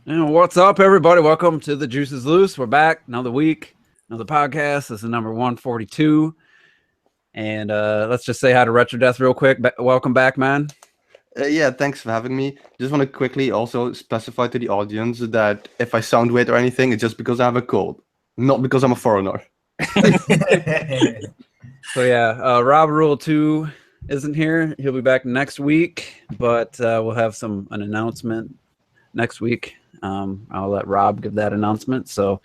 And what's up, everybody? Welcome to The Juice is Loose. We're back. Another week, another podcast. This is number 142. And let's just say hi to Retro Death real quick. Welcome back, man. Yeah, thanks for having me. Just want to quickly also specify to the audience that if I sound weird or anything, it's just because I have a cold, not because I'm a foreigner. So yeah, Rob Rule 2 isn't here. He'll be back next week, but we'll have an announcement next week. I'll let Rob give that announcement. So,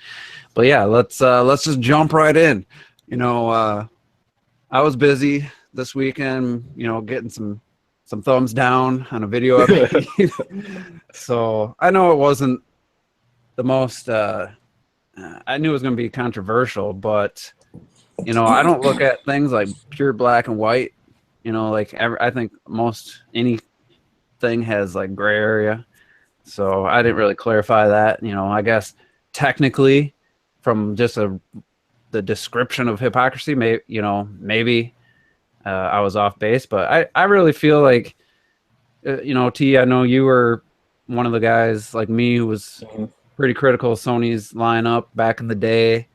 but yeah, let's just jump right in. I was busy this weekend, getting some thumbs down on a video update. So I know it wasn't the most. I knew it was going to be controversial, but I don't look at things like pure black and white. I think anything has like gray area. So I didn't really clarify that. I guess technically, from just the description of hypocrisy, maybe I was off base, but I really feel like, T, I know you were one of the guys like me who was pretty critical of Sony's lineup back in the day,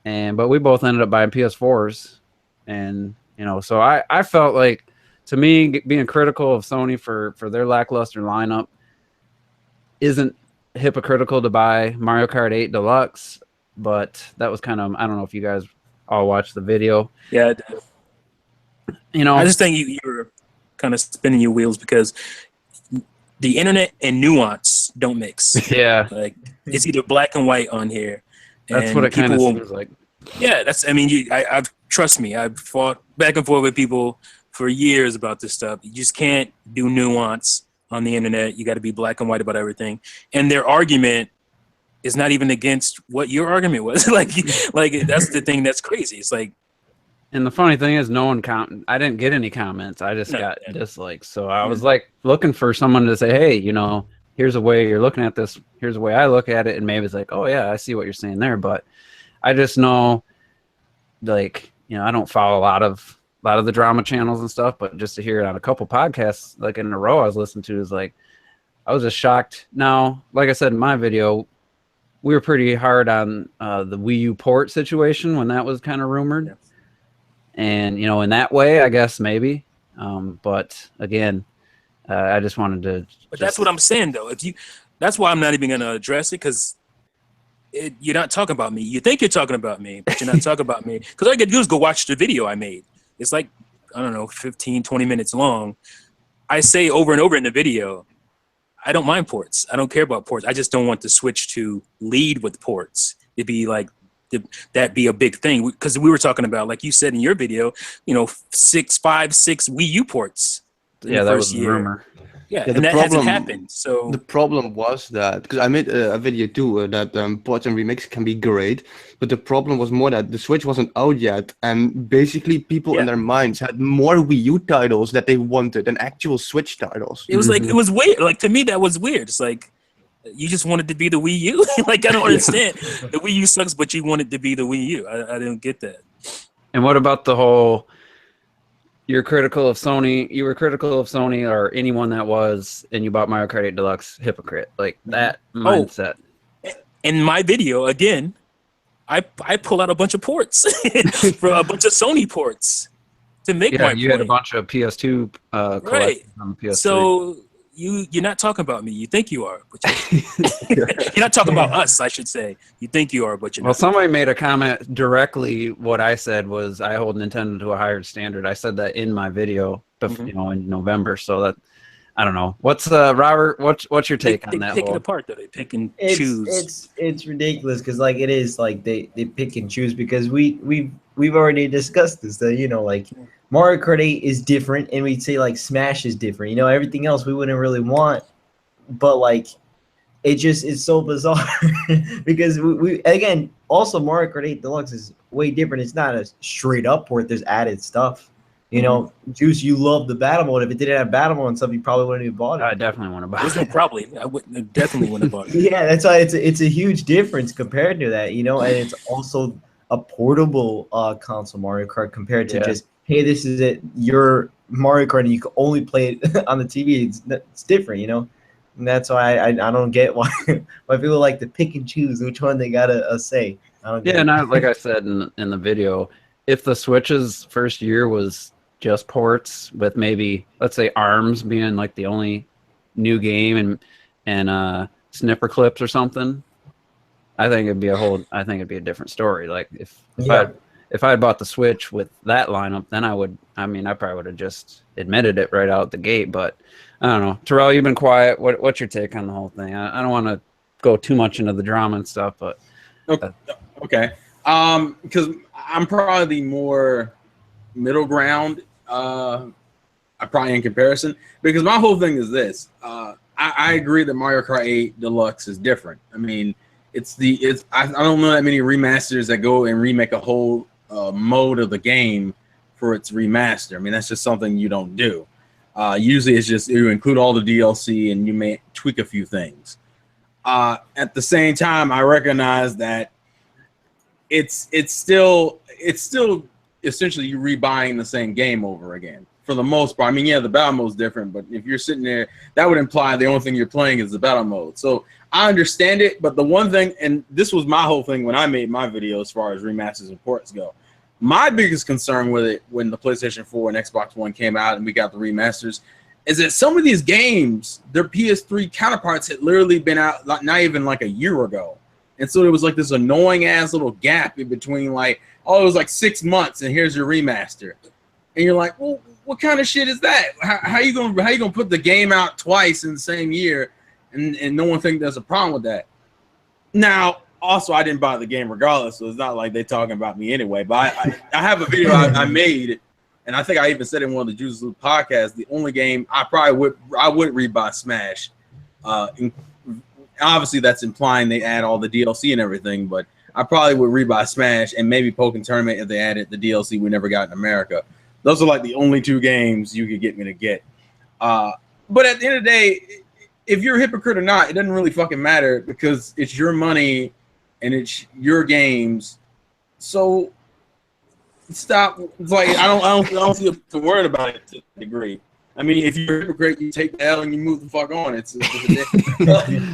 but we both ended up buying PS4s, and so I felt like, to me, being critical of Sony for their lackluster lineup isn't hypocritical to buy Mario Kart 8 Deluxe, but that was kind of, I don't know if you guys all watched the video. Yeah, I did. I just think you were kind of spinning your wheels because the internet and Nuance don't mix. Yeah. Like, it's either black and white on here. That's what it kind of seems like. Yeah, I've trust me, I've fought back and forth with people for years about this stuff. You just can't do nuance on the internet. You got to be black and white about everything. And their argument is not even against what your argument was. like that's the thing that's crazy. It's like, and the funny thing is, I didn't get any comments. I just got dislikes. So I was like looking for someone to say, hey, here's a way you're looking at this. Here's a way I look at it. And maybe it's like, oh yeah, I see what you're saying there. But I just know, like, I don't follow a lot of the drama channels and stuff, but just to hear it on a couple podcasts like in a row I was listening to is like, I was just shocked. Now, like I said in my video, we were pretty hard on the Wii U port situation when that was kind of rumored. Yes. And, in that way, I guess maybe. But again, I just wanted to. But that's what I'm saying, though. That's why I'm not even going to address it, because you're not talking about me. You think you're talking about me, but you're not talking about me. Because all you got to do is go watch the video I made. It's like, I don't know, 15, 20 minutes long. I say over and over in the video, I don't mind ports. I don't care about ports. I just don't want the Switch to lead with ports. It'd be like, that be a big thing. Because we were talking about, like you said in your video, 6 Wii U ports. Yeah, that was a rumor. Yeah, and that hasn't happened. So the problem was that, because I made a video too, that ports and remakes can be great, but the problem was more that the Switch wasn't out yet, and basically people in their minds had more Wii U titles that they wanted than actual Switch titles. It was like, it was weird. Like, to me, that was weird. It's like, you just wanted to be the Wii U. Like, I don't understand. The Wii U sucks, but you wanted to be the Wii U. I didn't get that. And what about the whole? You're critical of Sony. You were critical of Sony or anyone that was, and you bought Mario Kart 8 Deluxe. Hypocrite, like that mindset. In my video, again, I pull out a bunch of ports for a bunch of Sony ports to make my point. You had a bunch of PS2 right on PS3. So you're not talking about me. You think you are, but you're not talking about us, I should say. You think you are, but you're not. Well, somebody made a comment directly. What I said was, I hold Nintendo to a higher standard. I said that in my video, in November. So that, I don't know. What's Robert? What's your take on that? They pick it apart, though. They pick and choose. It's ridiculous, because like it is like they pick and choose, because we've already discussed this, that like Mario Kart 8 is different, and we'd say like Smash is different. Everything else we wouldn't really want, but like it's so bizarre because we again, also Mario Kart 8 Deluxe is way different. It's not a straight up port. There's added stuff. Juice, you love the battle mode. If it didn't have battle mode and stuff, you probably wouldn't have bought it. I definitely want to buy it. Probably. I definitely wouldn't have bought it. Yeah, that's why it's a huge difference compared to that, and it's also a portable console Mario Kart compared to just, hey, this is your Mario Kart and you can only play it on the TV. It's different, And that's why I don't get why people like to pick and choose which one they gotta say. I don't get Yeah, it. and like I said in the video, if the Switch's first year was just ports with maybe, let's say, ARMS being like the only new game and snipper clips or something, I think it'd be a different story. Like if I had bought the Switch with that lineup, then I probably would have just admitted it right out the gate. But I don't know. Terrell, you've been quiet. What's your take on the whole thing? I don't want to go too much into the drama and stuff, but Okay. Because I'm probably more middle ground. Probably in comparison, because my whole thing is this. I agree that Mario Kart 8 Deluxe is different. I mean, I don't know that many remasters that go and remake a whole mode of the game for its remaster. I mean, that's just something you don't do. Usually, it's just you include all the DLC and you may tweak a few things. At the same time, I recognize that it's still essentially you rebuying the same game over again for the most part. I mean, yeah, the battle mode is different, but if you're sitting there, that would imply the only thing you're playing is the battle mode. So I understand it, but the one thing, and this was my whole thing when I made my video as far as remasters and ports go, my biggest concern with it when the PlayStation 4 and Xbox One came out and we got the remasters is that some of these games, their PS3 counterparts had literally been out not even like a year ago. And so there was like this annoying ass little gap in between, like, oh, it was like 6 months and here's your remaster. And you're like, well, what kind of shit is that? How you gonna put the game out twice in the same year and no one think there's a problem with that? Now, also, I didn't buy the game regardless, so it's not like they're talking about me anyway. But I have a video I made, and I think I even said in one of the Juice Loop podcasts, the only game I would rebuy Smash. Obviously, that's implying they add all the DLC and everything, but I probably would rebuy Smash and maybe Pokken Tournament if they added the DLC we never got in America. Those are like the only two games you could get me to get. But at the end of the day, if you're a hypocrite or not, it doesn't really fucking matter because it's your money and it's your games. So stop. It's like I don't see a word about it to a degree. I mean, if you're a hypocrite, you take the L and you move the fuck on. It's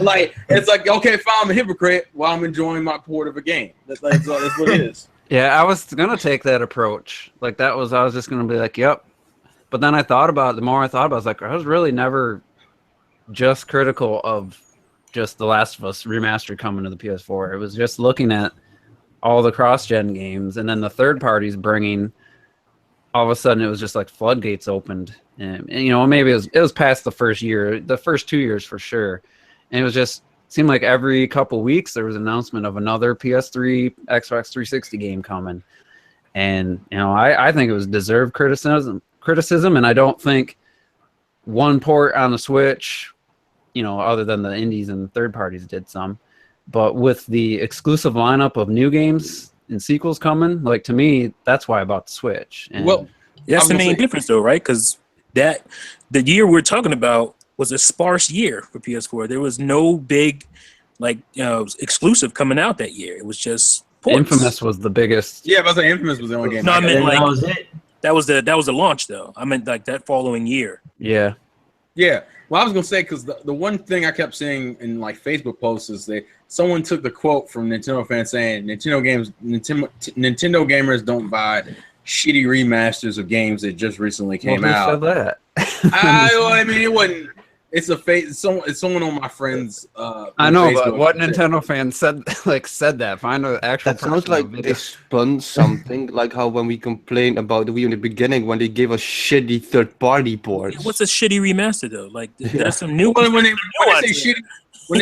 like okay, fine, I'm a hypocrite while I'm enjoying my port of a game. That's what it is. yeah, I was gonna take that approach. Like I was just gonna be like, yep. But then I thought about it. The more I thought about it, I was like, I was really never just critical of just The Last of Us remastered coming to the PS4. It was just looking at all the cross-gen games, and then the third parties bringing. All of a sudden, it was just like floodgates opened, and you know, maybe it was past the first year, the first 2 years for sure, and it was just seemed like every couple weeks there was an announcement of another PS3, Xbox 360 game coming, and you know, I think it was deserved criticism, and I don't think one port on the Switch, you know, other than the indies and third parties did some, but with the exclusive lineup of new games and sequels coming, like to me, that's why I bought the Switch. And well, that's the main difference, though, right? Because the year we're talking about was a sparse year for PS4. There was no big, like, exclusive coming out that year. It was just ports. Infamous was the biggest. Yeah, but I say Infamous was the only game. No, I meant like that was it. that was the launch, though. I meant like that following year. Yeah. Yeah. Well, I was gonna say because the one thing I kept seeing in like Facebook posts is that someone took the quote from Nintendo fans saying Nintendo gamers don't buy shitty remasters of games that just recently came out. Said that? I mean, it wasn't. It's a face. It's someone on my friends. I know, Facebook but what Nintendo fan said that? Find an actual. That sounds like they spun something, like how when we complained about the Wii in the beginning when they gave us shitty third-party ports. What's a shitty remaster though? Like there's some new. When they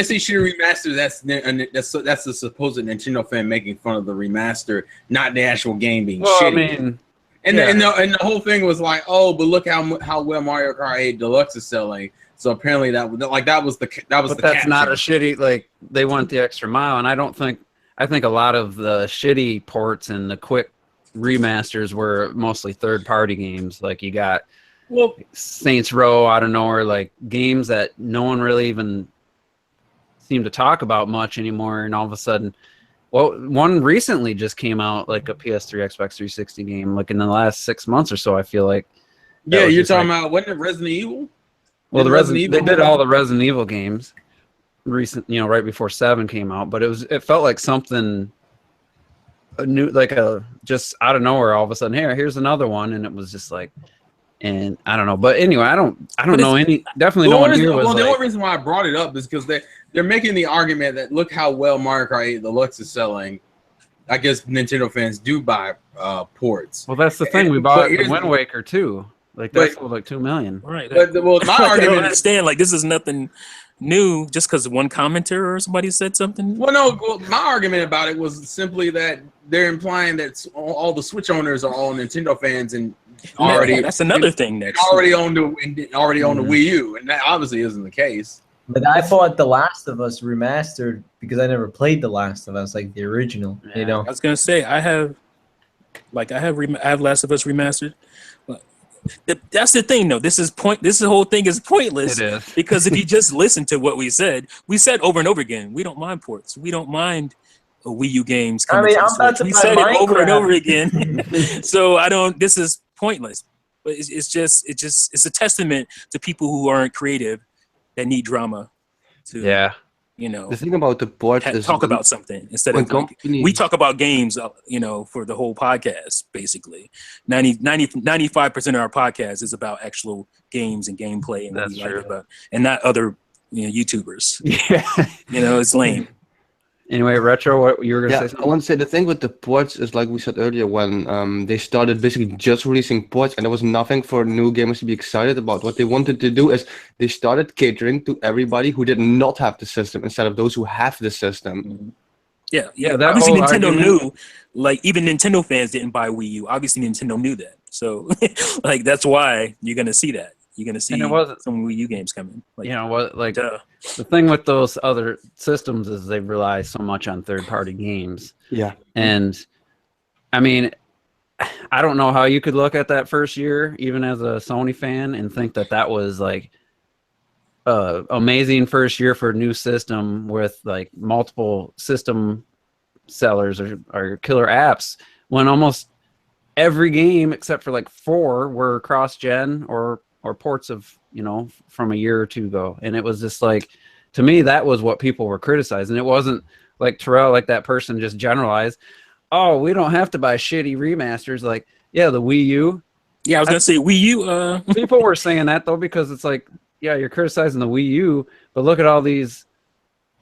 say shitty remaster, that's the supposed Nintendo fan making fun of the remaster, not the actual game being shitty. I mean, and the whole thing was like, oh, but look how well Mario Kart 8 Deluxe is selling. So apparently that was the but that's not a shitty, like they went the extra mile, and I think a lot of the shitty ports and the quick remasters were mostly third party games. Like you got Saints Row out of nowhere, like games that no one really even seemed to talk about much anymore, and all of a sudden, one recently just came out, like a PS3, Xbox 360 game, like in the last 6 months or so. I feel like. Yeah, you're talking about wasn't it Resident Evil? Well, Did the Resident Resident they Evil did all the Resident Evil games recent, right before 7 came out, but it felt like something a new, like a just out of nowhere, all of a sudden, here's another one, and it was just like, and I don't know, but anyway, I don't But know definitely no one here was the like, only reason why I brought it up is because they're making the argument that look how well Mario Kart 8 Deluxe is selling. I guess Nintendo fans do buy ports. well, that's the thing, we bought the Wind Waker too, like that sold like 2 million. Right. But my Like, I don't argument understand. Like, this is nothing new just because one commenter or somebody said something. my argument about it was simply that they're implying that all the Switch owners are all Nintendo fans and already that's another thing that already own the Wii U, and that obviously isn't the case. But I bought The Last of Us remastered because I never played The Last of Us, like the original. Yeah. You know, I was gonna say I have Last of Us remastered. But that's the thing, though. This whole thing is pointless. It is. Because if you just listen to what we said over and over again, we don't mind ports. We don't mind Wii U games coming to the Switch. We said it over and over again. So I don't. This is pointless. But it's a testament to people who aren't creative that need drama to The thing about the ports is talk about something instead of we talk about games, for the whole podcast. Basically, 95% of our podcast is about actual games and gameplay and what we like about, and not other YouTubers. Yeah, it's lame. Anyway, Retro, what you were gonna say? I Something? want to say the thing with the ports is like we said earlier, when they started basically just releasing ports and there was nothing for new gamers to be excited about. What they wanted to do is they started catering to everybody who did not have the system instead of those who have the system. Yeah. That Obviously, whole Nintendo argument- knew. Like, even Nintendo fans didn't buy Wii U. Obviously, Nintendo knew that. So, like, that's why you're gonna see that. You're gonna see some Wii U games coming. Like, the thing with those other systems is they rely so much on third-party games. Yeah. And I mean, I don't know how you could look at that first year, even as a Sony fan, and think that was like amazing first year for a new system with like multiple system sellers or killer apps, when almost every game except for like 4 were cross-gen or ports of from a year or two ago. And it was just like, to me, that was what people were criticizing. It wasn't like Terrell, like that person just generalized, oh, we don't have to buy shitty remasters. Like, yeah, the Wii U. Yeah, I was gonna say Wii U. People were saying that though, because it's like, yeah, you're criticizing the Wii U, but look at all these,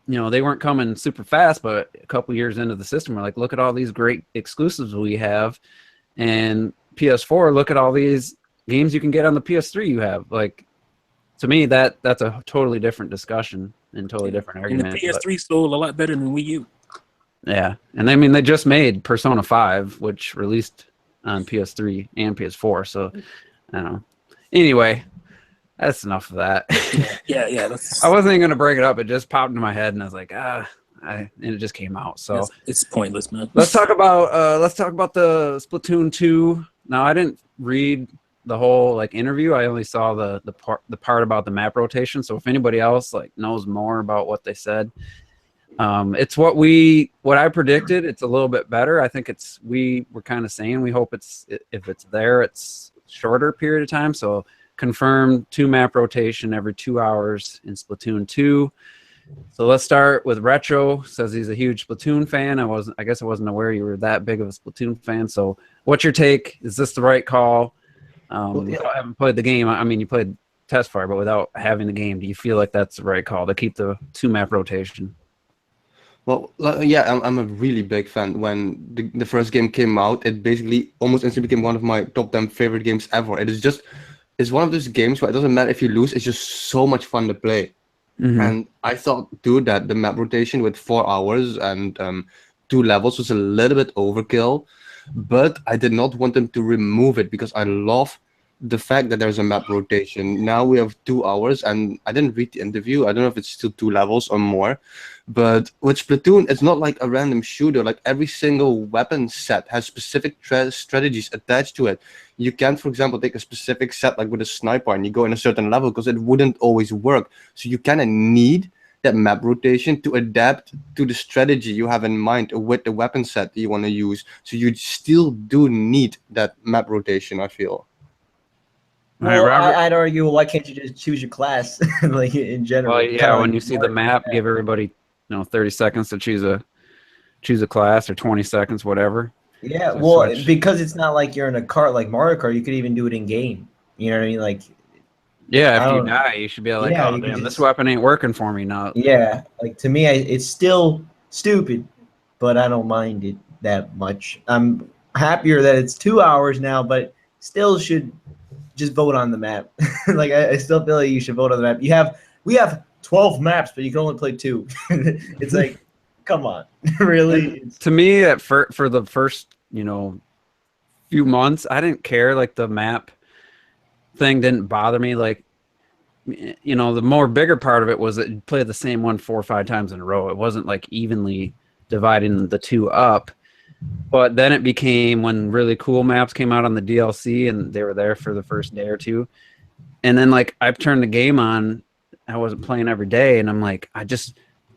they weren't coming super fast, but a couple years into the system, we're like, look at all these great exclusives we have. And PS4, look at all these games you can get on the PS3 you have. Like, to me, that's a totally different discussion and totally different argument. And the PS3 sold a lot better than Wii U. Yeah, and I mean, they just made Persona 5, which released on PS3 and PS4, so I don't know. Anyway, that's enough of that. Yeah. I wasn't even going to bring it up. It just popped into my head, and I was like, and it just came out. So it's pointless, man. Let's talk about the Splatoon 2. Now, I didn't read the whole interview. I only saw the part about the map rotation. So if anybody else knows more about what they said, it's what I predicted. It's a little bit better. I think we were kind of saying we hope if it's there, it's shorter period of time. So confirmed 2 map rotation every 2 hours in Splatoon 2. So let's start with Retro. Says he's a huge Splatoon fan. I guess I wasn't aware you were that big of a Splatoon fan. So what's your take? Is this the right call? I haven't played the game. I mean, you played test fire, but without having the game, do you feel like that's the right call to keep the 2 map rotation? Well, yeah, I'm a really big fan. When the first game came out, it basically almost instantly became one of my top 10 favorite games ever. It's one of those games where it doesn't matter if you lose, it's just so much fun to play. Mm-hmm. And I thought, too, that the map rotation with 4 hours and 2 levels was a little bit overkill. But I did not want them to remove it because I love the fact that there's a map rotation. Now we have 2 hours, and I didn't read the interview. I don't know if it's still 2 levels or more. But with Splatoon, it's not like a random shooter. Like, every single weapon set has specific strategies attached to it. You can't, for example, take a specific set like with a sniper and you go in a certain level because it wouldn't always work. So you kind of need that map rotation to adapt to the strategy you have in mind with the weapon set that you want to use. So you still do need that map rotation, I feel. All right, Well, Robert. I'd argue, why can't you just choose your class, like in general? Well, Kinda yeah, like when you see the Mario map, give everybody 30 seconds to choose a class, or 20 seconds, whatever. Yeah, to well, switch. because it's not like you're in a cart like Mario Kart. You could even do it in game. You know what I mean? Like, Yeah, I after you don't. die, you should be like, Yeah, oh you could damn, this just. weapon ain't working for me now. Yeah, like to me, it's still stupid, but I don't mind it that much. I'm happier that it's 2 hours now, but still should just vote on the map. Like I still feel like you should vote on the map. We have 12 maps, but you can only play 2. It's like, come on, really? And to me, for the first few months, I didn't care. Like the map thing didn't bother me. Like the more bigger part of it was that you play the same one 4 or 5 times in a row. It wasn't like evenly dividing the two up. But then it became when really cool maps came out on the DLC, and they were there for the first day or two. And then like I've turned the game on. I wasn't playing every day, and I'm like,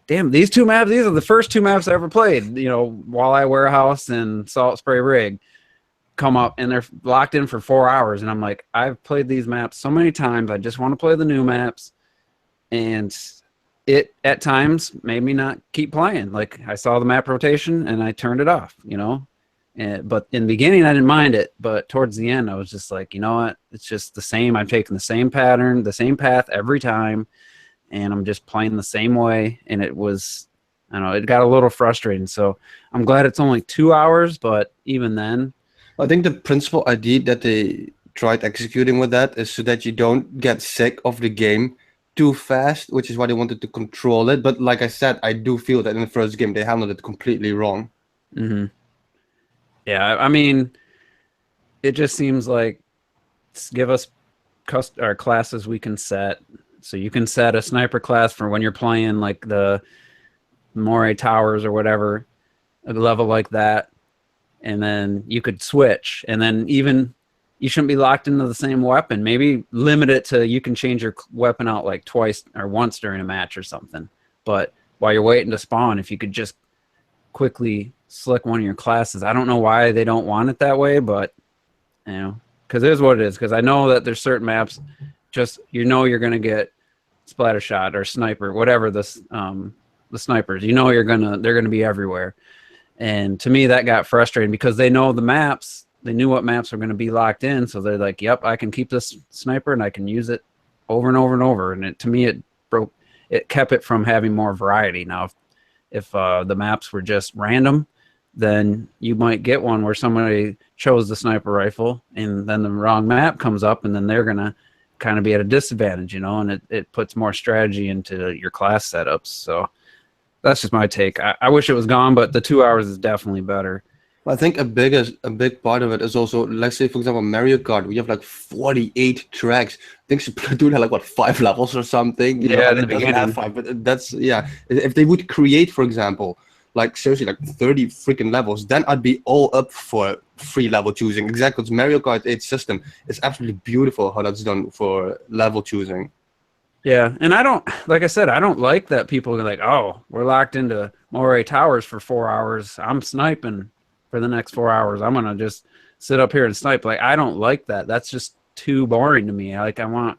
damn, these 2 maps, these are the first 2 maps I ever played. Walleye Warehouse and Salt Spray Rig come up, and they're locked in for 4 hours. And I'm like, I've played these maps so many times. I just want to play the new maps. And it at times made me not keep playing. Like I saw the map rotation and I turned it off, but in the beginning I didn't mind it, but towards the end I was just like, you know what, it's just the same. I'm taking the same pattern, the same path every time, and I'm just playing the same way. And it was, I don't know, it got a little frustrating. So I'm glad it's only 2 hours, but even then, I think the principal idea that they tried executing with that is so that you don't get sick of the game too fast, which is why they wanted to control it. But like I said, I do feel that in the first game they handled it completely wrong. mm-hmm. Yeah, I mean, it just seems like give us our classes we can set. So you can set a sniper class for when you're playing like the Moray Towers or whatever, a level like that, and then you could switch. And then even you shouldn't be locked into the same weapon. Maybe limit it to you can change your weapon out like twice or once during a match or something. But while you're waiting to spawn, if you could just quickly select one of your classes. I don't know why they don't want it that way, but because it is what it is. Because I know that there's certain maps, just you're gonna get splatter shot or sniper, whatever the snipers. They're gonna be everywhere. And to me, that got frustrating because they know the maps. They knew what maps were going to be locked in, so they're like, "Yep, I can keep this sniper and I can use it over and over and over." And to me, it kept it from having more variety. Now, if the maps were just random, then you might get one where somebody chose the sniper rifle, and then the wrong map comes up, and then they're gonna kind of be at a disadvantage, and it puts more strategy into your class setups. So that's just my take. I wish it was gone, but the 2 hours is definitely better. I think a big part of it is also, let's say for example Mario Kart, we have like 48 tracks. I think Splatoon had like 5 levels or something. Yeah, in the it doesn't beginning. have 5, but that's If they would create, for example, like seriously like 30 freaking levels, then I'd be all up for free level choosing. Exactly, because Mario Kart 8 system is absolutely beautiful how that's done for level choosing. Yeah, and like I said, I don't like that people are like, oh, we're locked into Moray Towers for 4 hours. I'm sniping for the next 4 hours. I'm gonna just sit up here and snipe. Like, I don't like that. That's just too boring to me. Like, I want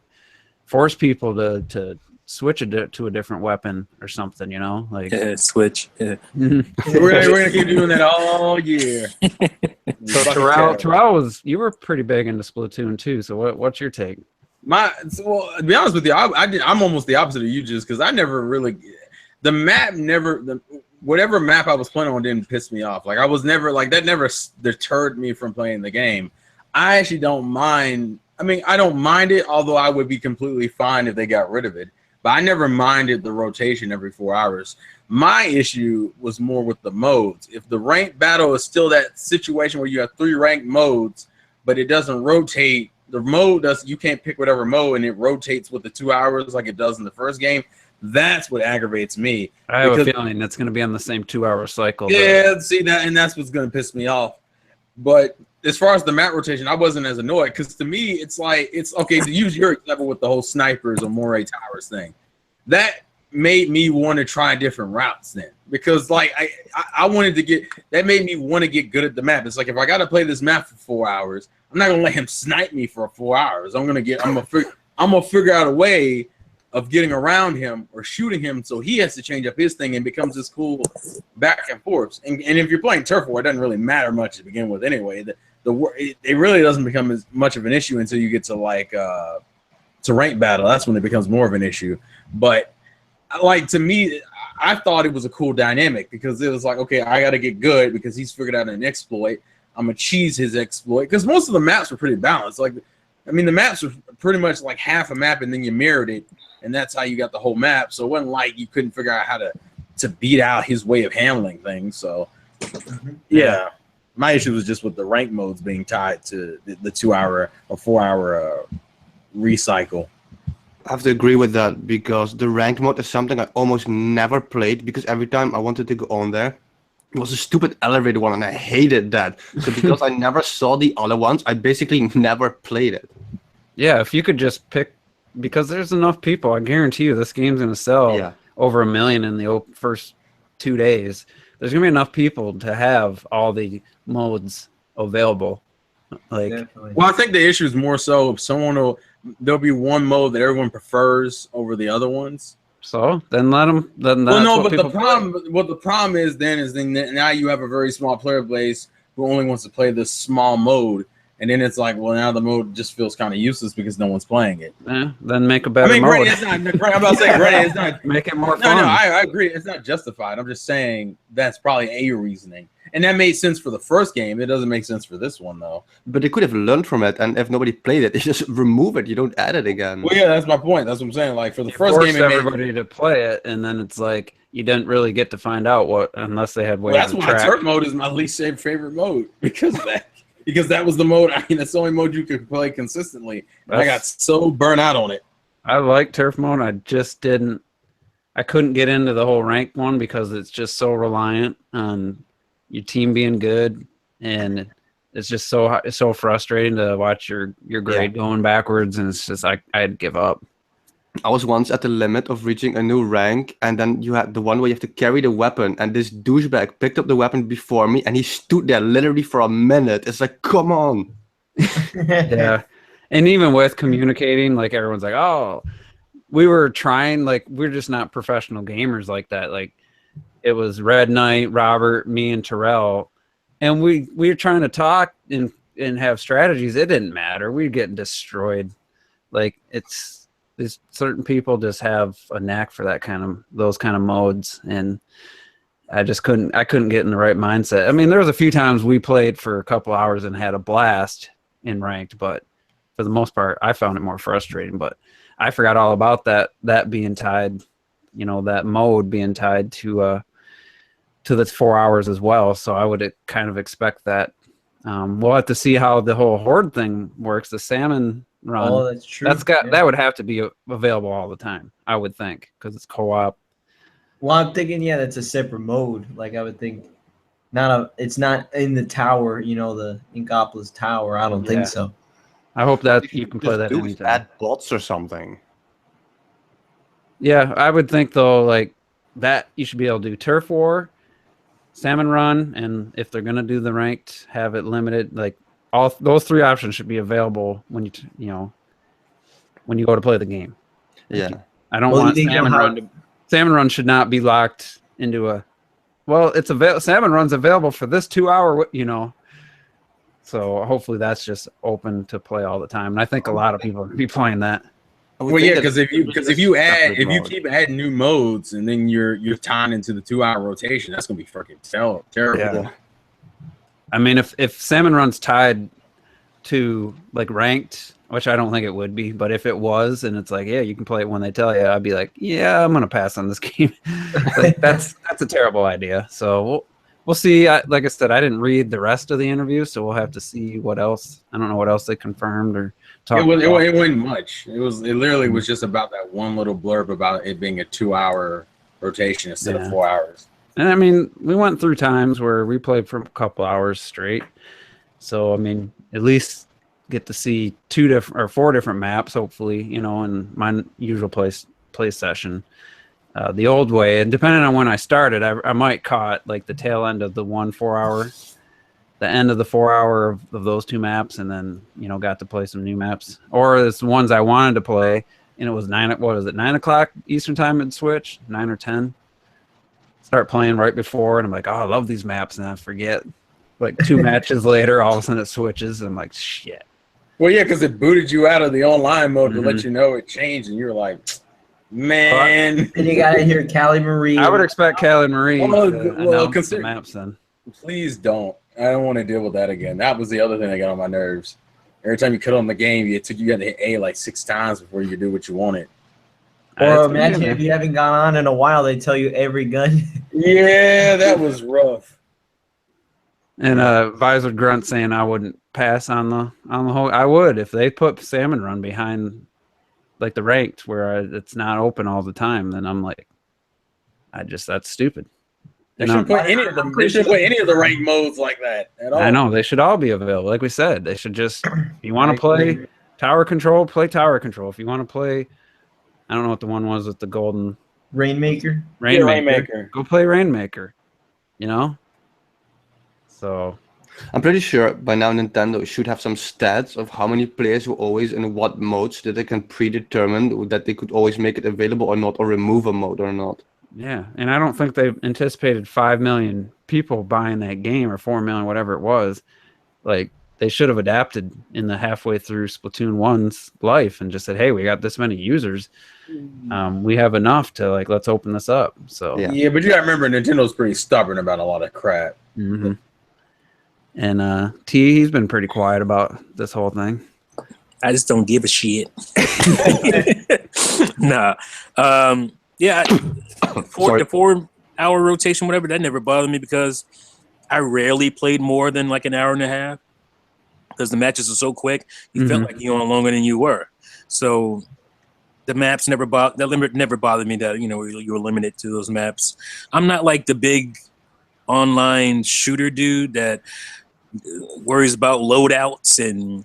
force people to switch to a different weapon or something. Like switch. Yeah. We're gonna keep doing that all year. So Terrell you were pretty big into Splatoon too. So what's your take? To be honest with you, I'm almost the opposite of you, just because I never really, whatever map I was playing on didn't piss me off. Like I was never like that. Never deterred me from playing the game. I actually don't mind. I mean, I don't mind it, although I would be completely fine if they got rid of it. But I never minded the rotation every 4 hours. My issue was more with the modes. If the ranked battle is still that situation where you have 3 ranked modes, but it doesn't rotate. The mode you can't pick whatever mode and it rotates with the 2 hours like it does in the first game. That's what aggravates me. I have a feeling that's going to be on the same 2 hour cycle. Yeah, see that, and that's what's going to piss me off. But as far as the map rotation, I wasn't as annoyed because to me, it's like, it's okay to use your example with the whole snipers or Moray Towers thing. That made me want to try different routes then, because like I wanted to get, that made me want to get good at the map. It's like, if I got to play this map for 4 hours, I'm not gonna let him snipe me for 4 hours. I'm gonna figure out a way of getting around him or shooting him, so he has to change up his thing and becomes this cool back and forth. And if you're playing turf war, it doesn't really matter much to begin with anyway. It really doesn't become as much of an issue until you get to like to rank battle. That's when it becomes more of an issue. But like, to me, I thought it was a cool dynamic, because it was like, okay, I got to get good because he's figured out an exploit. I'm gonna cheese his exploit, because most of the maps were pretty balanced. Like, I mean, the maps were pretty much like half a map, and then you mirrored it, and that's how you got the whole map. So it wasn't like you couldn't figure out how to beat out his way of handling things. So yeah, my issue was just with the rank modes being tied to the 2 hour or 4 hour recycle. I have to agree with that, because the ranked mode is something I almost never played, because every time I wanted to go on there, it was a stupid elevator one, and I hated that. So because I never saw the other ones, I basically never played it. Yeah, if you could just pick, because there's enough people, I guarantee you this game's going to sell over 1 million in the first 2 days. There's going to be enough people to have all the modes available. Like, Definitely. Well, I think the issue is more so if there'll be one mode that everyone prefers over the other ones. so then let them. Then that's Well, no, what but the people problem, what the problem is then now you have a very small player base who only wants to play this small mode, and then it's like, well, now the mode just feels kind of useless because no one's playing it. Yeah, then make a better I mean, mode. granted, it's not. I'm not saying granted, it's not. Make it more No, fun. I agree. It's not justified. I'm just saying that's probably a reasoning, and that made sense for the first game. It doesn't make sense for this one though. But they could have learned from it, and if nobody played it, they just remove it. You don't add it again. Well, yeah, that's my point. That's what I'm saying. Like, for the first Forced game, it made, everybody to play it, and then it's like you didn't really get to find out what, unless they had ways well, that's to why track. turf mode is my least favorite mode, because of that. Because that was the mode. I mean, that's the only mode you could play consistently. And I got so burnt out on it. I like turf mode. I just didn't. I couldn't get into the whole ranked one because it's just so reliant on your team being good, and it's just so frustrating to watch your grade going backwards, and it's just I'd give up. I was once at the limit of reaching a new rank, and then you had the one where you have to carry the weapon, and this douchebag picked up the weapon before me, and he stood there literally for a minute. It's like, come on. Yeah. And even with communicating, like, everyone's like, oh, we were trying, like, we're just not professional gamers like that. Like, it was Red Knight, Robert, me, and Terrell, and we were trying to talk and have strategies. It didn't matter. We were getting destroyed. Like, there's certain people just have a knack for those kind of modes, and I couldn't get in the right mindset. I mean, there was a few times we played for a couple hours and had a blast in ranked, but for the most part, I found it more frustrating. But I forgot all about that being tied, that mode being tied to the 4 hours as well. So I would kind of expect that. We'll have to see how the whole horde thing works. The salmon run. Oh, that's true. That would have to be available all the time, I would think, because it's co-op. Well, I'm thinking, that's a separate mode. Like, I would think, it's not in the tower, the Inkopolis tower. I don't think so. I hope that you can play that anytime. Add bots or something. Yeah, I would think though, like that you should be able to do turf war, salmon run, and if they're gonna do the ranked, have it limited. Like all those 3 options should be available when you go to play the game. Yeah. I don't want salmon run. Salmon run should not be locked into a. Well, salmon run's available for this 2 hour. So hopefully that's just open to play all the time, and I think a lot of people are gonna be playing that. Well, yeah, because if you keep adding new modes and then you're tying into the 2 hour rotation, that's gonna be freaking terrible. Yeah. I mean, if salmon run's tied to like ranked, which I don't think it would be, but if it was, and it's like, yeah, you can play it when they tell you, I'd be like, yeah, I'm gonna pass on this game. Like, that's a terrible idea. So we'll see. Like I said, I didn't read the rest of the interview, so we'll have to see what else. I don't know what else they confirmed or talked about. It wasn't much. It literally was just about that one little blurb about it being a 2 hour rotation instead of 4 hours. And I mean, we went through times where we played for a couple hours straight. So I mean, at least get to see 4 different maps, hopefully, in my usual play session. the old way, and depending on when I started, I might caught like the tail end of the 4 hour, the end of the 4 hour of those two maps, and then got to play some new maps, or it's ones I wanted to play, and it was 9 o'clock Eastern time at Switch, 9 or 10. Start playing right before, and I'm like, oh, I love these maps, and I forget. Like 2 matches later, all of a sudden it switches, and I'm like, shit. Well, yeah, because it booted you out of the online mode to let you know it changed, and you're like, man. And you gotta hear Callie Marie. I would expect Callie Marie to announce the maps then. Please don't. I don't want to deal with that again. That was the other thing that got on my nerves. Every time you cut on the game, you had to hit A like 6 times before you could do what you wanted. Or imagine if you haven't gone on in a while, they tell you every gun. Yeah, that was rough. And Visor Grunt saying I wouldn't pass on the whole. I would if they put Salmon Run behind like the ranked where it's not open all the time. Then I'm like, that's stupid. They shouldn't put any of them. They shouldn't put any of the ranked modes like that at all. I know they should all be available. Like we said, they should just. If you want to play Tower Control, play Tower Control. If you want to play, I don't know what the one was with the golden Rainmaker. Rainmaker. Go play Rainmaker. So I'm pretty sure by now Nintendo should have some stats of how many players were always in what modes that they can predetermine that they could always make it available or not, or remove a mode or not. Yeah, and I don't think they've anticipated 5 million people buying that game, or 4 million, whatever it was. Like, they should have adapted in the halfway through Splatoon 1's life and just said, hey, we got this many users. We have enough to, like, let's open this up. So yeah, but you gotta remember, Nintendo's pretty stubborn about a lot of crap. Mm-hmm. And he's been pretty quiet about this whole thing. I just don't give a shit. Nah. Yeah, the 4 hour rotation, whatever, that never bothered me because I rarely played more than like an hour and a half because the matches are so quick. You felt like you were on longer than you were. So the maps never bothered me that, you were limited to those maps. I'm not like the big online shooter dude that worries about loadouts and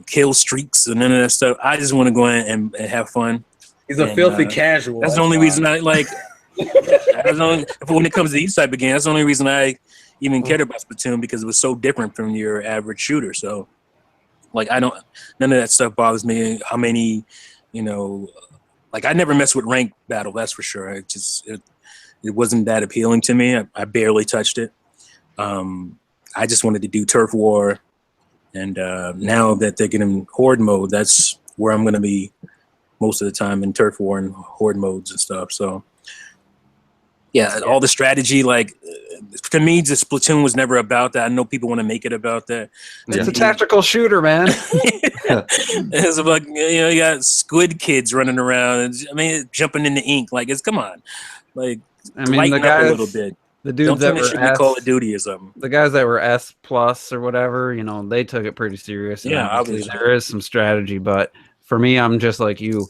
kill streaks and none of that stuff. I just want to go in and have fun. He's a filthy casual. That's the only reason I like. When it comes to these type of games, that's the only reason I even cared about Splatoon, because it was so different from your average shooter. So, like, none of that stuff bothers me. How many, I never messed with ranked battle. That's for sure. It wasn't that appealing to me. I barely touched it. I just wanted to do turf war, and now that they're getting horde mode, that's where I'm going to be most of the time, in turf war and horde modes and stuff. So yeah, all the strategy, like, to me, the Splatoon was never about that. I know people want to make it about that. It's a tactical shooter, man. It's like, you got squid kids running around, jumping in the ink. Like, come on, like, lighten up a little bit. The dudes that were Call of Duty or something. The guys that were S+ or whatever, they took it pretty serious. Yeah, obviously there is some strategy, but for me, I'm just like you.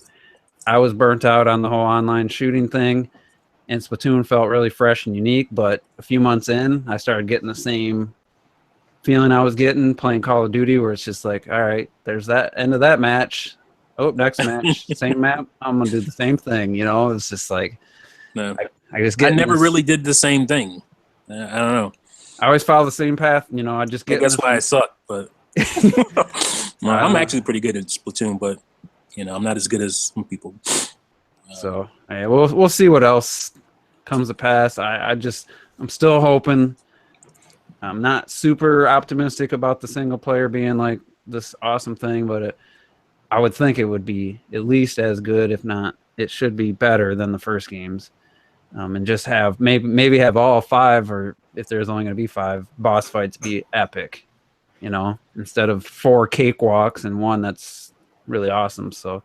I was burnt out on the whole online shooting thing, and Splatoon felt really fresh and unique. But a few months in, I started getting the same feeling I was getting playing Call of Duty, where it's just like, all right, there's that end of that match. Oh, next match, same map. I'm gonna do the same thing. It's just like, no. I never really did the same thing. I don't know. I always follow the same path. I just get. That's why I suck. But I'm actually pretty good at Splatoon, but I'm not as good as some people. So we'll see what else comes to pass. I'm still hoping. I'm not super optimistic about the single player being like this awesome thing, but I would think it would be at least as good, if not, it should be better than the first games. And just have maybe have all 5, or if there's only going to be 5 boss fights, be epic, instead of 4 cakewalks and 1 that's really awesome. So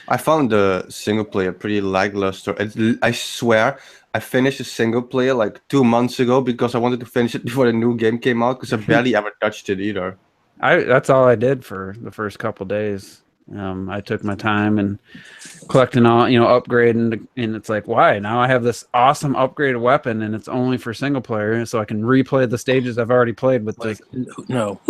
I found the single player pretty lackluster. I swear I finished a single player like 2 months ago because I wanted to finish it before the new game came out, because I barely ever touched it either. That's all I did for the first couple days. I took my time and collecting all, upgrading, and it's like, why? Now I have this awesome upgraded weapon, and it's only for single player, so I can replay the stages I've already played with no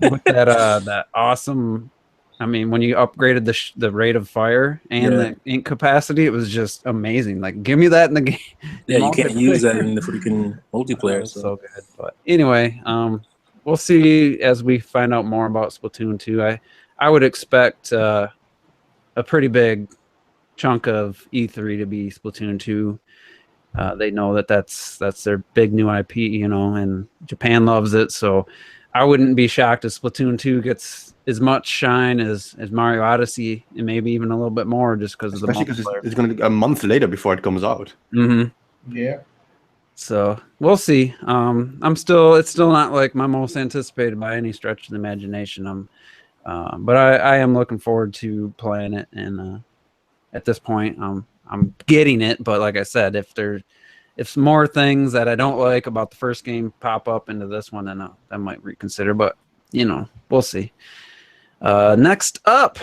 with that awesome I mean, when you upgraded the rate of fire and the ink capacity, it was just amazing. Like, give me that in the game. Yeah, you can't use that in the freaking multiplayer. So good. But anyway, we'll see as we find out more about Splatoon 2. I would expect a pretty big chunk of E3 to be Splatoon 2. They know that's their big new IP, you know, and Japan loves it. So I wouldn't be shocked if Splatoon 2 gets as much shine as Mario Odyssey, and maybe even a little bit more, just because of the Especially because multiplayer. it's going to be a month later before it comes out. Mm-hmm. Yeah. So we'll see. It's still not like my most anticipated by any stretch of the imagination. But I am looking forward to playing it, and at this point, I'm getting it. But like I said, if more things that I don't like about the first game pop up into this one, then I might reconsider. But you know, we'll see. Next up,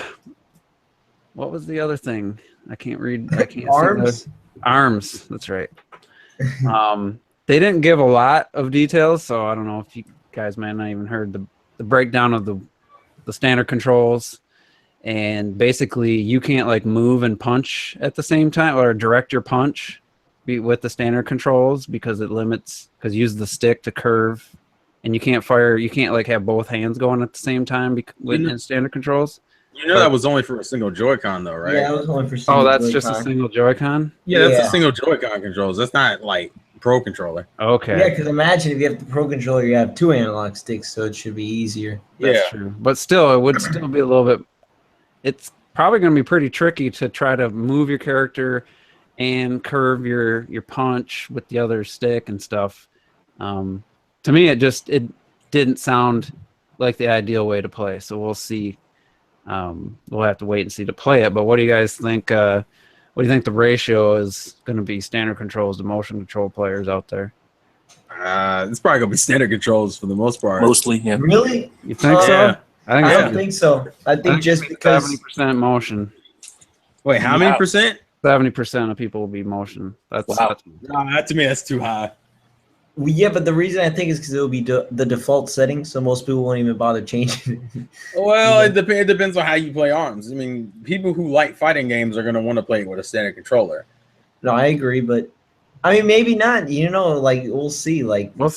what was the other thing? I can't read. I can't Arms. see arms. That's right. They didn't give a lot of details, so I don't know if you guys might not even heard the breakdown of the standard controls. And basically, you can't like move and punch at the same time, or direct your punch with the standard controls, because it limits. Because you use the stick to curve, and you can't fire. You can't like have both hands going at the same time in standard controls. You know that was only for a single Joy-Con though, right? Yeah, that was only for single Oh, that's Joy-Con. just a single Joy-Con? Yeah, that's Yeah. a single Joy-Con controls. That's not like Pro Controller. Okay. Yeah, because imagine if you have the Pro Controller, you have 2 analog sticks, so it should be easier. That's true. But still, it would still be a little bit... It's probably going to be pretty tricky to try to move your character and curve your punch with the other stick and stuff. To me, it didn't sound like the ideal way to play, so we'll see. We'll have to wait and see to play it. But what do you guys think? What do you think the ratio is going to be standard controls to motion control players out there? It's probably gonna be standard controls for the most part. Mostly, yeah. Really? You think so? Yeah. I I don't think so. I think just because 70% motion. Wait, how many percent? 70% of people will be motion. That's Nah, to me, that's too high. yeah, but the reason I think is because it will be the default setting, so most people won't even bother changing it. Well, it depends on how you play ARMS. I mean, people who like fighting games are gonna want to play it with a standard controller. No, I agree, but I mean, maybe not. You know, like we'll see. Like well,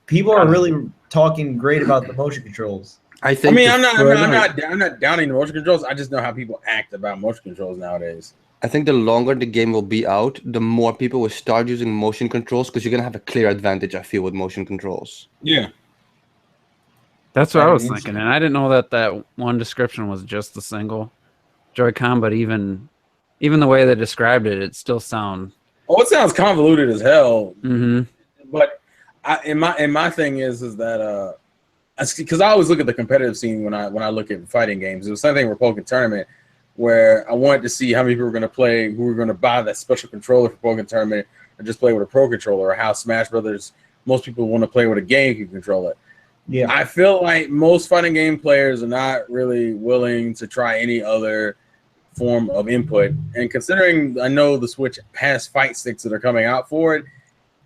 people are really talking great about the motion controls. I think. I mean, I'm not downing the motion controls. I just know how people act about motion controls nowadays. I think the longer the game will be out, the more people will start using motion controls, because you're gonna have a clear advantage, I feel, with motion controls. Yeah. that's what I was thinking, and I didn't know that one description was just the single Joy-Con, but even the way they described it, it still sound. Oh, it sounds convoluted as hell. Mm-hmm. But my thing is that because I always look at the competitive scene when I look at fighting games. It was something for Pokken Tournament where I wanted to see how many people were going to play, who were going to buy that special controller for Pokken Tournament and just play with a Pro Controller, or how Smash Brothers, most people want to play with a GameCube controller. Yeah, I feel like most fighting game players are not really willing to try any other form of input. And considering I know the Switch has fight sticks that are coming out for it,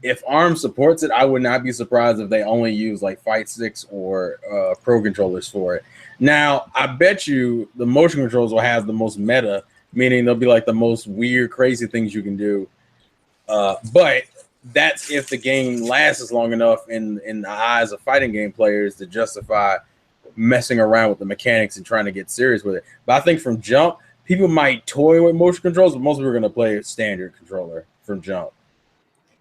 if ARM supports it, I would not be surprised if they only use like fight sticks or Pro Controllers for it. Now, I bet you the motion controls will have the most meta, meaning they'll be like the most weird, crazy things you can do. But that's if the game lasts long enough in the eyes of fighting game players to justify messing around with the mechanics and trying to get serious with it. But I think from jump, people might toy with motion controls, but most people are going to play a standard controller from jump.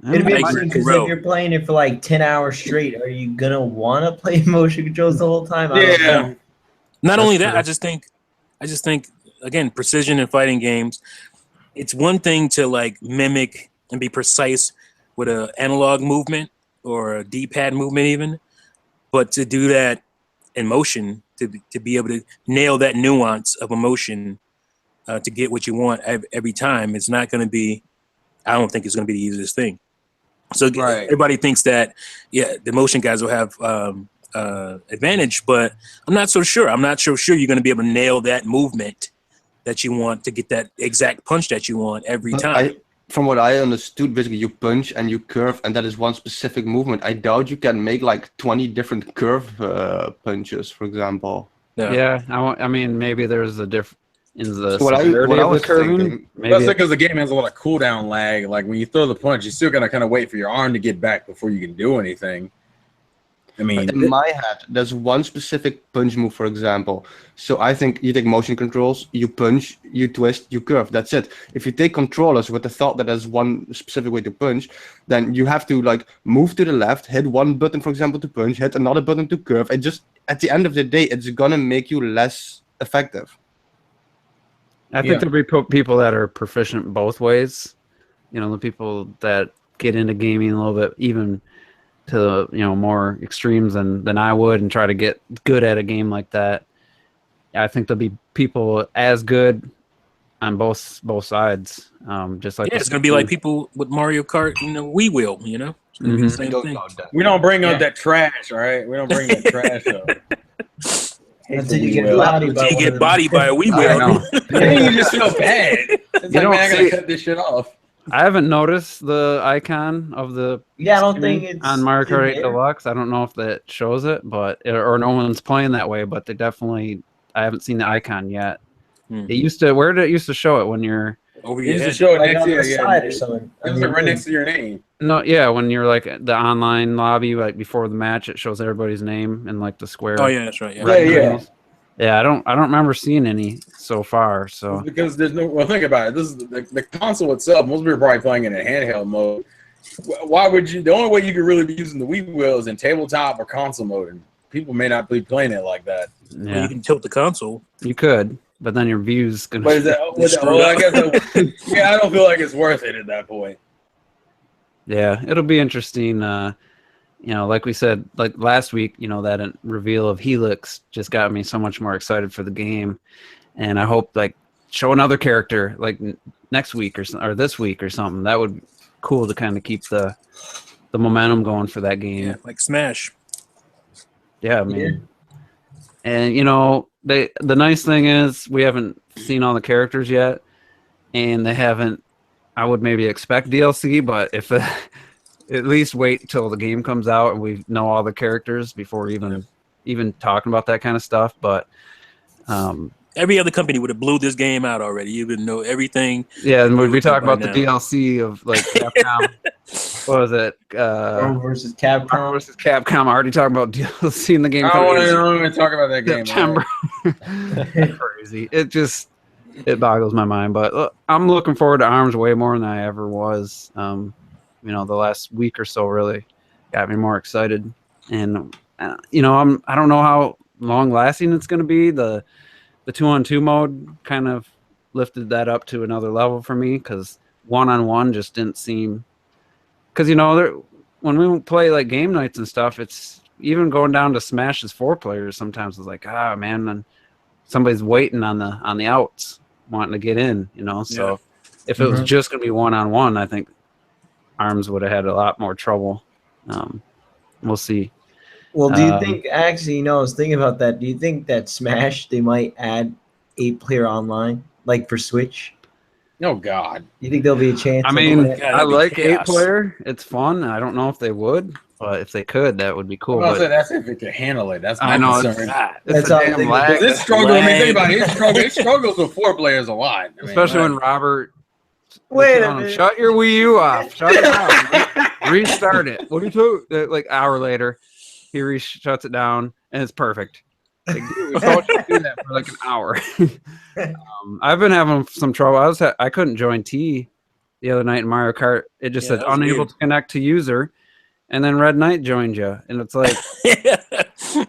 it'd be I interesting agree. because if you're playing it for like 10 hours straight, are you gonna want to play motion controls the whole time? I don't know. Not only that, true. I just think again, precision in fighting games. It's one thing to like mimic and be precise with an analog movement or a D-pad movement, even, but to do that in motion, to be able to nail that nuance of emotion to get what you want every time, it's not going to be. I don't think it's going to be the easiest thing. So everybody thinks that, yeah, the motion guys will have advantage, but I'm not so sure. I'm not so sure you're going to be able to nail that movement that you want to get that exact punch that you want every time. From what I understood, basically you punch and you curve, and that is one specific movement. I doubt you can make like 20 different curve punches, for example. Yeah, I mean, maybe there's a difference in the So what I severity of the was curving. thinking, That's Maybe because the game has a lot of cooldown lag. Like when you throw the punch, you still gotta kind of wait for your arm to get back before you can do anything. I mean, in my head, there's one specific punch move, for example. So I think you take motion controls, you punch, you twist, you curve. That's it. If you take controllers with the thought that there's one specific way to punch, then you have to like move to the left, hit one button, for example, to punch, hit another button to curve. And just at the end of the day, it's gonna make you less effective. I think Yeah. there'll be people that are proficient both ways. You know, the people that get into gaming a little bit, even to more extremes than I would, and try to get good at a game like that. I think there'll be people as good on both sides. Just like Yeah, it's gonna be like people with Mario Kart, Wii Wheel. It's gonna be the same thing. we don't bring Yeah. up that trash, all right? We don't bring that trash up. Until you get Until bodied by you one get of bodied by a Wii I Wheel. know. Then you just feel bad. It's You like, don't man, I gotta see- cut this shit off. I haven't noticed the icon of the Yeah, I don't screen think it's on Mario it's in Kart 8 there. Deluxe. I don't know if that shows it, or no one's playing that way. But they definitely, I haven't seen the icon yet. It used to. Where did it used to show it when you're? Over You your used to head. show it Like next on to the you. side Yeah, or something. it was like right next to your name. No, yeah, when you're like the online lobby, like before the match, it shows everybody's name and like the square. Oh yeah, that's right. Yeah. rectangles. Yeah, I don't remember seeing any so far. So It's because there's no. Well, think about it. This is the console itself. Most people are probably playing it in handheld mode. Why would you? The only way you could really be using the Wii wheel is in tabletop or console mode, and people may not be playing it like that. Well, yeah, you can tilt the console. you could, but then your views gonna. But is that? Well, I guess. Yeah, I don't feel like it's worth it at that point. Yeah, it'll be interesting. Like we said, like last week, that reveal of Helix just got me so much more excited for the game, and I hope like show another character like next week or this week or something. That would be cool to kind of keep the momentum going for that game. Yeah, like Smash. Yeah, I mean, and the nice thing is we haven't seen all the characters yet, and they haven't. I would maybe expect DLC, but if at least wait till the game comes out and we know all the characters before even talking about that kind of stuff. But Every other company would have blew this game out already. You would know everything. yeah, and we'd be talking by about the now. DLC of like Capcom. What was it? Marvel versus Marvel Capcom. vs. Capcom. I already talking about DLC in the game. I coming in don't want to talk about that game. September. Crazy. It boggles my mind. But I'm looking forward to ARMS way more than I ever was. The last week or so really got me more excited. And I don't know how long lasting it's going to be. The 2-on-2 mode kind of lifted that up to another level for me, because 1-on-1 just didn't seem. Because when we play like game nights and stuff, it's even going down to Smash as 4 players. Sometimes it's like, man, then somebody's waiting on the outs, wanting to get in. So if it was just going to be 1-on-1, I think ARMS would have had a lot more trouble. We'll see. Well, do you think actually? I was thinking about that. Do you think that Smash they might add 8-player online, like for Switch? Oh God. You think there'll be a chance? I of mean, that? Yeah, I that'd be like chaos. 8-player. It's fun. I don't know if they would, but if they could, that would be cool. Well, But that's if it can handle it. That's my I know, concern. God. it's That's a all I'm damn thinking. lag. This struggle. I mean, think about it. Lag. It struggles with 4 players a lot. I mean, Especially when Robert. Wait a telling him, minute. Shut your Wii U off. Shut it down. Restart it. What do you do? Like hour later, he shuts it down and it's perfect. Like, dude, we told you to do that for like an hour. I've been having some trouble. I couldn't join T the other night in Mario Kart. It just Yeah, said that was unable weird. to connect to user, and then Red Knight joined you, and it's like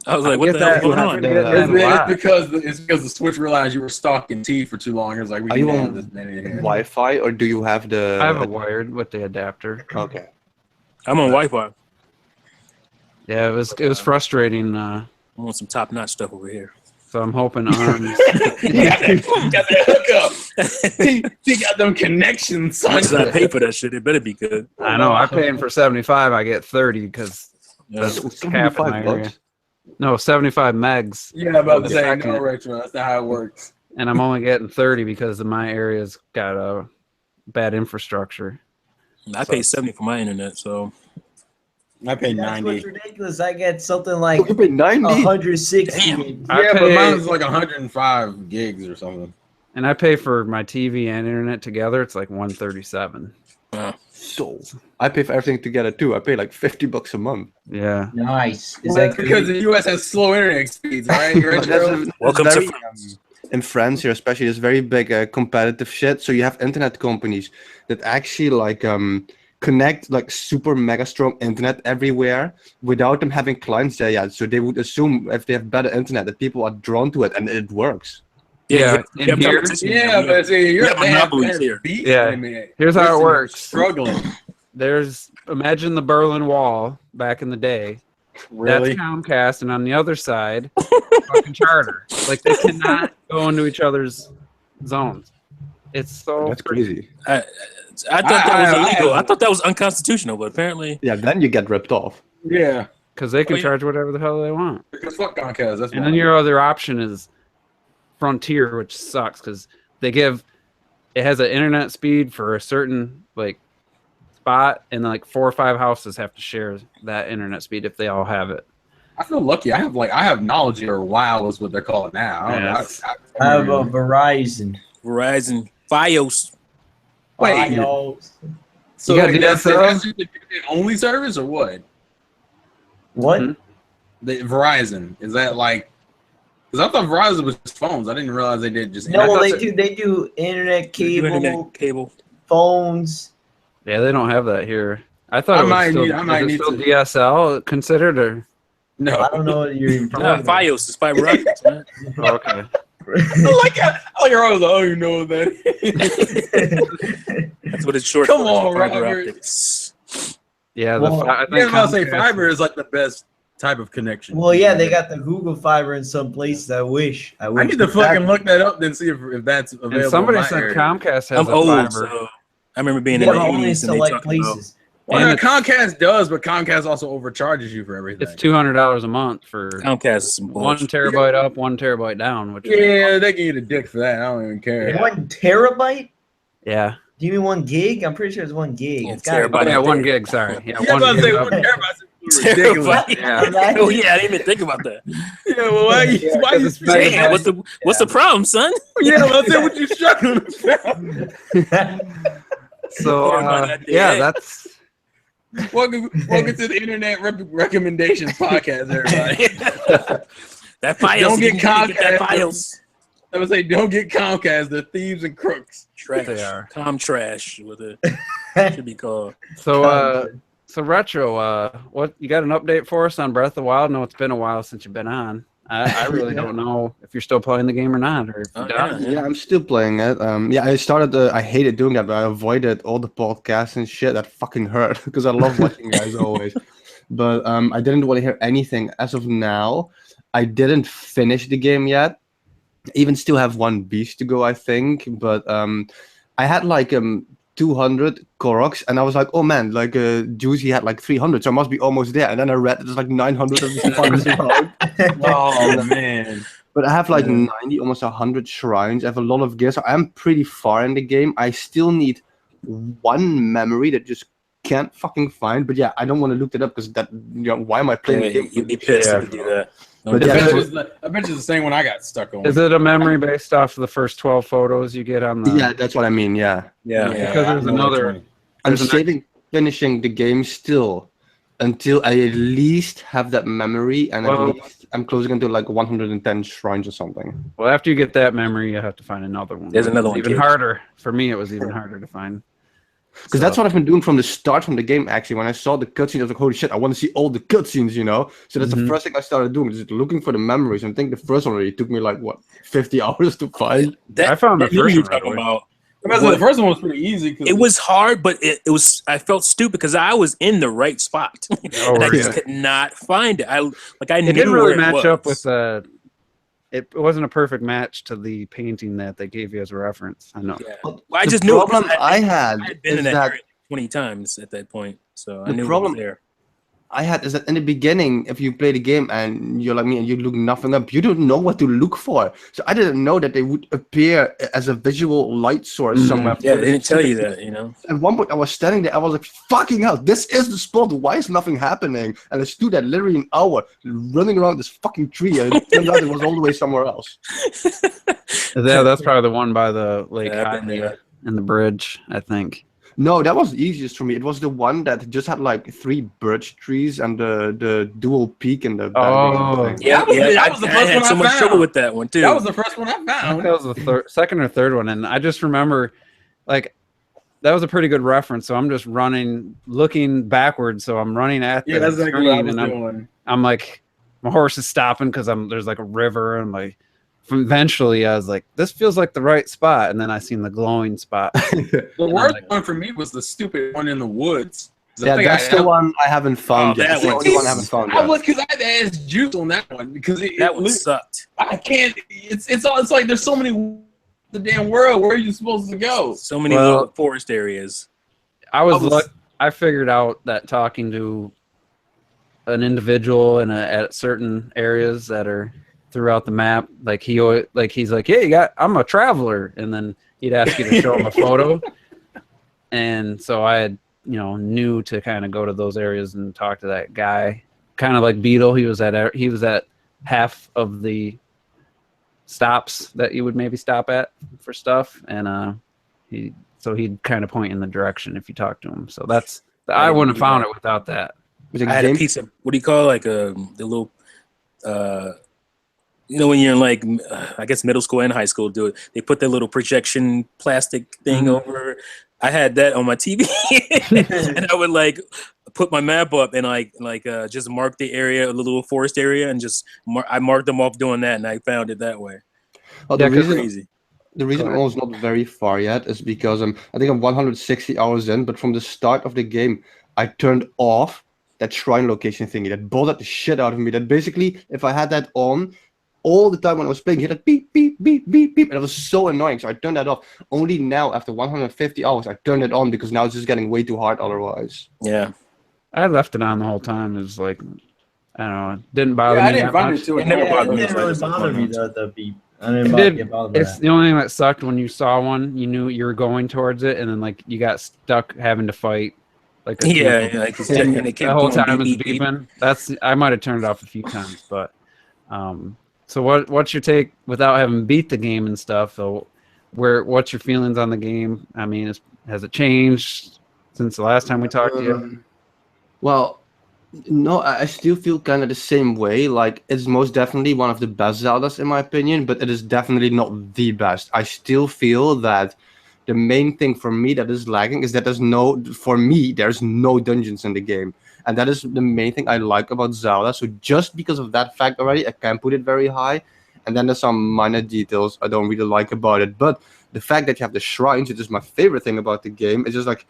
I was like, what get the that. hell's going You on? have to- It's, Wow. it's because the Switch realized you were stalking T for too long. It was like, we Are can you have on this many here. Wi-Fi or do you have the? I have it wired with the adapter. Okay. I'm on Wi-Fi. Yeah, it was frustrating. I want some top-notch stuff over here. So I'm hoping ARMS. You got that hookup. He got them connections, son. Once I pay for that shit, it better be good. I know. I'm paying for 75. I get 30 because Yeah. that's cap in my area. $75. No, 75 megs, Yeah, I'm about to say, Second. no, Rachel. That's not how it works. and I'm only getting 30 because of my area's got a bad infrastructure. I pay $70 for my internet, so I pay That's 90. what's ridiculous. I get something like You pay 90. 160. Damn. I Yeah, but pay- mine's like 105 gigs or something. And I pay for my TV and internet together. It's like 137. So I pay for everything together too. I pay like $50 a month. Yeah. Nice. Is Well, that because good? the US has slow internet speeds, right? But that's Welcome to very, France. in France here especially, there's very big competitive shit. So you have internet companies that actually like connect like super mega strong internet everywhere without them having clients there yet. So they would assume if they have better internet that people are drawn to it, and it works. Yeah, you in have here- competition. Yeah, but see, We have they have monopolies here. beat Yeah. limit. Here's how it Listen, works. Struggling. Imagine the Berlin Wall back in the day. Really? That's Comcast, and on the other side, fucking Charter. Like they cannot go into each other's zones. It's so That's crazy. I thought that was illegal. I thought that was unconstitutional, but apparently, Yeah, then you get ripped off. Yeah. because they can Oh, yeah. charge whatever the hell they want. Because fuck Comcast. That's And why. then your other option is Frontier, which sucks because it has an internet speed for a certain like spot, and like 4 or 5 houses have to share that internet speed if they all have it. I feel lucky. I have knowledge or WoW is what they're calling now. I don't know. Yes. I have a Verizon. Verizon, FiOS. Wait. Fios. So You got like, that's DSL? the only service or what? What? Mhm. The Verizon, is that like? Because I thought Verizon was just phones. I didn't realize they did just. No, I thought they that- do. They do internet cable, Internet cable. phones. Yeah, they don't have that here. I thought I it was might still, need- I might is it need still to- DSL considered or No. I don't know what you're even talking about. FiOS is fiber optics, man. oh, okay. I like I was like, oh, you know what that is. That's what it's short Come for. on, fiber Robert. optics. Yeah, Well, I Yeah, I'm about to say Comcast- fiber is like the best type of connection. Well, yeah, they got the Google Fiber in some places. I wish. I need to fucking look that up then see if that's available. And somebody in my said area. Comcast has I'm a old, fiber. so I remember being Yeah, in the only in 80s and they select talked about places. Well, And no, it's- Comcast does, but Comcast also overcharges you for everything. It's $200 a month for Comcast is some 1 bullshit. terabyte up, 1 terabyte down. Which is, Yeah, they can eat a dick for that. I don't even care. 1 terabyte? yeah, Do you mean 1 gig? I'm pretty sure it's 1 gig. Yeah, It's gotta terabyte. be- yeah, 1 gig. Sorry, yeah, Yeah, I was 1 about to say, gig. what Up. terabytes is ridiculous. Yeah. Oh yeah, I didn't even think about that. Yeah, well, why you Yeah, 'cause you it's better saying Damn, than- what's the problem, son? Yeah, well, I said what you struggling with. So Terabyte, yeah, yeah. that's welcome to the Internet Recommendations Podcast, everybody. That FiOS. Don't you get can get that Comcast. FiOS. I would say, don't get Comcast. They're thieves and crooks. Trash. They are. Com trash. What it should be called. so retro. What you got an update for us on Breath of the Wild? No, it's been a while since you've been on. I really don't know if you're still playing the game or not, or if you're Oh, done. Yeah, I'm still playing it. Yeah, I started. I hated doing that, but I avoided all the podcasts and shit. That fucking hurt because I love watching you guys always. But I didn't want to hear anything as of now. I didn't finish the game yet. Even still have 1 beast to go, I think. But I had like 200 Koroks, and I was like, oh man, like Juicy had like 300, so I must be almost there. And then I read there's like 900 of these fucking shrines. Oh, man. But I have like 90, almost 100 shrines. I have a lot of gear, so I'm pretty far in the game. I still need 1 memory that just can't fucking find. But yeah, I don't want to look that up because that, why am I playing the game? You'd be pissed if you do that. But I yeah, bet you it's the same one I got stuck on. Is it a memory based off of the first 12 photos you get on the? yeah, that's what I mean. Yeah, Yeah. Because there's I know another- which one. I'm There's an- saving finishing the game still until I at least have that memory, and Well- at least I'm closing into like 110 shrines or something. Well, after you get that memory, you have to find another one. There's another It's one, even kid. harder. For me, it was even harder to find. Because that's what I've been doing from the start from the game. Actually, when I saw the cutscenes, I was like, "Holy shit! I want to see all the cutscenes," you know. So that's Mhm. the first thing I started doing, just looking for the memories. And I think the first one already took me like what 50 hours to find. That, I found the that video first you're one right talking away. about. I mean, so the first one was pretty easy. 'Cause It was hard, but it was. I felt stupid because I was in the right spot, Oh, and I just yeah. could not find it. I knew It didn't where really it match up was. with it wasn't a perfect match to the painting that they gave you as a reference. I know. Yeah. Well, I The just knew it problem because I had I had been is in that that area 20 times at that point, so I The knew problem- it was there. I had is that in the beginning, if you play the game and you're like me and you look nothing up, you don't know what to look for. So I didn't know that they would appear as a visual light source somewhere. Yeah, they didn't tell you that, you know. At one point, I was standing there. I was like, "Fucking hell! This is the spot. Why is nothing happening?" And I stood there literally an hour running around this fucking tree, and it turned out it was all the way somewhere else. Yeah, that's probably the one by the lake Yeah, I've high been there. in the bridge, I think. No, that was the easiest for me. It was the one that just had like 3 birch trees and the dual peak and the Oh. thing. Yeah, that was the I first had one I so much found. trouble with that one too. That was the first one I I think found. that was the second or third one, and I just remember, like, that was a pretty good reference. So I'm just running, looking backwards. So I'm running at Yeah, the that's exactly what I screen, was and doing. I'm like, my horse is stopping because there's like a river, and like, eventually I was like, this feels like the right spot, and then I seen the glowing spot. The I'm worst like- one for me was the stupid one in the woods. Yeah, that's the one I haven't found Oh, yet. that That's the one only one I is- haven't found I yet. was because I had to ask Juice on that one because that one sucked. I can't. It's like there's so many the damn world. Where are you supposed to go? So many Well- little forest areas. I figured out that talking to an individual at certain areas that are throughout the map, like he's like, "Hey, I'm a traveler," and then he'd ask you to show him a photo, and so I had knew to kind of go to those areas and talk to that guy, kind of like Beetle. He was at half of the stops that you would maybe stop at for stuff, and he'd kind of point in the direction if you talk to him. So I wouldn't have found it without that. Was it I had a game- piece of what do you call it? Like the little when you're in like I guess middle school and high school do it. They put that little projection plastic thing over. I had that on my TV, and I would like put my map up and just mark the area, the little forest area, and just I marked them off doing that, and I found it that way. Oh, the Yeah, 'cause reason Crazy. the reason I'm almost not very far yet is because I think I'm 160 hours in, but from the start of the game, I turned off that shrine location thingy that bothered the shit out of me. That basically, if I had that on all the time when I was playing, it had beep, beep, beep, beep, beep, and it was so annoying. So I turned that off. Only now, after 150 hours, I turned it on because now it's just getting way too hard otherwise. Yeah, I left it on the whole time. It was like, I don't know, it didn't bother Yeah, I me didn't that find much. it too It never annoying. bothered It me. didn't really bother me the beep. I didn't get bothered by It's that. the only thing that sucked when you saw one. You knew you were going towards it, and then like you got stuck having to fight. Like yeah, like it's and it the kept whole going time it's beep, beep, beep. beeping. I might have turned it off a few times, but so what's your take without having beat the game and stuff? So what's your feelings on the game? I mean, has it changed since the last time we talked to you? Well, no, I still feel kind of the same way. Like, it's most definitely one of the best Zeldas in my opinion, but it is definitely not the best. I still feel that the main thing for me that is lagging is that there's no dungeons in the game. And that is the main thing I like about Zelda. So just because of that fact already, I can put it very high. And then there's some minor details I don't really like about it. But the fact that you have the shrines, which is my favorite thing about the game, it's just like,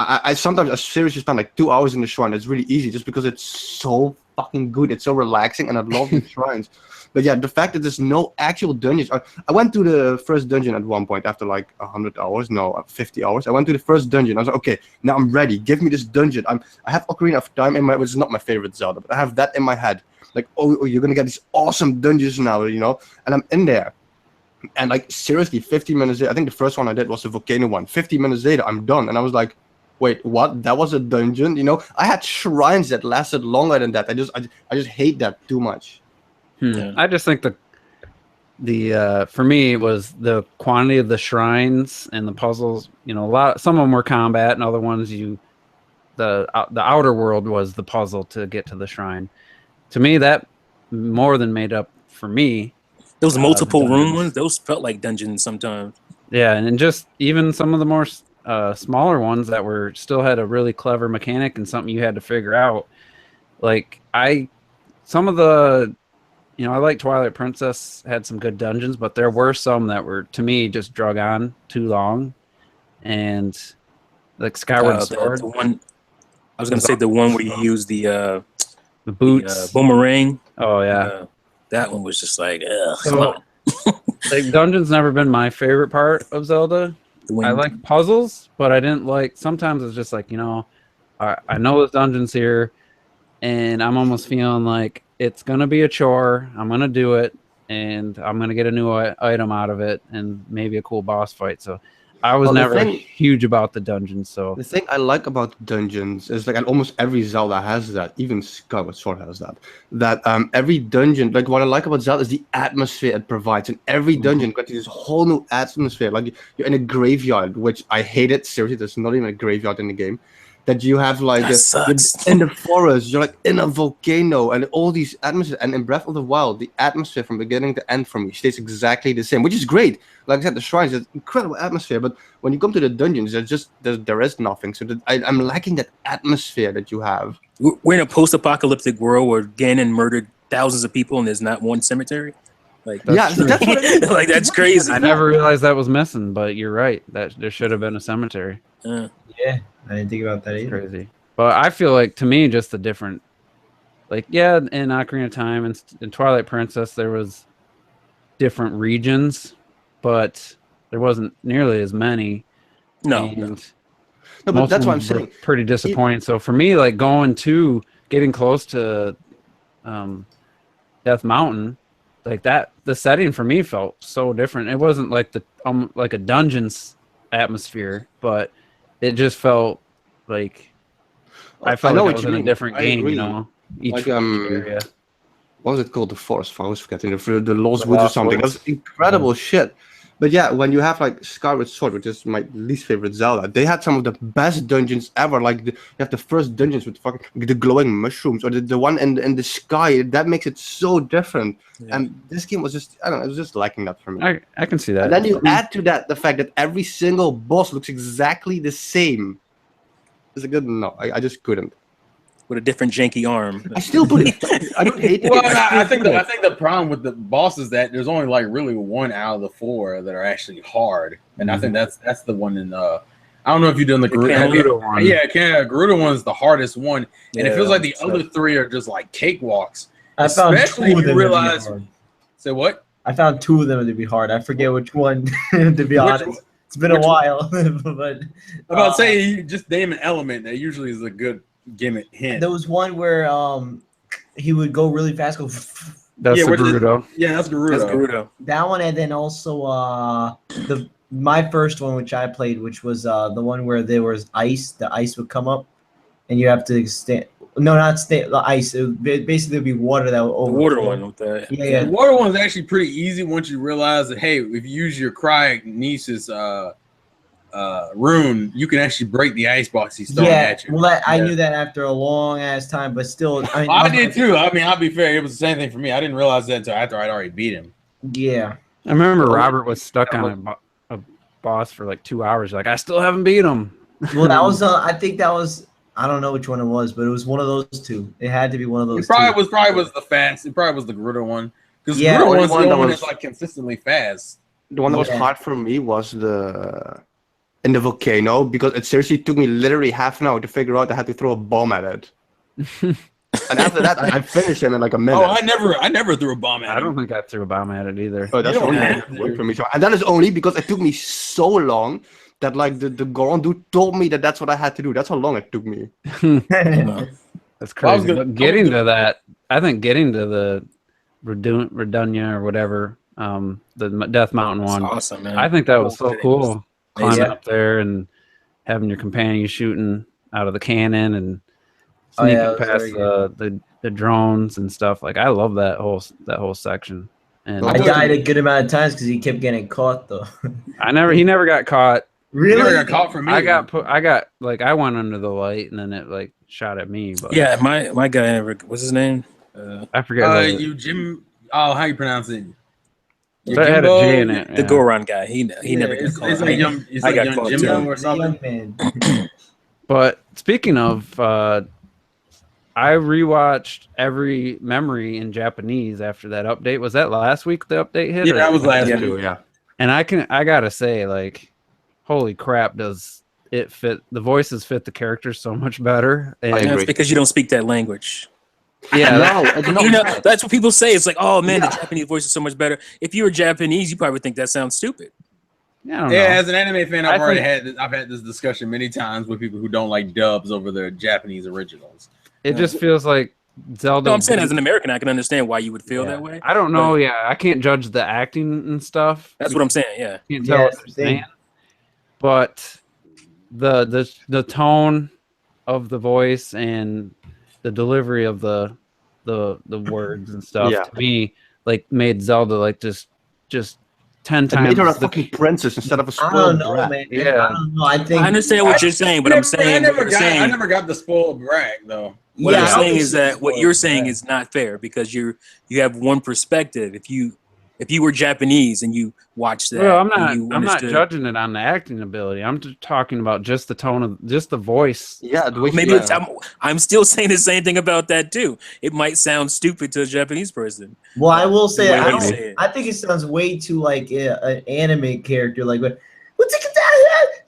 I sometimes seriously spend like 2 hours in the shrine. It's really easy just because it's so fucking good. It's so relaxing and I love the shrines. But yeah, the fact that there's no actual dungeons. I went to the first dungeon at one point after like 100 hours. No, 50 hours. I went to the first dungeon. I was like, okay, now I'm ready. Give me this dungeon. I have Ocarina of Time in my, which is not my favorite Zelda, but I have that in my head. Like, oh, you're gonna get these awesome dungeons now, And I'm in there. And like seriously, 15 minutes later, I think the first one I did was the volcano one. 15 minutes later, I'm done. And I was like, wait, what? That was a dungeon? I had shrines that lasted longer than that. I just hate that too much. Yeah. I just think the for me it was the quantity of the shrines and the puzzles. Some of them were combat, and other ones the outer world was the puzzle to get to the shrine. To me, that more than made up for me. Those multiple room dungeons. ones, those felt like dungeons sometimes. Yeah, and just even some of the more smaller ones that still had a really clever mechanic and something you had to figure out. Like some of the, I like Twilight Princess had some good dungeons, but there were some that were, to me, just drug on too long, and like Skyward Sword. The one I was gonna say, the one where you use the boots, boomerang. Oh yeah, that one was just like, ugh. So- Come on. like dungeons never been my favorite part of Zelda. The wind. I like puzzles, but I didn't like. Sometimes it's just like I know there's dungeons here. and I'm almost feeling like it's gonna be a chore. I'm gonna do it, and I'm gonna get a new item out of it, and maybe a cool boss fight. So I was Well, the never thing- huge about the dungeons. So The thing I like about dungeons is like, and almost every Zelda has that. Even Skyward Sword has that. That every dungeon, like what I like about Zelda is the atmosphere it provides. And every dungeon got this whole new atmosphere. Like you're in a graveyard, which I hated. Seriously, there's not even a graveyard in the game. That you have like That sucks. in the forest, you're like in a volcano, and all these atmosphere. And in Breath of the Wild, the atmosphere from beginning to end for me stays exactly the same, which is great. Like I said, the shrines, there's incredible atmosphere, but when you come to the dungeons, there is nothing. So I'm lacking that atmosphere that you have. We're in a post-apocalyptic world where Ganon murdered thousands of people and there's not one cemetery. Like, That's true. That's what I mean. like that's crazy. I never realized that was missing, but you're right. That there should have been a cemetery. Uh, Yeah, I didn't think about that either. Crazy. But I feel like, to me, just the different, like, yeah, in Ocarina of Time and in Twilight Princess, there was different regions, but there wasn't nearly as many. no, and no. No, but most that's of what I'm them were saying. pretty disappointing. So for me, like getting close to Death Mountain, like that, the setting for me felt so different. It wasn't like like a dungeons atmosphere, but it just felt like I felt know like I what was you in a mean. different I game, agree. you know. Each Like, area. What was it called? The forest. I was forgetting the Lost The Woods or Lost something. Woods. That's incredible shit. But yeah, when you have like Skyward Sword, which is my least favorite Zelda, they had some of the best dungeons ever. Like you have the first dungeons with fucking the glowing mushrooms, or the one in the sky. That makes it so different. Yeah. And this game was just, I don't know, it was just lacking that for me. I can see that. And then you add to that the fact that every single boss looks exactly the same. It's a good no. I just couldn't. With a different janky arm. I still put it. I don't hate it. Well, I I think still the, put I think the problem with the boss is that there's only like really one out of the four that are actually hard, and I think that's the one in I don't know if you've done the Gerudo one. Yeah, Gerudo one is the hardest one, and it Yeah, feels like the so- other three are just like cakewalks. I found Especially two of if you them realize. to be hard. Say what? I found two of them to be hard. I forget which one, to be honest. It's been a which- while, but I'm about to say you just name an element that usually is a good gimmick hint. there was one where he would go really fast, go That's Yeah, the where did- Gerudo. Yeah, that's Gerudo. That's Gerudo. that one, and then also my first one, which I played, which was the one where there was ice. The ice would come up, and you have to stand. No, not stand. The ice. It would basically there'd be water that would The overflow. water one with the Yeah, The water one is actually pretty easy once you realize that, hey, if you use your cryokinesis rune, you can actually break the ice box he's throwing at you. Well, I Yeah. knew that after a long ass time, but still, I mean, I did too. I mean, I'll be fair. It was the same thing for me. I didn't realize that until after I'd already beat him. Yeah, I remember Robert was stuck on a boss for like 2 hours. Like, I still haven't beat him. well, that was. I think that was. I don't know which one it was, but it was one of those two. It had to be one of those. It probably two. was the fast. It probably was the Gerudo one because Yeah, Gerudo only one's the one only that one was- that's like consistently fast. The one that was Yeah. hard for me was in the volcano, because it seriously took me literally half an hour to figure out I had to throw a bomb at it. And after that, I finished him in like a minute. Oh, I never threw a bomb at him. I don't think I threw a bomb at it either. Oh, that's You don't only have to. worked for me. So, and that is only because it took me so long that like the Goron dude told me that that's what I had to do. That's how long it took me. That's Well, I was crazy. gonna- But getting to that, I think getting to the Redunia or whatever, the Death Mountain It's one, awesome, man. I think that was so cool. Climbing Yeah. up there and having your companion shooting out of the cannon and Oh, yeah, sneaking it was past very the drones and stuff. Like, I love that whole section. And Well, I died a good amount of times because he kept getting caught, though. he never got caught. You Really? never got caught for me. I went under the light and then it like shot at me. But Yeah, my guy never. What's his name? I forget. You Jim. Oh, how you pronounce it? It had a J in it. The yeah. Goron guy. He never got It's caught. like young. It's I like got young caught Jimbo too. or The something. young man. But speaking of, I rewatched every memory in Japanese after that update. Was that last week the update hit? Yeah, or- that was last Yeah. week. Yeah. And I gotta say, like, holy crap, does it fit? The voices fit the characters so much better. And I That's agree. because you don't speak that language. yeah, No, it's not You know, bad. that's what people say. It's like, oh man, Yeah. the Japanese voice is so much better. If you were Japanese, you probably would think that sounds stupid. I don't Yeah, know. as an anime fan, I I've had this discussion many times with people who don't like dubs over their Japanese originals. it just feels like Zelda. No, I'm saying as an American, I can understand why you would feel Yeah. that way. I don't know. Yeah, I can't judge the acting and stuff. That's what I'm saying. Yeah. Can't tell what they're saying. But the tone of the voice and the delivery of the words and stuff to me like made Zelda like just 10 It times. made her a fucking princess instead of a I spoiled don't know, brat. man. Yeah. I don't know. I think I understand what you're saying, but I'm saying I never got the spoiled brat though. what Yeah, I'm I saying was is that what you're saying spoiled, is not fair because you have one perspective. If you were Japanese and you watched that, Well, and you I'm not understood, judging it on the acting ability. I'm just talking about just the tone of just the voice. Yeah, the way maybe she, it's, I'm still saying the same thing about that too. It might sound stupid to a Japanese person. Well, I will say, The way I, you don't, say it. I think it sounds way too like an anime character. Like, what's it?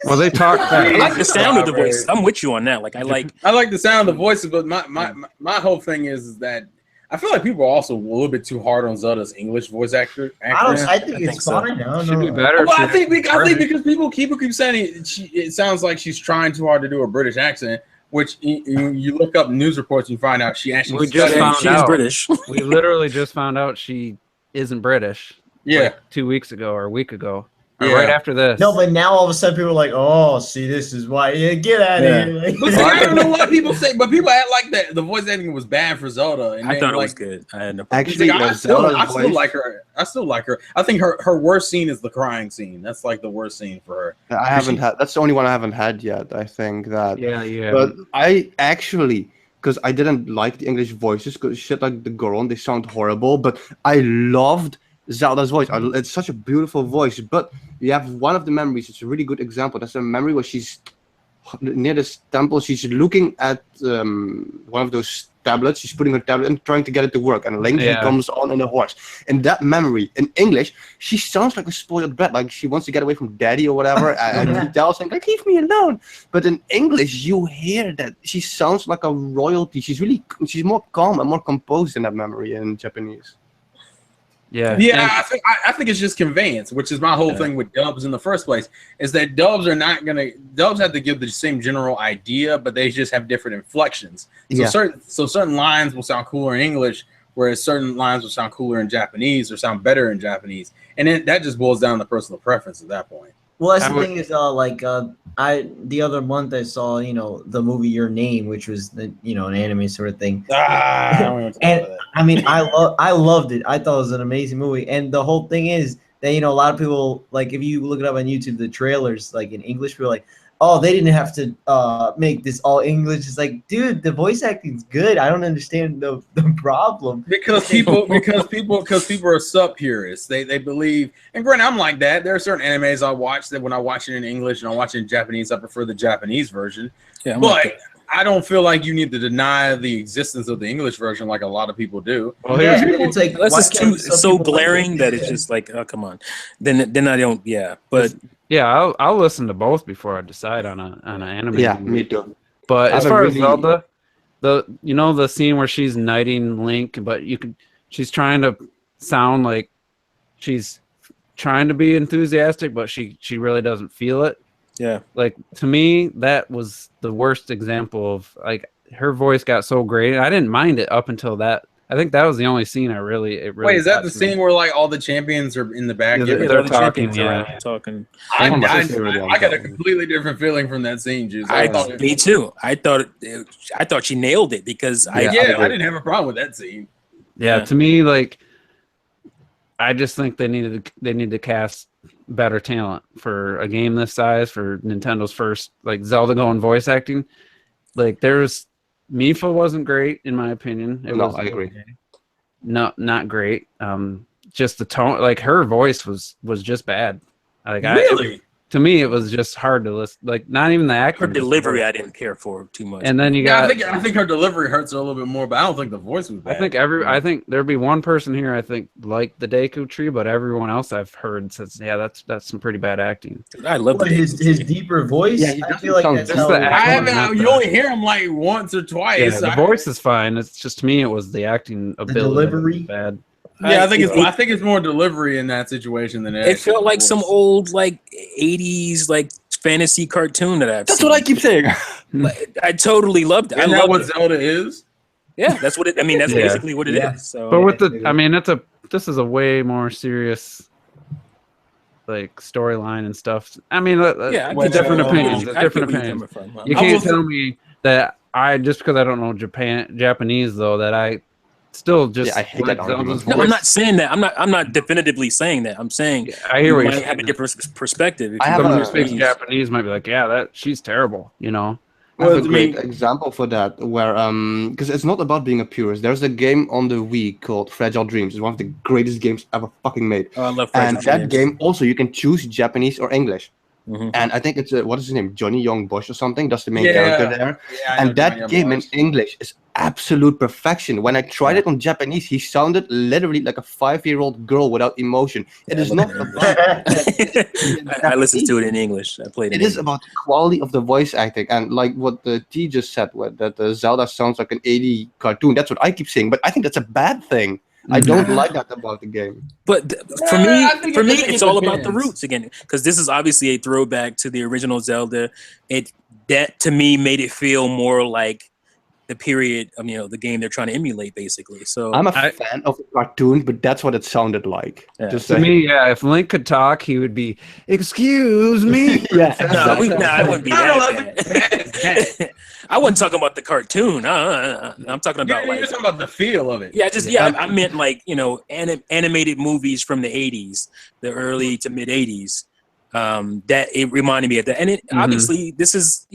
Well, they talk I fast. like the sound of the voice. I'm with you on that. Like I like the sound of the voices, but my whole thing is that I feel like people are also a little bit too hard on Zelda's English voice actor. I think it's think so. fine. I don't Should be know. better. Well, if I she think was because people keep saying it sounds like she's trying too hard to do a British accent, which you look up news reports and you find out she actually We just studied- found she's out. British. We literally just found out she isn't British. Yeah. Like 2 weeks ago or a week ago. Or Yeah. right after this. No, but now all of a sudden people are like, "Oh, see, this is why." Yeah, get out Yeah. of here! Like, But see, I don't know what people say, but people act like that the voice acting was bad for Zelda. And I then, thought it like, was good. I had no actually, I Zelda's still voice, like her. I still like her. I think her worst scene is the crying scene. That's like the worst scene for her. I haven't had. That's the only one I haven't had yet. I think that. Yeah. But I actually, because I didn't like the English voices, because shit like the girl, they sound horrible. But I loved Zelda's voice. It's such a beautiful voice. But you have one of the memories. It's a really good example. That's a memory where she's near this temple. She's looking at one of those tablets. She's putting her tablet and trying to get it to work. And Link he comes on in a horse. In that memory, in English, she sounds like a spoiled brat. Like she wants to get away from daddy or whatever. And he tells him, like, leave me alone. But in English, you hear that she sounds like a royalty. She's more calm and more composed in that memory in Japanese. Yeah. Yeah, I think it's just conveyance, which is my whole thing with dubs in the first place. Is that dubs have to give the same general idea, but they just have different inflections. So certain lines will sound cooler in English, whereas certain lines will sound cooler in Japanese or sound better in Japanese, and that just boils down to personal preference at that point. well, that's the thing is, the other month I saw, the movie Your Name, which was an anime sort of thing. And I mean, I loved it. I thought it was an amazing movie. And the whole thing is that, a lot of people, like, if you look it up on YouTube, the trailers, like, in English, people are like, oh, they didn't have to make this all English. It's like, dude, the voice acting's good. I don't understand the problem. Because people are sub purists. They believe, and granted, I'm like that. There are certain animes I watch that when I watch it in English and I watch it in Japanese, I prefer the Japanese version. Yeah, but I don't feel like you need to deny the existence of the English version like a lot of people do. Well, It's like, unless it's why can't so some people glaring like that it's just like, oh, come on. Then I don't. Yeah, but yeah, I'll listen to both before I decide on an anime. Yeah, movie. me too. But I as haven't far as really- Zelda, the scene where she's knighting Link, but she's trying to sound like she's trying to be enthusiastic, but she really doesn't feel it. yeah, Like, to me, that was the worst example of, like, her voice got so great. I didn't mind it up until that. I think that was the only scene Wait, is that the scene where like all the champions are in the back? Yeah, giving they're all the talking, champions yeah. around? talking. I I got a completely different feeling from that scene, Juice. Me too. I thought she nailed it because I didn't have a problem with that scene. Yeah, Yeah. to me, like, I just think they need to cast better talent for a game this size, for Nintendo's first, like, Zelda going voice acting. Like, Mifa wasn't great in my opinion. I agree. Not great. Just the tone, like, her voice was just bad. Like, Really? to me, it was just hard to listen. Like, not even the acting. her delivery I didn't care for too much. And then you Yeah, got. I think her delivery hurts her a little bit more, but I don't think the voice was bad. I think there'd be one person here I think liked the Deku Tree, but everyone else I've heard says, yeah, that's some pretty bad acting. I love But his deeper voice. Yeah, he I doesn't feel like sound that's just how. the I acting. haven't. You only hear him like once or twice. Yeah, the voice is fine. It's just, to me, it was the acting ability delivery? that was bad. Yeah, I think it's more delivery in that situation than It felt like some old like 80s like fantasy cartoon that I've That's seen. what I keep saying. I totally loved it. Isn't I that loved what it. Zelda is? Yeah, that's what it. I mean, that's Yeah. basically what it is. Yeah. So But with Yeah, the, I mean, this is a way more serious like storyline and stuff. I mean, yeah, I Well, get different where you- opinions. I There's get different where you're opinions. coming from. You I can't will- tell me that I just because I don't know Japanese though that I still just Yeah, I hate like that Zelda's argument. No, voice. I'm not saying that. I'm not definitively saying that. I'm saying Yeah, I hear you what you're might have a saying. different perspective. If I you have go Someone a- who speaks Japanese. Japanese might be like, yeah, that she's terrible, you know. I have Well, a I great mean- example for that, where because it's not about being a purist. There's a game on the Wii called Fragile Dreams. It's one of the greatest games ever fucking made. Oh, I love And Fragile that Dreams. game also you can choose Japanese or English. Mhm. And I think it's what is his name, Johnny Young Bush or something. That's the main Yeah. character there. Yeah, I know And that Johnny game in Boys. English is absolute perfection. When I tried it on Japanese, he sounded literally like a 5-year-old girl without emotion. It is not about I listened to it in English. I played it. it is about the quality of the voice acting, and like what the T just said, that Zelda sounds like an 80 cartoon. That's what I keep saying, but I think that's a bad thing. I don't like that about the game. But for Yeah, me, I think it it's all about the depends. roots again, because this is obviously a throwback to the original Zelda. That to me made it feel more like the period of the game they're trying to emulate, basically. So I'm a fan of the cartoon, but that's what it sounded like. Yeah. Just To saying. me, yeah, if Link could talk, he would be, "Excuse me." Yeah, no, I wouldn't be I don't that bad. I wasn't talking about the cartoon. I'm talking about You're like talking about the feel of it. I meant like animated movies from the 80s, the early to mid 80s. That it reminded me of that, and it obviously this is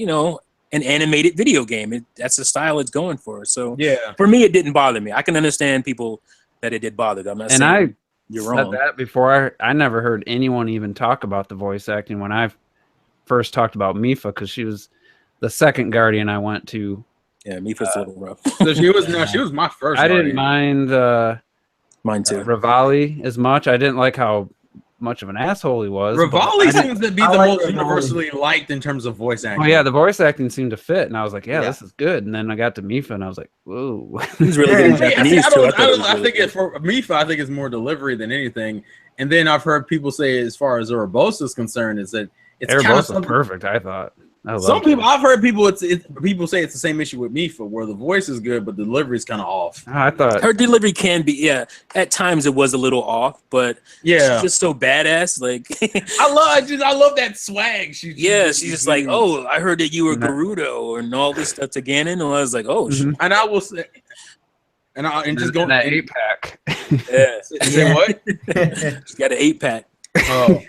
an animated video game. That's the style it's going for. So Yeah. for me, it didn't bother me. I can understand people that it did bother them. I'm not And saying I you're said wrong. that before. I never heard anyone even talk about the voice acting when I first talked about Mifa, because she was the second Guardian I went to. Yeah, Mifa's a little rough. So she was my first. I didn't guardian. mind Mine too. Rivali as much. I didn't like how much of an asshole he was. but Rivali I didn't- seems to be I the like most Rivali. universally liked in terms of voice acting. Oh yeah, the voice acting seemed to fit, and I was like, yeah, Yeah. this is good. And then I got to Mifa, and I was like, whoa. He's really good in Yeah, Japanese I too. don't- thought it was I really think good. it's for Mifa. I think it's more delivery than anything. And then I've heard people say, as far as Urbosa is concerned, is that it's kind of Erebos was something. perfect, I thought. I Some loved people, it. I've heard people say it's the same issue with Mifa, where the voice is good, but the delivery is kind of off. I thought Her delivery can be, at times it was a little off, but Yeah, she's just so badass. Like, I love that swag. She's just like, huge. oh, I heard that you were No. Gerudo and all this stuff to Ganon, and I was like, oh, Mhm. And I will say, and just go in that and- 8-pack. yeah, say what? she's got an 8-pack. Oh.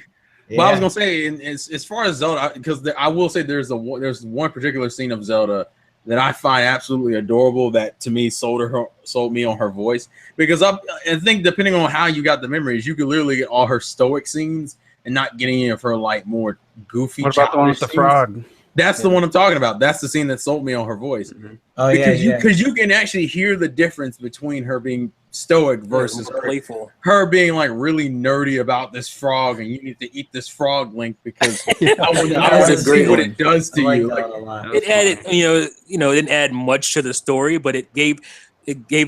Well, I was Yeah. gonna say, as far as Zelda, because I will say there's one particular scene of Zelda that I find absolutely adorable. That to me sold me on her voice, because I think depending on how you got the memories, you could literally get all her stoic scenes and not get any of her like more goofy. What about the one with the childish scenes. frog? That's the one I'm talking about. That's the scene that sold me on her voice. Oh yeah, Because you can actually hear the difference between her being stoic versus More playful. her being like really nerdy about this frog, and you need to eat this frog, Link, because I want That was to a see great what one. it does to I like you. that Like, a lot. It added, it didn't add much to the story, but it gave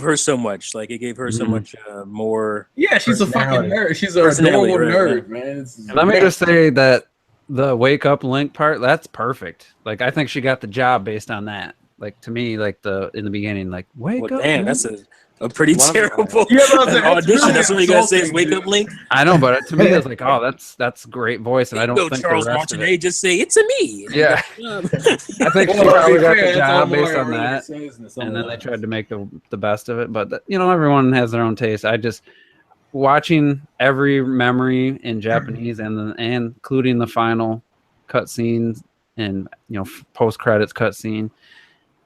her so much. Like it gave her so Mhm. much more. yeah, she's a fucking Personality. nerd. She's an Personality, adorable right, nerd, man. And let me just say that the wake up Link part, that's perfect. Like I think she got the job based on that. Like to me, like in the beginning, like wake Well, up. damn, Link. that's a pretty One of the- terrible Yeah, but I was like, that's audition. really That's what you gotta say is insulting, "Wake dude. up, Link." I know, but to me, it's like, oh, that's great voice, and I don't Go think Charles the rest of Martinet, it. just say it's a me. Yeah, Um, I think she Well, to probably be got fair, the that's all job based Mario on really that. says in some And then they lines. tried to make the best of it, but everyone has their own taste. I just watching every memory in Japanese and including the final cutscenes and post credits cutscene,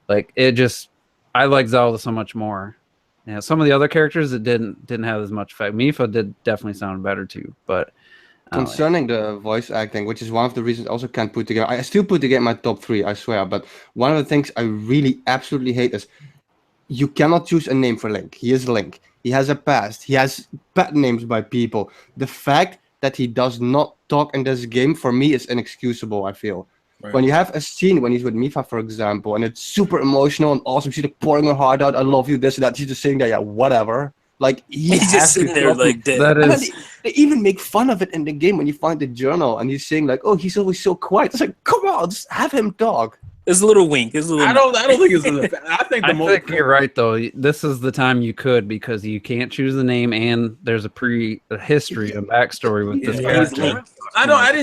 like it just I like Zelda so much more. Yeah, some of the other characters that didn't have as much effect. Mifa did definitely sound better too, but I don't know. Concerning the voice acting, which is one of the reasons I also can't put together. I still put together my top 3, I swear. But one of the things I really absolutely hate is you cannot choose a name for Link. He is Link. He has a past. He has pet names by people. The fact that he does not talk in this game for me is inexcusable, I feel. Right. When you have a scene when he's with Mifa, for example, and it's super emotional and awesome, she's like pouring her heart out, I love you, this and that. She's just saying that, yeah, whatever. Like he He's has just to sitting there talk to- like dead. That And then is they even make fun of it in the game when you find the journal and he's saying like, "Oh, he's always so quiet." It's like, come on, just have him talk. There's a little wink. There's a little. I don't think it's I think the I most think you're right though. This is the time you could, because you can't choose the name, and there's a history, a backstory with this Yeah, he's character. linked.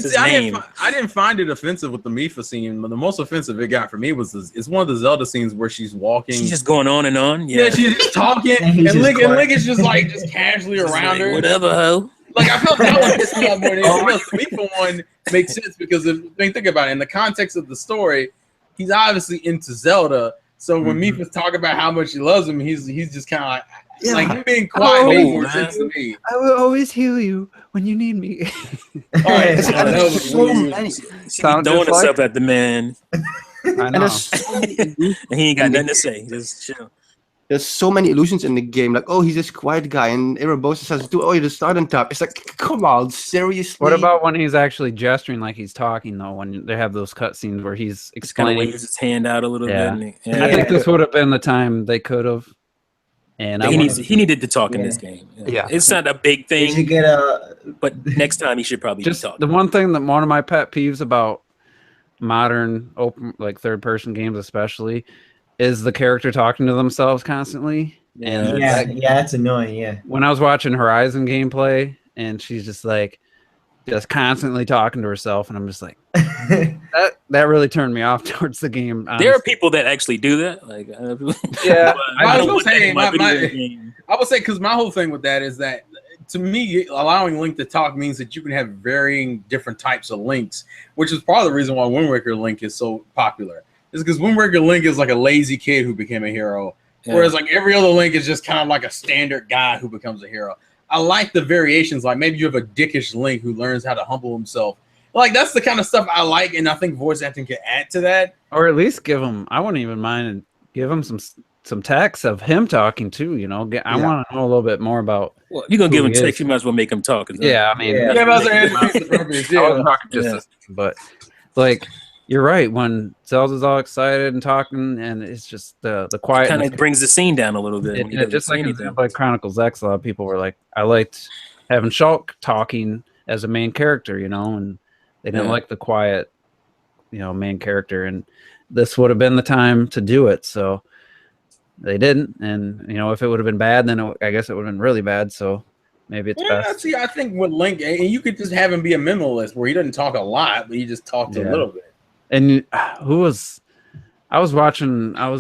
His I name. didn't find it offensive with the Mipha scene, but the most offensive it got for me was it's one of the Zelda scenes where she's walking. She's just going on and on. yeah, she's just talking, And he's and just Link quiet. is just like casually Just around like, her. whatever, ho. Like I felt that one pissed me off more than anything else. The Mipha one makes sense because think about it in the context of the story. He's obviously into Zelda, so when Mipha's talking about how much he loves him, he's just kind of like him being quiet makes more sense to me. I will always heal you when you need me. All right, It's like, that there's was so weird. many, She be Sound throwing just like- herself at the man, I and know. there's so many illusions. and he ain't got nothing to say. Just chill. There's so many illusions in the game. Like, oh, he's this quiet guy, and Erobosa says, "Do oh, you're the silent type." It's like, come on, seriously. What about when he's actually gesturing like he's talking though? When they have those cutscenes where he's Just kind of explaining. waves his hand out a little Yeah. bit. And I think this would have been the time they could have. And I he would've- needed to talk in Yeah. this game. Yeah. It's not a big They should thing, get a. but next time he should probably just be the talking. one thing that one of my pet peeves about modern open like third person games especially is the character talking to themselves constantly. And Yeah, it's annoying. Yeah. when I was watching Horizon gameplay and she's just like just constantly talking to herself, and I'm just like that really turned me off towards the game. There are honestly. people that actually do that. Like, Yeah, I was don't gonna want that say, in my my- video game. I would say because my whole thing with that is that to me, allowing Link to talk means that you can have varying different types of Links, which is part of the reason why Wind Waker Link is so popular. Is because Wind Waker Link is like a lazy kid who became a hero, Yeah. whereas like every other Link is just kind of like a standard guy who becomes a hero. I like the variations. Like maybe you have a dickish Link who learns how to humble himself. Like that's the kind of stuff I like, and I think voice acting can add to that. or at least give him. I wouldn't even mind and give him some text of him talking too. You know, I Yeah. want to know a little bit more about. Well, if you're gonna give Who him he text, is. you might as well make him talk. Yeah, I mean, Yeah. Yeah, but that's a piece of purpose. I Yeah. wasn't talking just Yeah. this, but like you're right. When Zelda's all excited and talking, and it's just the quiet. Kind of brings the scene down a little bit. when he doesn't Just say like in anything. Xenoblade Chronicles X, a lot of people were like, I liked having Shulk talking as a main character, you know, and they didn't Yeah. like the quiet, you know, main character. And this would have been the time to do it. So they didn't. And, you know, if it would have been bad, then I guess it would have been really bad. So maybe it's Yeah, best. see, I think with Link, and you could just have him be a minimalist where he doesn't talk a lot, but he just talks a Yeah. little bit. And I was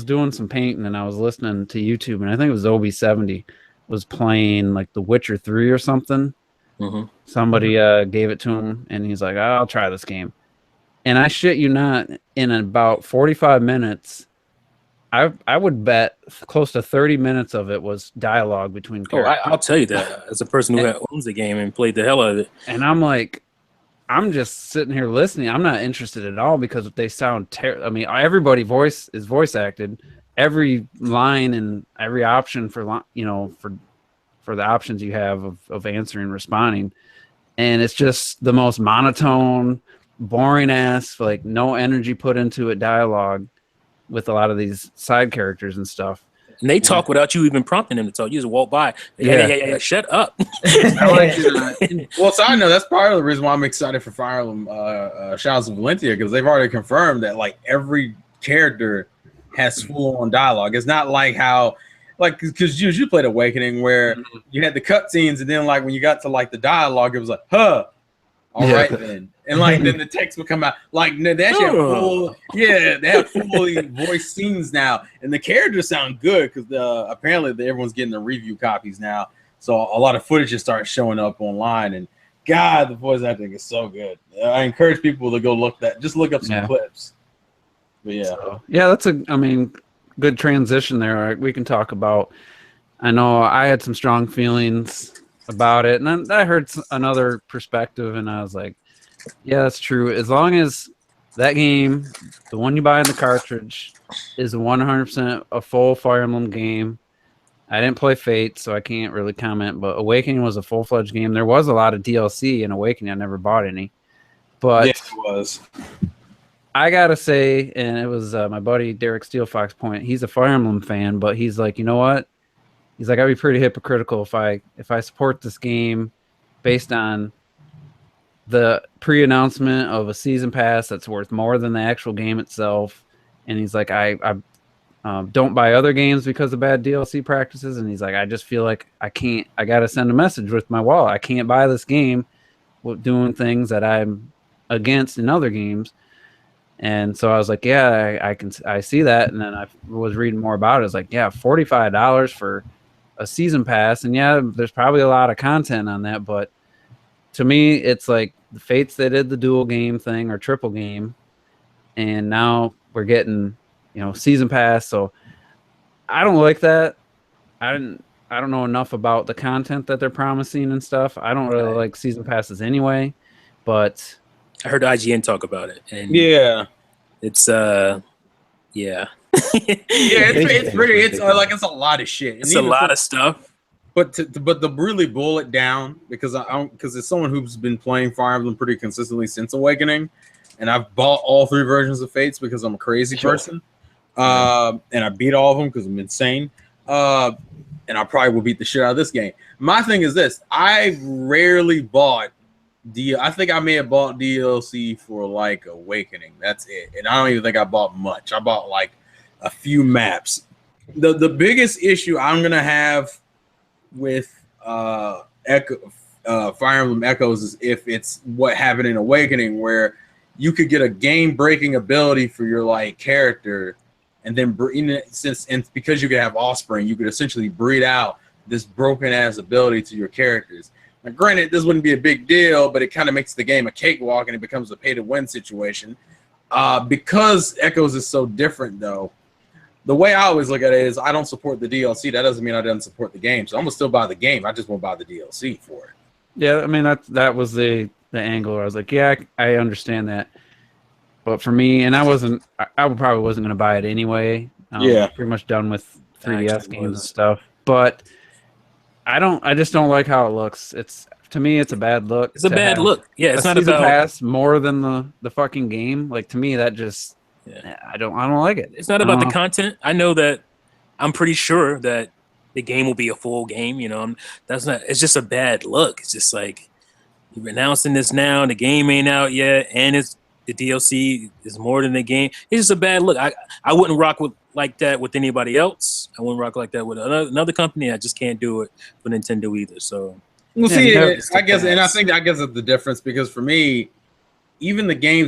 doing some painting and I was listening to YouTube, and I think it was Obi70 was playing like The Witcher 3 or something. Mhm. Somebody gave it to him, and he's like, I'll try this game. And I shit you not, in about 45 minutes, I would bet close to 30 minutes of it was dialogue between Oh, characters. I'll tell you that as a person who owns the game and played the hell out of it. And I'm like, I'm just sitting here listening. I'm not interested at all because they sound terrible. I mean, everybody is voice acted. Every line and every option for the options you have of answering and responding, and it's just the most monotone, boring ass, like no energy put into it dialogue with a lot of these side characters and stuff. And they talk without you even prompting them to talk. You just walk by. Yeah. Shut up. Well, so I know that's part of the reason why I'm excited for Fire Emblem Shadows of Valentia, because they've already confirmed that like every character has full on dialogue. It's not like how, like, because you played Awakening where you had the cutscenes, and then like when you got to like the dialogue, it was like, huh, all right then, and like then the text would come out. Like they actually have full, they have fully voiced scenes now, and the characters sound good because apparently everyone's getting the review copies now. So a lot of footage just starts showing up online, and God, the voice acting is so good. I encourage people to go look up some clips. But yeah, That's good transition there. We can talk about. I know I had some strong feelings about it, and then I heard another perspective, and I was like, yeah, that's true. As long as that game, the one you buy in the cartridge, is 100% a full Fire Emblem game. I didn't play Fate, so I can't really comment, but Awakening was a full-fledged game. There was a lot of DLC in Awakening. I never bought any. But yes, it was. I gotta say, and it was my buddy Derek Steelfox point, he's a Fire Emblem fan, but he's like, you know what? he's like, I'd be pretty hypocritical if I support this game based on the pre-announcement of a season pass that's worth more than the actual game itself. And he's like, I don't buy other games because of bad DLC practices. And he's like, I just feel like I got to send a message with my wallet. I can't buy this game with doing things that I'm against in other games. And so I was like, yeah, I see that. And then I was reading more about it. It's like, yeah, $45 for a season pass. And yeah, there's probably a lot of content on that, but to me, it's like the Fates, they did the dual game thing or triple game, and now we're getting, season pass. So I don't like that. I don't know enough about the content that they're promising and stuff. I don't really like season passes anyway, but I heard IGN talk about it, and Yeah. it's yeah. Yeah, it's pretty. It's like it's a lot of shit. It's a lot of stuff. But to really boil it down, because it's someone who's been playing Fire Emblem pretty consistently since Awakening, and I've bought all 3 versions of Fates because I'm a crazy person, and I beat all of them because I'm insane, and I probably will beat the shit out of this game. My thing is this: I rarely bought I think I may have bought DLC for like Awakening. That's it, and I don't even think I bought much. I bought like a few maps. The biggest issue I'm gonna have with Fire Emblem Echoes is if it's what happened in Awakening, where you could get a game-breaking ability for your like character, and then because you could have offspring, you could essentially breed out this broken-ass ability to your characters. Now, granted, this wouldn't be a big deal, but it kind of makes the game a cakewalk, and it becomes a pay-to-win situation. Because Echoes is so different, though. The way I always look at it is I don't support the DLC. That doesn't mean I don't support the game. So I'm gonna still buy the game. I just won't buy the DLC for it. yeah, I mean that was the angle where I was like, yeah, I understand that. But for me, and I probably wasn't gonna buy it anyway. Yeah. Pretty much done with 3DS games and stuff. But I just don't like how it looks. To me, it's a bad look. It's a bad look. Yeah, it's not season about pass more than the fucking game. Like, to me, that just I don't like it. It's not about the content. I know that. I'm pretty sure that the game will be a full game. It's just a bad look. It's just like you're announcing this now. The game ain't out yet, and the DLC is more than the game. It's just a bad look. I wouldn't rock like that with anybody else. I wouldn't rock like that with another company. I just can't do it for Nintendo either. So, well, see, I guess it's the difference, because for me, even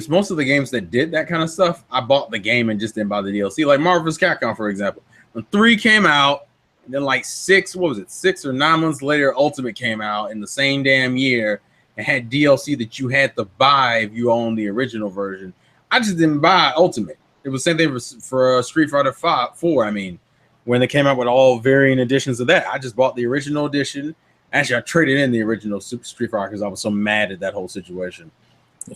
most of the games that did that kind of stuff, I bought the game and just didn't buy the DLC. Like Marvel vs. Capcom, for example. When 3 came out, and then like 6 or 9 months later, Ultimate came out in the same damn year and had DLC that you had to buy if you owned the original version. I just didn't buy Ultimate. It was the same thing for Street Fighter 4. I mean, when they came out with all varying editions of that, I just bought the original edition. Actually, I traded in the original Super Street Fighter because I was so mad at that whole situation.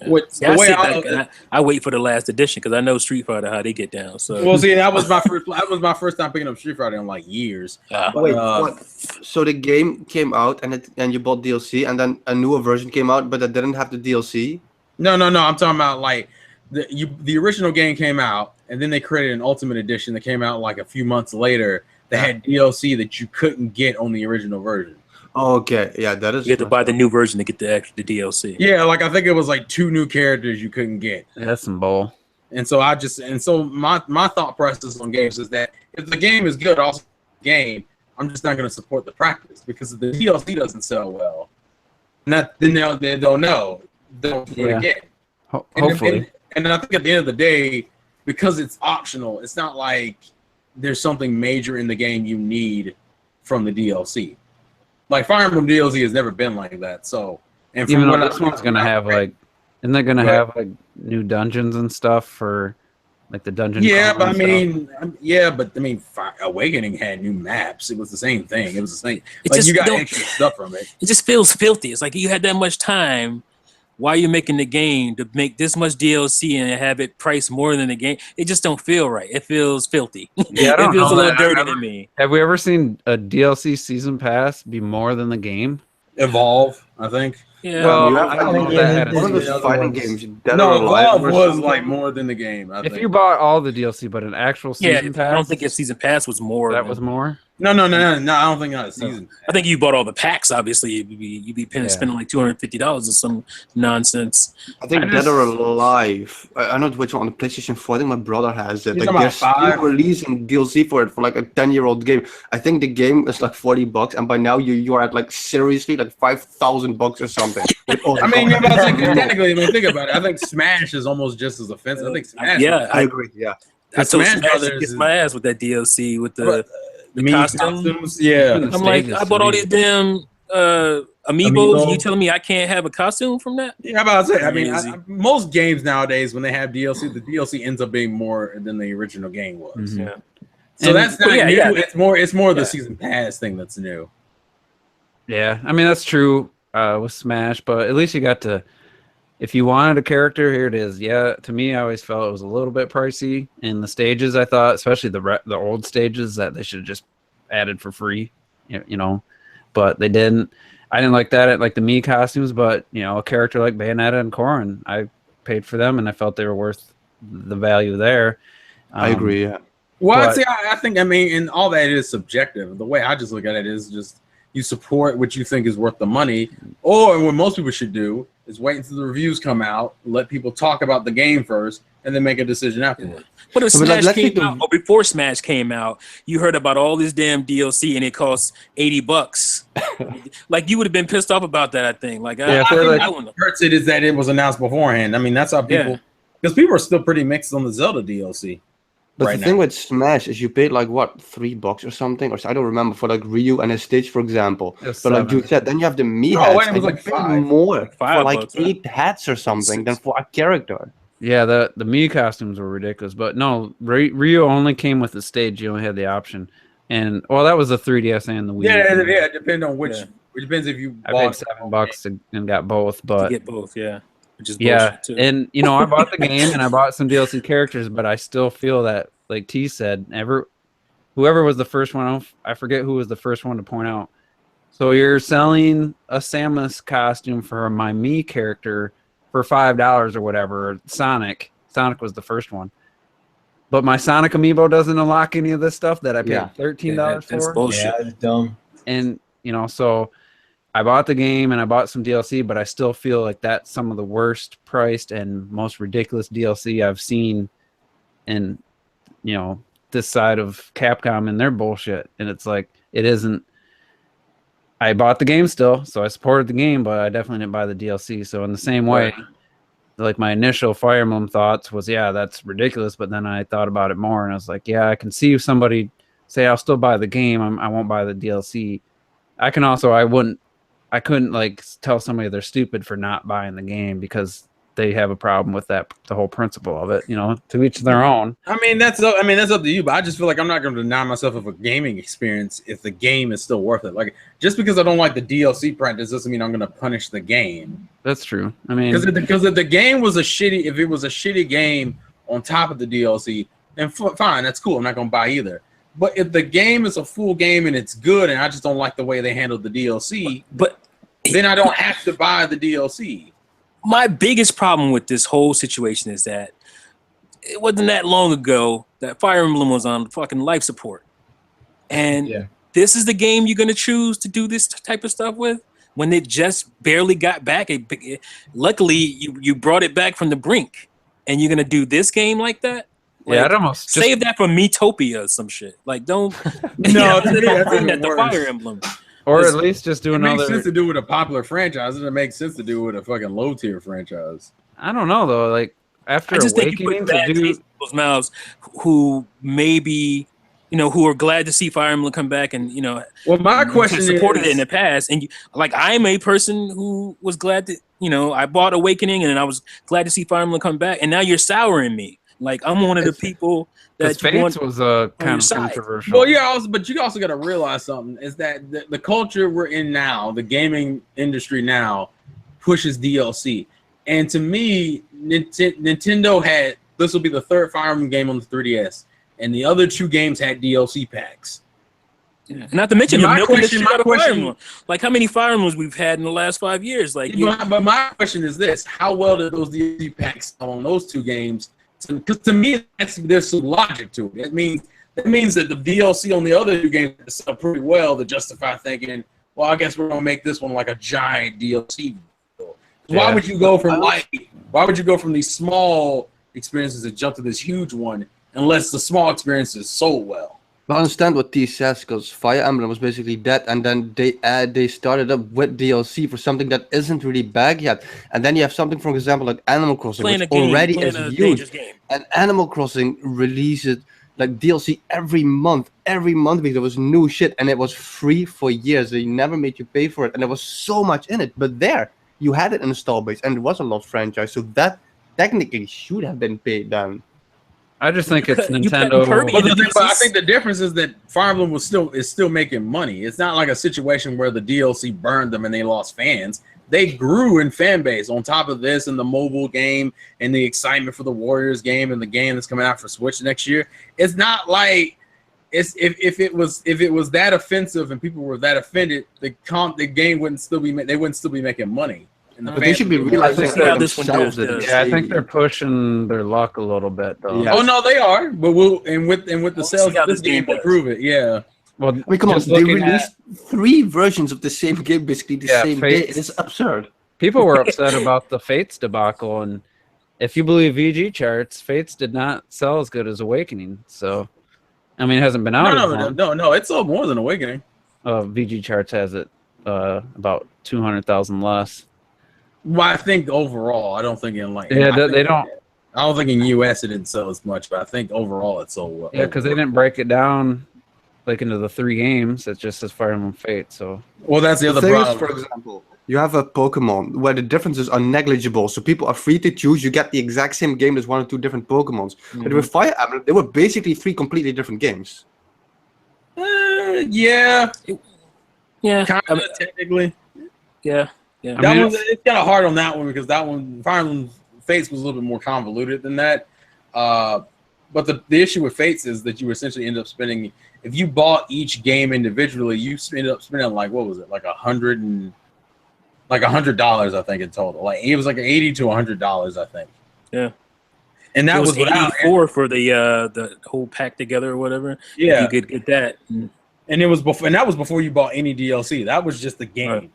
Yeah. I wait for the last edition because I know Street Fighter how they get down. So that was my first time picking up Street Fighter in like years. Wait, what? So the game came out and you bought DLC, and then a newer version came out, but that didn't have the DLC? No. I'm talking about like the original game came out, and then they created an Ultimate Edition that came out like a few months later that had DLC that you couldn't get on the original version. Oh, okay, yeah, that is. You have to buy the new version to get the DLC. Yeah, like I think it was like 2 new characters you couldn't get. Yeah, that's some bull. And so my thought process on games is that if the game is good, also the game, I'm just not going to support the practice, because if the DLC doesn't sell well, then they'll know they'll support it again. Hopefully. And I think at the end of the day, because it's optional, it's not like there's something major in the game you need from the DLC. Like Fire Emblem DLC has never been like that. So, and even though this one's gonna have like, isn't they gonna have like new dungeons and stuff for like the dungeon? Yeah, but I mean, Awakening had new maps. It was the same thing. It was the same. You got extra stuff from it. It just feels filthy. It's like you had that much time. Why are you making the game to make this much DLC and have it priced more than the game? It just don't feel right. It feels filthy. Yeah, it feels a little dirty to me. Have we ever seen a DLC season pass be more than the game? Evolve, I think. Yeah. Well, I don't know if that had one of those fighting games. Evolve was like more than the game. If you bought all the DLC, but an actual season pass, I don't think a season pass was more. That was more. No. I don't think not a season. I think you bought all the packs. Obviously, you'd be spending like $250 or some nonsense. I think I Dead just- or Alive. I don't know which one on the PlayStation 4. I think my brother has it. You're Like talking they're about still 5? releasing DLC for it for like a 10-year-old game. I think the game is like $40, and by now you're at like seriously like $5,000 or something. With all the I mean, you're content. about to say, technically, I mean, think about it. I think Smash is almost just as offensive. I think Smash. Yeah, I agree. Yeah. I told Smash Smash to Brothers kiss is- my ass with that DLC with the Me costumes. Yeah. Even the I'm like, stages I to bought all me. these damn amiibos. Amiibo. You telling me I can't have a costume from that? Yeah, I'm about to say. I mean, Crazy. most games nowadays, when they have DLC, the DLC ends up being more than the original game was. Mhm. Yeah. So And- that's not yeah, new. yeah. It's more the Yeah. season pass thing that's new. Yeah, I mean that's true with Smash, but at least you got to. If you wanted a character, here it is. Yeah, to me, I always felt it was a little bit pricey. In the stages, I thought, especially the old stages, that they should have just added for free, you know. But they didn't. I didn't like that. Like the Mii costumes, but you know, a character like Bayonetta and Corrin, I paid for them, and I felt they were worth the value there. I agree. Yeah. Well, But- see, I think, I mean, and all that is subjective. The way I just look at it is just you support what you think is worth the money, or what most people should do is wait until the reviews come out, let people talk about the game first, and then make a decision afterward. But if So, but, like, Smash let's came take the- out, or before Smash came out, you heard about all this damn DLC and it costs $80. Like you would have been pissed off about that, I think. Like, Yeah, I for think like- I wouldn't. Hurts it is that it was announced beforehand. I mean, that's how people, Yeah. because people are still pretty mixed on the Zelda DLC. But right the thing now. with Smash is you paid like what, $3 or something, or I don't remember, for like Ryu and his stage, for example. It was But like you $7. said, then you have the Mii No, hats, wait, it was and you like pay $5. more Like for $5, like right? 8 hats or something than 6. for a character. Yeah, the Mii costumes were ridiculous, but no, Ryu only came with the stage. You only had the option, and well, that was the 3DS and the Wii. Yeah, it depends on which. Yeah. It depends if you I bought paid $7 and got both, To but get both, yeah. Which is yeah, bullshit, too. and you know, I bought the game and I bought some DLC characters, but I still feel that, like T said, whoever was the first one, I forget who was the first one to point out. So you're selling a Samus costume for my Mii character for $5 or whatever. Sonic was the first one, but my Sonic amiibo doesn't unlock any of this stuff that I paid Yeah. $13 That's for. bullshit. Yeah, it's dumb. And you know, so I bought the game and I bought some DLC, but I still feel like that's some of the worst priced and most ridiculous DLC I've seen in, you know, this side of Capcom and their bullshit. And it's like, it isn't. I bought the game still, so I supported the game, but I definitely didn't buy the DLC. So in the same way, like my initial Fire Emblem thoughts was, yeah, that's ridiculous. But then I thought about it more, and I was like, yeah, I can see if somebody say I'll still buy the game, I won't buy the DLC. I can also, I couldn't like tell somebody they're stupid for not buying the game because they have a problem with that, the whole principle of it. You know, to each their own. I mean, that's up to you. But I just feel like I'm not going to deny myself of a gaming experience if the game is still worth it. Like just because I don't like the DLC practice doesn't mean I'm going to punish the game. That's true. I mean, Because if the game was a shitty, if it was a shitty game on top of the DLC, then fine, that's cool. I'm not going to buy either. But if the game is a full game and it's good, and I just don't like the way they handled the DLC, But then I don't have to buy the DLC. my biggest problem with this whole situation is that it wasn't that long ago that Fire Emblem was on fucking life support. And Yeah. this is the game you're going to choose to do this type of stuff with when it just barely got back. Luckily, you brought it back from the brink, and you're going to do this game like that? yeah, Like, I'd almost just, save that for Metopia or some shit. Like, don't. No, to me, that's bring even that to worse. Fire Emblem. or it's- at least just do It makes another. sense to do with a popular franchise. It doesn't make sense to do with a fucking low tier franchise. I don't know though. Like after I just think you Awakening put bad to do. taste in people's mouths who maybe, who are glad to see Fire Emblem come back and, Well, my question supported it in is, the past. And like, I'm a person who was glad that, I bought Awakening and I was glad to see Fire Emblem come back. And now you're souring me. Like, I'm one of the people Because that you want. Fates was your kind of side. controversial. well, yeah, but you also got to realize something is that the culture we're in now, the gaming industry now, pushes DLC. And to me, Nintendo had, this will be the third Fire Emblem game on the 3DS, and the other two games had DLC packs. Yeah. Not to mention My the milking the question- shit my out of Fire question- Emblem. Like, how many Fire Emblems we've had in the last 5 years? Like, But my question is this: how well did those DLC packs sell on those two games? Because to me, there's some logic to it. It means It means that the DLC on the other two games sell pretty well to justify thinking, well, I guess we're gonna make this one like a giant DLC. Why would you go from why would you go from these small experiences and jump to this huge one unless the small experiences sold well? I understand what T says, because Fire Emblem was basically that, and then they started up with DLC for something that isn't really back yet, and then you have something, for example, like Animal Crossing, which already is huge, and Animal Crossing releases like DLC every month because there was new shit, and it was free for years. They never made you pay for it, and there was so much in it. But there, you had it in install base, and it was a lost franchise, so that technically should have been paid down. I just think it's Nintendo. But I think the difference is that Fire Emblem is still making money. It's not like a situation where the DLC burned them and they lost fans. They grew in fan base on top of this and the mobile game and the excitement for the Warriors game and the game that's coming out for Switch next year. It's not like if it was that offensive and people were that offended, the game wouldn't still be making money. But they should be realizing how this one does. Yeah, I think they're pushing their luck a little bit, though. Yeah. Oh no, they are. But with the sales of this game will prove it. Yeah. Well, I mean, come on, they released 3 versions of the same game, basically the same day. It is absurd. People were upset about the Fates debacle, and if you believe VG charts, Fates did not sell as good as Awakening. So, I mean, it hasn't been out as long. No, it sold more than Awakening. VG charts has it about 200,000 less. Well, I think overall, I don't think in like they don't. I don't think in US it didn't sell as much, but I think overall it sold well. Yeah, because they didn't break it down like into the 3 games. It's just as Fire Emblem Fate. So well, that's the other thing problem. Is, for example, you have a Pokemon where the differences are negligible, so people are free to choose. You get the exact same game as 1 or 2 different Pokemons. Mm-hmm. But with Fire Emblem, they were basically 3 completely different games. Yeah, kind of technically. Yeah. Yeah, it's kind of hard on that one because that one, Fire Emblem Fates was a little bit more convoluted than that. But the issue with Fates is that you essentially end up spending, if you bought each game individually, you ended up spending like, what was it, like $100, I think in total. Like it was like $80 to $100, I think. Yeah. And that was without 84 for the whole pack together or whatever. Yeah, you could get that. And it was before, and that was before you bought any DLC. That was just the game. Right.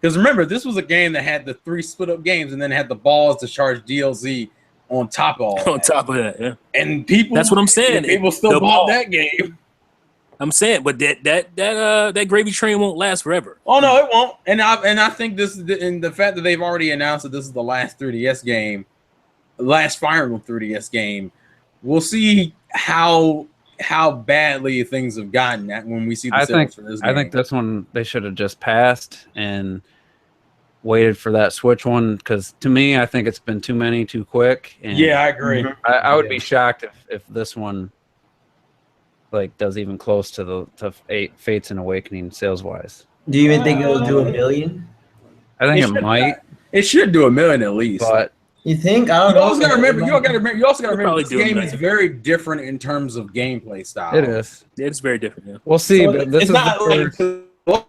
Because remember, this was a game that had the 3 split-up games and then had the balls to charge DLC on top of all that. On top of that, yeah. And people... That's what I'm saying. People still bought that game. I'm saying, but that gravy train won't last forever. Oh, no, it won't. And I think this is... And the fact that they've already announced that this is the last 3DS game, the last Fire Emblem 3DS game, we'll see how badly things have gotten when we see the sales for this game. I think this one they should have just passed and waited for that Switch one, because to me I think it's been too many too quick. And yeah, I agree. I would be shocked if this one like does even close to the Fates and Awakening sales wise. Do you even think it'll do $1 million? I think it might. It should do $1 million at least. But you think? I don't know. You also got to remember this game is very different in terms of gameplay style. It is. It's very different. Yeah. We'll see, So but this it's is not the like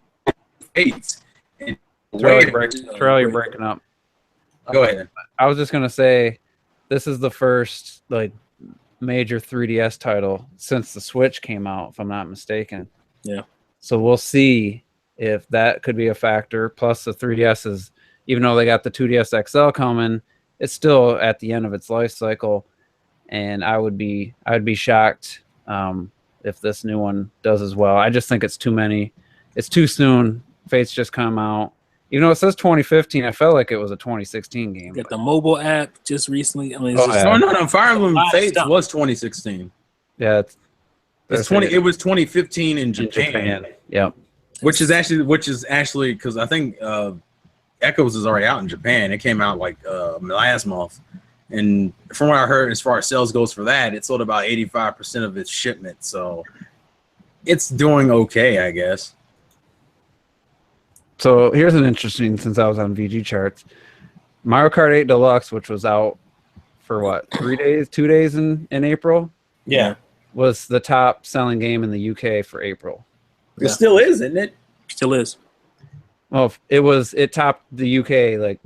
Fates. Terrell, you're breaking up. Go ahead. I was just gonna say, this is the first like major 3DS title since the Switch came out, if I'm not mistaken. Yeah. So we'll see if that could be a factor. Plus the 3DS is, even though they got the 2DS XL coming, it's still at the end of its life cycle, and I would be shocked if this new one does as well. I just think it's too many. It's too soon. Fate's just come out. Even though it says 2015, I felt like it was a 2016 game. Got the mobile app just recently. I mean, no. Fire Emblem Fates was 2016. Yeah, it's 20. It was 2015 in Japan. Yep. Which is actually because I think Echoes is already out in Japan. It came out like last month, and from what I heard, as far as sales goes for that, it sold about 85% of its shipment. So it's doing okay, I guess. So here's an interesting, since I was on VG charts, Mario Kart 8 Deluxe, which was out for what, 2 days in April? Yeah. Was the top selling game in the UK for April. It still is, isn't it? Still is. Well, it topped the UK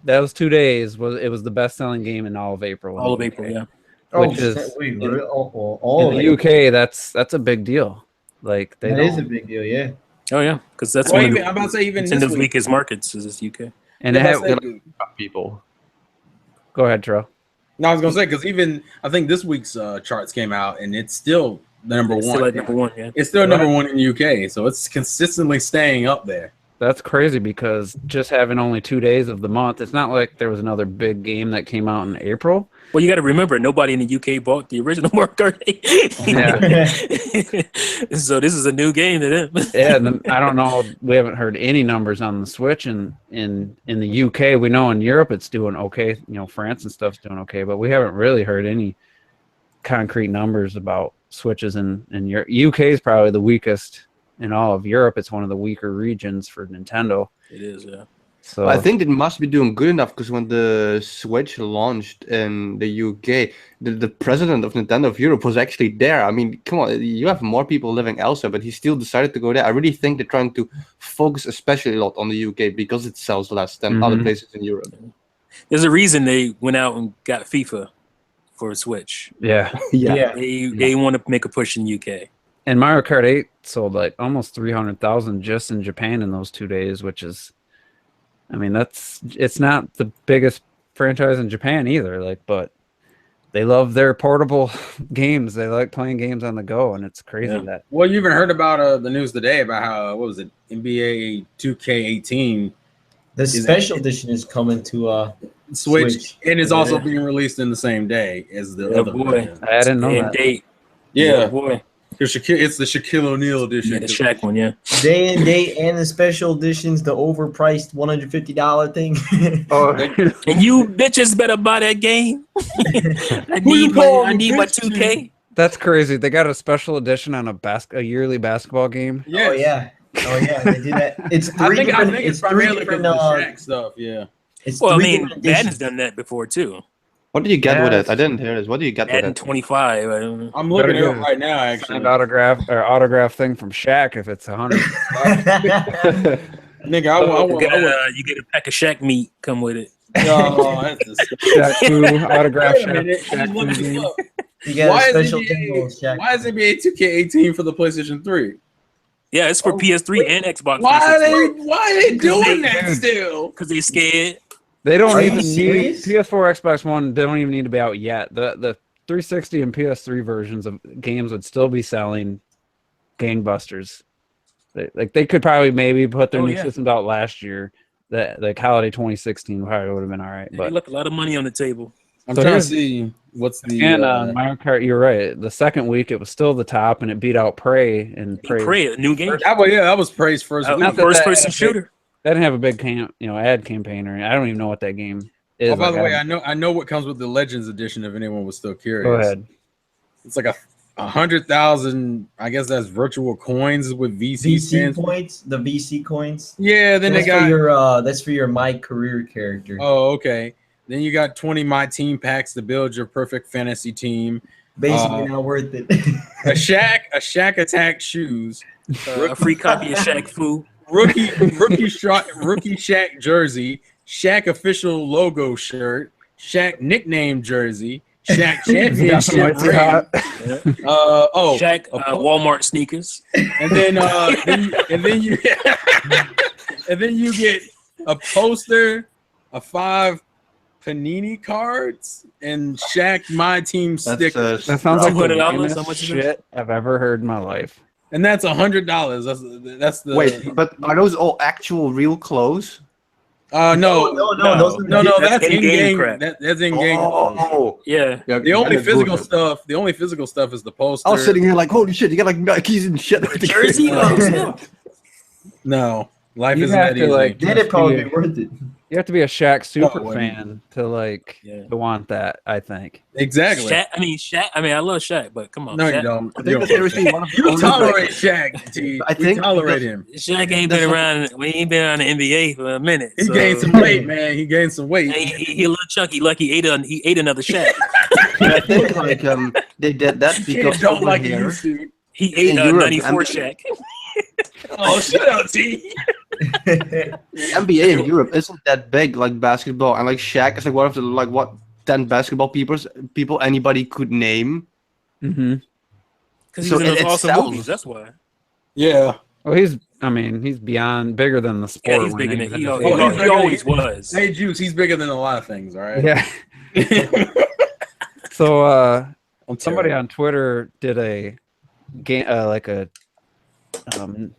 those 2 days. It was the best selling game in all of April. All of April, yeah. which is wait, in, all in of the it. UK. That's a big deal. Like they That don't, is a big deal, yeah. Oh yeah, because that's Well, one of even, I'm about to say even it's in this the week. weakest markets is this UK. and Yeah, they I'm have about to say, people. Go ahead, Tro. no, I was gonna say because even I think this week's charts came out and it's still the number It's one. still at number one. Yeah. It's still number one in the UK, so it's consistently staying up there. That's crazy because just having only 2 days of the month, it's not like there was another big game that came out in April. Well, you got to remember, nobody in the UK bought the original Mario Kart 8. So this is a new game to them. Yeah, and then, I don't know. We haven't heard any numbers on the Switch, and in the UK, we know in Europe it's doing okay. You know, France and stuff's doing okay, but we haven't really heard any concrete numbers about Switches in Europe. UK is probably the weakest in all of Europe. It's one of the weaker regions for Nintendo. It is, yeah. So I think it must be doing good enough because when the Switch launched in the UK, the president of Nintendo of Europe was actually there. I mean, come on, you have more people living elsewhere, but he still decided to go there. I really think they're trying to focus especially a lot on the UK because it sells less than other places in Europe. There's a reason they went out and got FIFA for a Switch. yeah. Yeah. They want to make a push in UK. And Mario Kart 8 sold like almost 300,000 just in Japan in those 2 days, which is, I mean, it's not the biggest franchise in Japan either. Like, but they love their portable games. They like playing games on the go, and it's crazy that. Well, you even heard about the news today about how what was it NBA 2K18 The special edition is coming to Switch, and it's also Yeah. being released in the same day as the Oh, other boy. version. I didn't know And that. date. Yeah, Boy. it's the Shaquille O'Neal edition. Yeah, the Shaq one, yeah. day and date and the special editions, the overpriced $150 thing. Oh, And you bitches better buy that game. I you need calling my bitch? 2K. that's crazy. They got a special edition on a yearly basketball game. Yes. Oh yeah. Oh yeah, they do that. It's I three think different. it's It's three primarily because different. of the Shaq stuff. Yeah. It's Well, I three mean, different Madden's editions. done that before too. What do you get with Yes. it? I didn't hear this. What do you get Madden with it? 25. I don't know. I'm looking Better it up get right now. Signed Actually, autograph thing from Shaq if it's 100. nigga, I want. You get a pack of Shaq meat come with it. No, that's disgusting. Shaq Fu autograph Wait a Shaq. minute, Shaq I'm looking Fu this game. up. You got Why a is special NBA tingle, Shaq. Why is NBA 2K18 for the PlayStation 3? Yeah, it's for PS3 and Xbox. Why are 360. they doing they- that still? Because they scared. They don't Are you even need serious? PS4, Xbox One. They don't even need to be out yet. The 360 and PS3 versions of games would still be selling gangbusters. They could probably maybe put their Oh, new yeah. systems out last year. That like holiday 2016 probably would have been all right. They But left a lot of money on the table. I'm So trying to here's- see what's the. and Mario Kart, you're right. The second week it was still the top, and it beat out Prey and Pray a new game. that was praised first. A week. Not that first that- person shooter. That didn't have a big ad campaign or I don't even know what that game is. Oh, by Like, the way, I know what comes with the Legends edition. If anyone was still curious, go ahead. It's like 100,000. I guess that's virtual coins with VC VC spins. points, the VC coins. Yeah, then That's they got. for your that's for your My Career character. Oh, okay. Then you got 20 My Team packs to build your perfect fantasy team. Basically not worth it. A Shack Attack shoes. A free copy of Shaq Fu. Rookie Shaq jersey, Shaq official logo shirt, Shaq nickname jersey, Shaq championship ring. Shaq Walmart sneakers. and then you and then you get a poster, a 5 Panini cards, and Shaq My Team stickers. That sounds like the $200, how lamest much is it? shit I've ever heard in my life. And that's $100. That's the Wait, but are those all actual real clothes? no, No, those are no, that's that's in-game in-game crap. That's in-game. Oh, Yeah. yeah, The only that is physical good. stuff is the poster. I was sitting here like, holy shit, you got like Nikes and shit. The jersey. No, life You isn't have that to, easy. like, Then it probably be worth it. You have to be a Shaq super Oh, fan to like Yeah. to want that. I think. Exactly. Shaq. I mean, I love Shaq, but come on. No, Shaq, you don't. I think that's seriously one of the You only, tolerate Shaq, T. I We think tolerate because- him. Shaq ain't been around. We ain't been around the NBA for a minute. He so- gained some weight, man. He gained some weight. He a little chunky. Like he ate another Shaq. I think like they did that Kids because don't over like he here, used to. He ate In a Europe, 94 Shaq. Oh, shut up, T. the NBA in Europe isn't that big like basketball, and like Shaq is like one of the like what 10 basketball people anybody could name. Mm-hmm. Because he So was in it those awesome sells. movies. That's why. Yeah. Well, he's beyond bigger than the sport. Yeah, he's when bigger they than even he, say he, that. he always was. Hey, Juice, he's bigger than a lot of things, all right? Yeah. So I'm somebody terrible. on Twitter did a game like a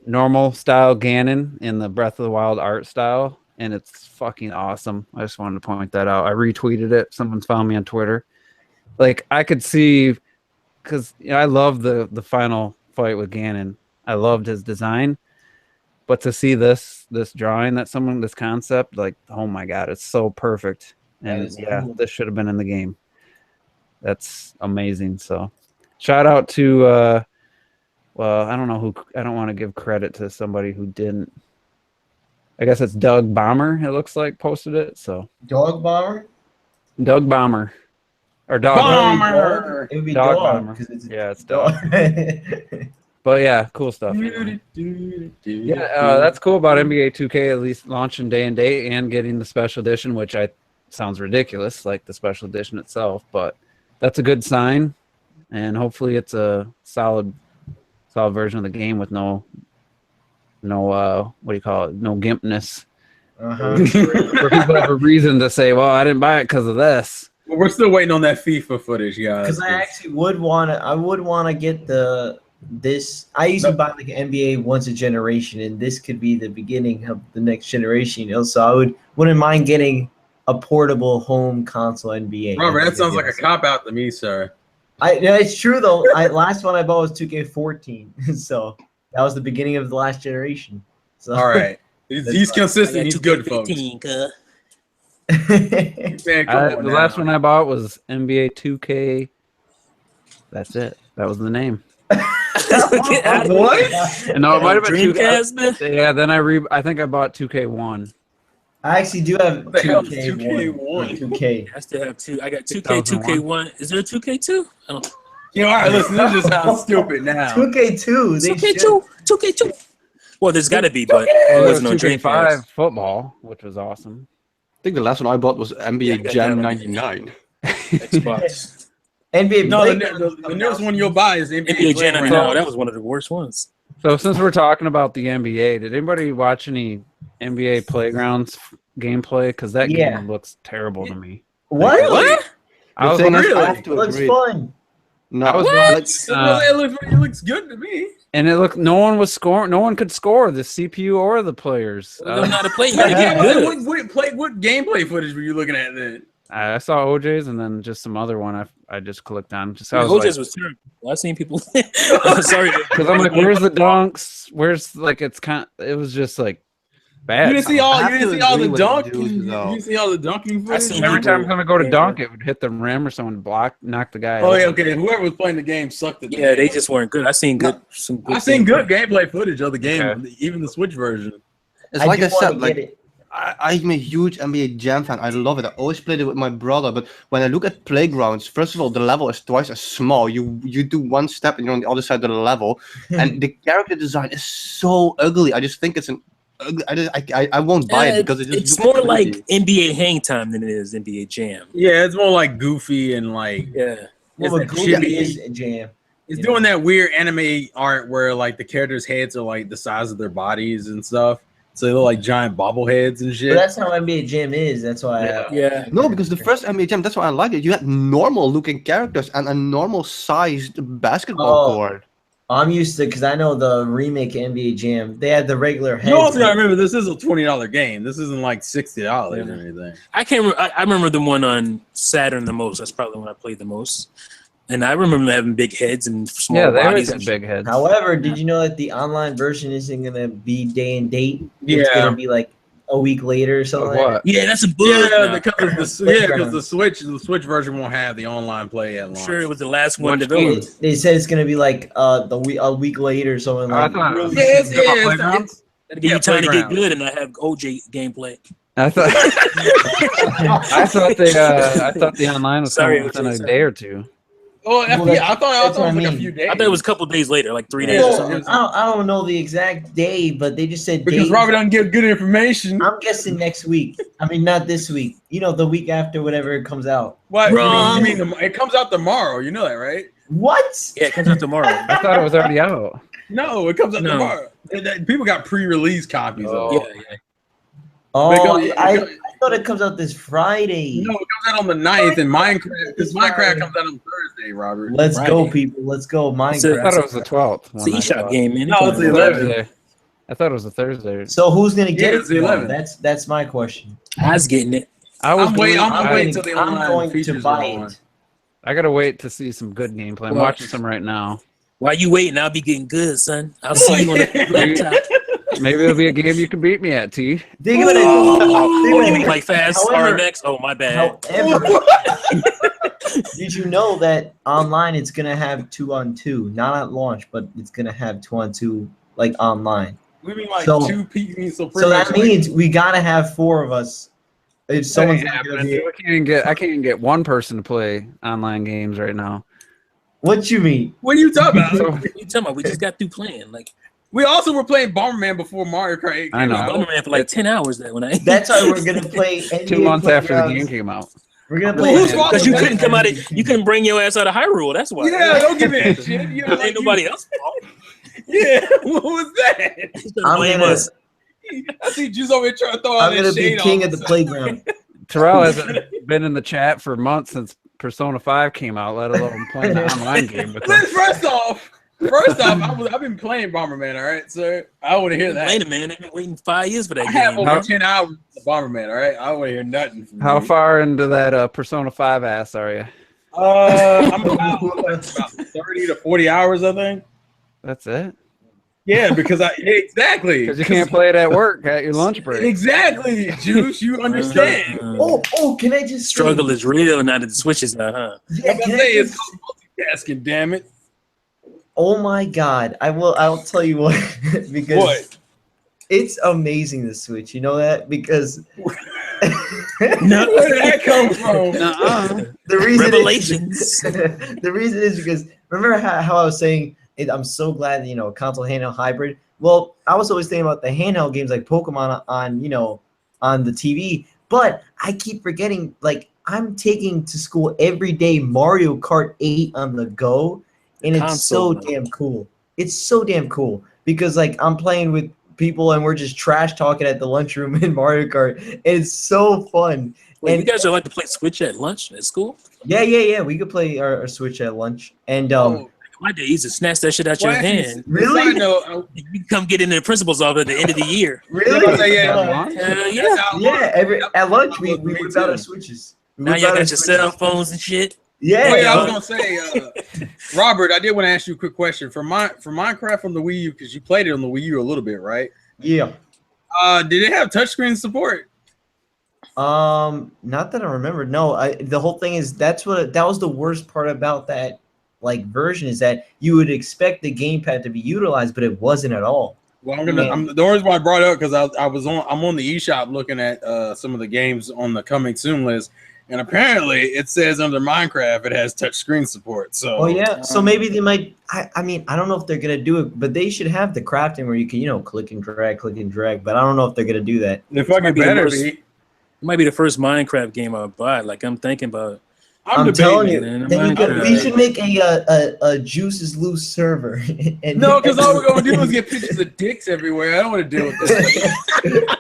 normal style Ganon in the Breath of the Wild art style, and it's fucking awesome. I just wanted to point that out. I retweeted it. Someone's found me on Twitter. Like I could see, because I love the final fight with Ganon. I loved his design, but to see this drawing that someone, this concept, like, oh my god, it's so perfect. That And is yeah, cool. this should have been in the game. That's amazing. So shout out to well, I don't know who, I don't want to give credit to somebody who didn't. I guess it's Doug Bomber, it looks like, posted it. So Dog bomber. Doug Bomber. Or Dog Bomber! It would be Dog dog bomber. because it's Yeah, it's dog. But yeah, cool stuff. Yeah, that's cool about NBA 2K at least launching day and date and getting the special edition, which sounds ridiculous, like the special edition itself, but that's a good sign, and hopefully it's a solid version of the game with no what do you call it? No gimpness. Uh-huh. Where people have a reason to say, well, I didn't buy it because of this. Well, we're still waiting on that FIFA footage, guys. Because I actually would want to get this. I usually buy like an NBA once a generation, and this could be the beginning of the next generation. So I wouldn't mind getting a portable home console NBA. Robert, that sounds like a cop out to me, sir. Yeah, it's true though. Last one I bought was 2K14, so that was the beginning of the last generation. So All right, he's consistent. He's good, folks. Man, The last one I bought was NBA 2K. That's it. That was the name. What? And no, it might have been Dreamcast, man. Yeah, then I think I bought 2K1. I actually do have What the hell is 2K1. 2K1? 2K. I still have two. I got 2K, 2K1. Is there a 2K2? I don't. You know, all right, listen, this just sounds stupid now. 2K2. They should. 2K2. Well, there's got to be, but Well, it wasn't on 2K5 Dreamcast. football, which was awesome. I think the last one I bought was NBA Yeah, Jam that- 99. Xbox. NBA. No, Playground the newest one you'll buy is NBA, NBA Jam. Playground. No, that was one of the worst ones. So since we're talking about the NBA, did anybody watch any NBA Playgrounds gameplay? Because that Yeah. game looks terrible to me. What? What? I was The thing is, really? I have It to looks agree. fun. No, I was like, It looks good to me. and it looked, no one was scoring. No one could score, the CPU or the players. They don't know how to play. You gotta get good. What gameplay footage were you looking at then? I saw OJ's and then just some other one I just clicked on. Just OJ's was terrible. I've seen people. Sorry, because I'm like, where's the dunks? Where's like it was just like bad. You didn't see all. I You have didn't to see all the agree with dunking. you, You though. didn't see all the dunking footage. seen Every time I'm gonna go to Yeah. dunk, it would hit the rim or someone knock the guy. Oh out. yeah, okay. Whoever was playing the game sucked at the yeah, game. they just weren't good. I seen some good. I've seen good gameplay. gameplay footage of the game, Okay. even the Switch version. it's like do I wanna said, get like it. I'm a huge NBA Jam fan. I love it. I always played it with my brother. But when I look at Playgrounds, first of all, the level is twice as small. You do one step and you're on the other side of the level, and the character design is so ugly. I just think it's an ugly. I won't buy it because It's looks more crazy. like NBA Hang Time than it is NBA Jam. Yeah, it's more like goofy and like Yeah. Well, it's but chibi. Goofy is a jam. It's you doing that weird anime art where like the characters' heads are like the size of their bodies and stuff. So they look like giant bobbleheads and But shit. that's how NBA Jam is. That's why. Yeah. No, because the first NBA Jam, that's why I like it. You had normal looking characters and a normal sized basketball Oh. court. I'm used to because I know the remake NBA Jam. They had the regular heads. You also gotta remember this is a $20 game. This isn't like $60 or anything. I can't. I remember the one on Saturn the most. That's probably when I played the most. And I remember them having big heads and small Yeah, they always bodies. had And big heads. However, did you know that the online version isn't gonna be day and date? It's Yeah. gonna be like a week later or something. Of like what? yeah, that's a bug. Yeah, now. because the Switch version won't have the online play at I'm launch. sure it was the last one Which developed. game? They said it's gonna be like a week later or something I like. thought- really Yeah, it's, soon. yeah, it's, Playground? it's, That'd give Yeah, you time to get Playground. good, and I have OJ gameplay. I thought I thought the online was Sorry, coming within a sorry. day or two. Oh, Well, yeah, I thought that's it what was I like a mean. few days. I thought it was a couple days later, like 3 days or Well, something. I don't know the exact day, but they just said Because days. Robert doesn't give good information. I'm guessing next week. I mean, not this week. You know, the week after, whatever it comes out. What? Wrong. You mean it comes out tomorrow? You know that, right? What? Yeah, it comes out tomorrow. I thought it was already out. No, it comes out No. tomorrow. People got pre-release copies of it. Yeah. Oh, Because- I thought it comes out this Friday. No, it comes out on the 9th, and Minecraft, because Minecraft comes out on Thursday, Robert. Let's go, Friday. people. Let's go, I thought Minecraft. it was the 12th. It's the eShop game, man. No, it's the 11th. Thursday. I thought it was a Thursday. So who's gonna get Yeah, it? it's the tomorrow? 11th. That's my question. I was getting it. I was I'm waiting I- until the I'm online going to features buy are on. it. I gotta wait to see some good gameplay. I'm Well- watching some right now. While you waiting, I'll be getting good, son. I'll see you on the laptop. Maybe it'll be a game you can beat me at, T. Think about it. Oh, Think you about mean it. like Fast However- RMX? Oh, my bad. However, did you know that online it's gonna have 2-on-2, not at launch, but it's gonna have 2-on-2 like online. We mean like So- two people. So, So that means we gotta have 4 of us. If someone's Yeah, not gonna but be, I can't even get one person to play online games right now. what you mean? what are you talking about? So What you talking about? We just got through playing. Like, We also were playing Bomberman before Mario Kart 8 came I know. out. Bomberman for like 10 hours that when I. That's why we're gonna play NBA 2 months after the Playgrounds. game came out. We're gonna Well, play whose fault Because you was couldn't that? come out of, you couldn't bring your ass out of Hyrule. That's why. Yeah, don't give me that shit. You know, It ain't nobody else's fault. Yeah, what was that? I'm Blame gonna, us. I see Juice over here trying to throw all I'm that gonna be shade king on of the us. playground. Terrell hasn't been in the chat for months since Persona 5 came out, let alone playing an online game with him. First off, I've been playing Bomberman, all right, sir. I want to hear that. Wait a minute, they've been waiting 5 years for that I have game. over 10 hours of Bomberman, all right? I don't want to hear nothing from How you. far into that Persona 5 ass are you? I'm about 30 to 40 hours, I think. That's it? Yeah, because exactly. Because you can't play it at work at your lunch break. Exactly, Juice. You understand. Oh, can I just Struggle is real now that the Switch is out, huh? Say, yeah, I'm can gonna I say it's just- called multitasking, damn it. Oh my God! I'll tell you what because What? it's amazing the Switch. You know that because No. Where did that come from? Nuh-uh. the reason Revelations. Is, the reason is because remember how I was saying I'm so glad that, console handheld hybrid. Well, I was always thinking about the handheld games like Pokemon on the TV, but I keep forgetting like I'm taking to school every day Mario Kart 8 on the go, and it's so Console. damn cool. It's so damn cool because like I'm playing with people and we're just trash talking at the lunchroom in Mario Kart. It's so fun. Wait, And- you guys are like to play Switch at lunch at school? Yeah. We could play our Switch at lunch. And Oh, My day, you used to snatch that shit out well, your actually, hand. Really? side note, You can come get in the principal's office at the end of the year. really? Yeah. Yeah. Yeah, at lunch we Me whip out our too. Switches. We Now whip y'all out our got your Switches. cell phones and shit. Yeah, Oh, yeah, I yeah. was gonna say, Robert, I did want to ask you a quick question for Minecraft on the Wii U because you played it on the Wii U a little bit, right? yeah. Did it have touchscreen support? Not that I remember. No, the whole thing is that was the worst part about that like version is that you would expect the gamepad to be utilized, but it wasn't at all. Well, Yeah. the reason why I brought it up because I'm on the eShop looking at some of the games on the coming soon list, and apparently it says under Minecraft it has touchscreen support. So Oh yeah, so maybe they might. I mean, I don't know if they're gonna do it, but they should have the crafting where you can click and drag. But I don't know if they're gonna do that. if I might could be the better worst. be, It might be the first Minecraft game I buy. Like I'm thinking about. I'm telling you, man, then Minecraft. we should make a Juices Loose server. And no, because all we're gonna do is get pictures of dicks everywhere. I don't want to deal with this.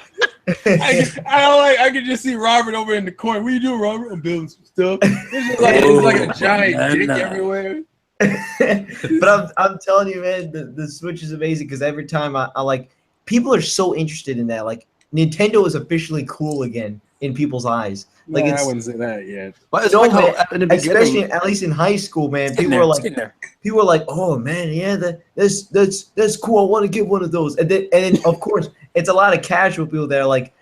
I can just see Robert over in the corner. What are you doing, Robert? I'm building some stuff. It's like a giant dick everywhere. But I'm telling you, man, the Switch is amazing because every time I like, people are so interested in that. Like, Nintendo is officially cool again in people's eyes. Like, I it's wouldn't say that yet. But it's No, like how man, in the especially beginning, at least in high school, man. It's getting People there, are it's like, getting there. oh man, yeah, that's cool. I want to get one of those. And then of course, it's a lot of casual people that are like,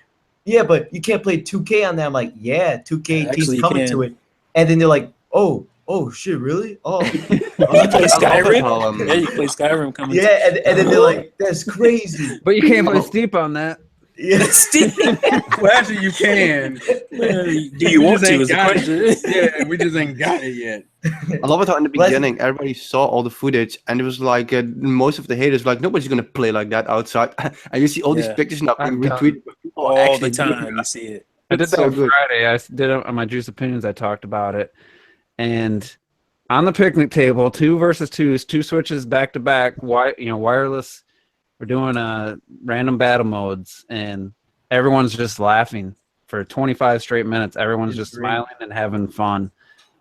yeah, but you can't play 2K on that. I'm like, yeah, 2K Actually, keeps you coming can. to it. And then they're like, oh shit, really? Oh, You play Skyrim? Column. Yeah, you play Skyrim coming. yeah. And then they're like, that's crazy. but you can't play Steep on that. Yeah. Steam. Well, actually, you can. Do you want to? Is the question. Yeah, we just ain't got it yet. I love it how in the Let's- beginning everybody saw all the footage and it was like most of the haters were like nobody's gonna play like that outside, and you see all these Yeah. pictures now being I've done retweeted by people All actually the doing time, that. you see it. I did It's that so good. Friday. I did it on my Juice Opinions. I talked about it, and on the picnic table, 2 versus 2s, 2 switches back to back. Wireless. We're doing random battle modes, and everyone's just laughing for 25 straight minutes. Everyone's It's just great. smiling and having fun,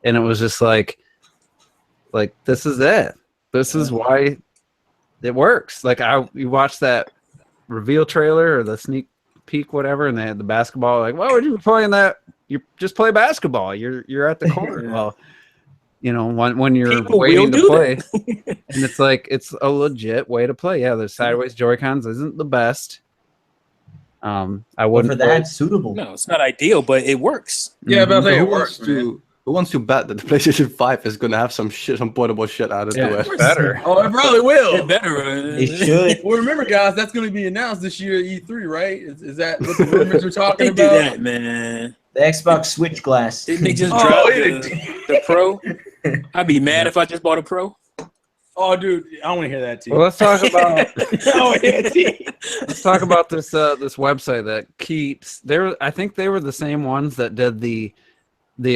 and it was just like this is it. This is why it works. Like you watch that reveal trailer or the sneak peek, whatever, and they had the basketball. Like, why would you be playing that? You just play basketball. You're at the court. Yeah. Well, when you're People waiting will to do play, that. and it's like it's a legit way to play. Yeah, the sideways Joy-Cons isn't the best. I But wouldn't for play- that, suitable. No, it's not ideal, but it works. Yeah, but I So think who it wants works, man. to who wants to bet that the PlayStation 5 is gonna have some portable shit added Yeah, to it's it? better. Oh, it probably It will. better. It should. Well, remember, guys, that's going to be announced this year at E3, right? Is that what the rumors are They talking do about? that, man. The Xbox Switch glass. Didn't they just Oh, drop yeah. the Pro? I'd be mad if I just bought a Pro. Oh, dude, I want to hear that too. Well, let's talk about Oh, yeah, T. let's talk about this this website that keeps. I think they were the same ones that did the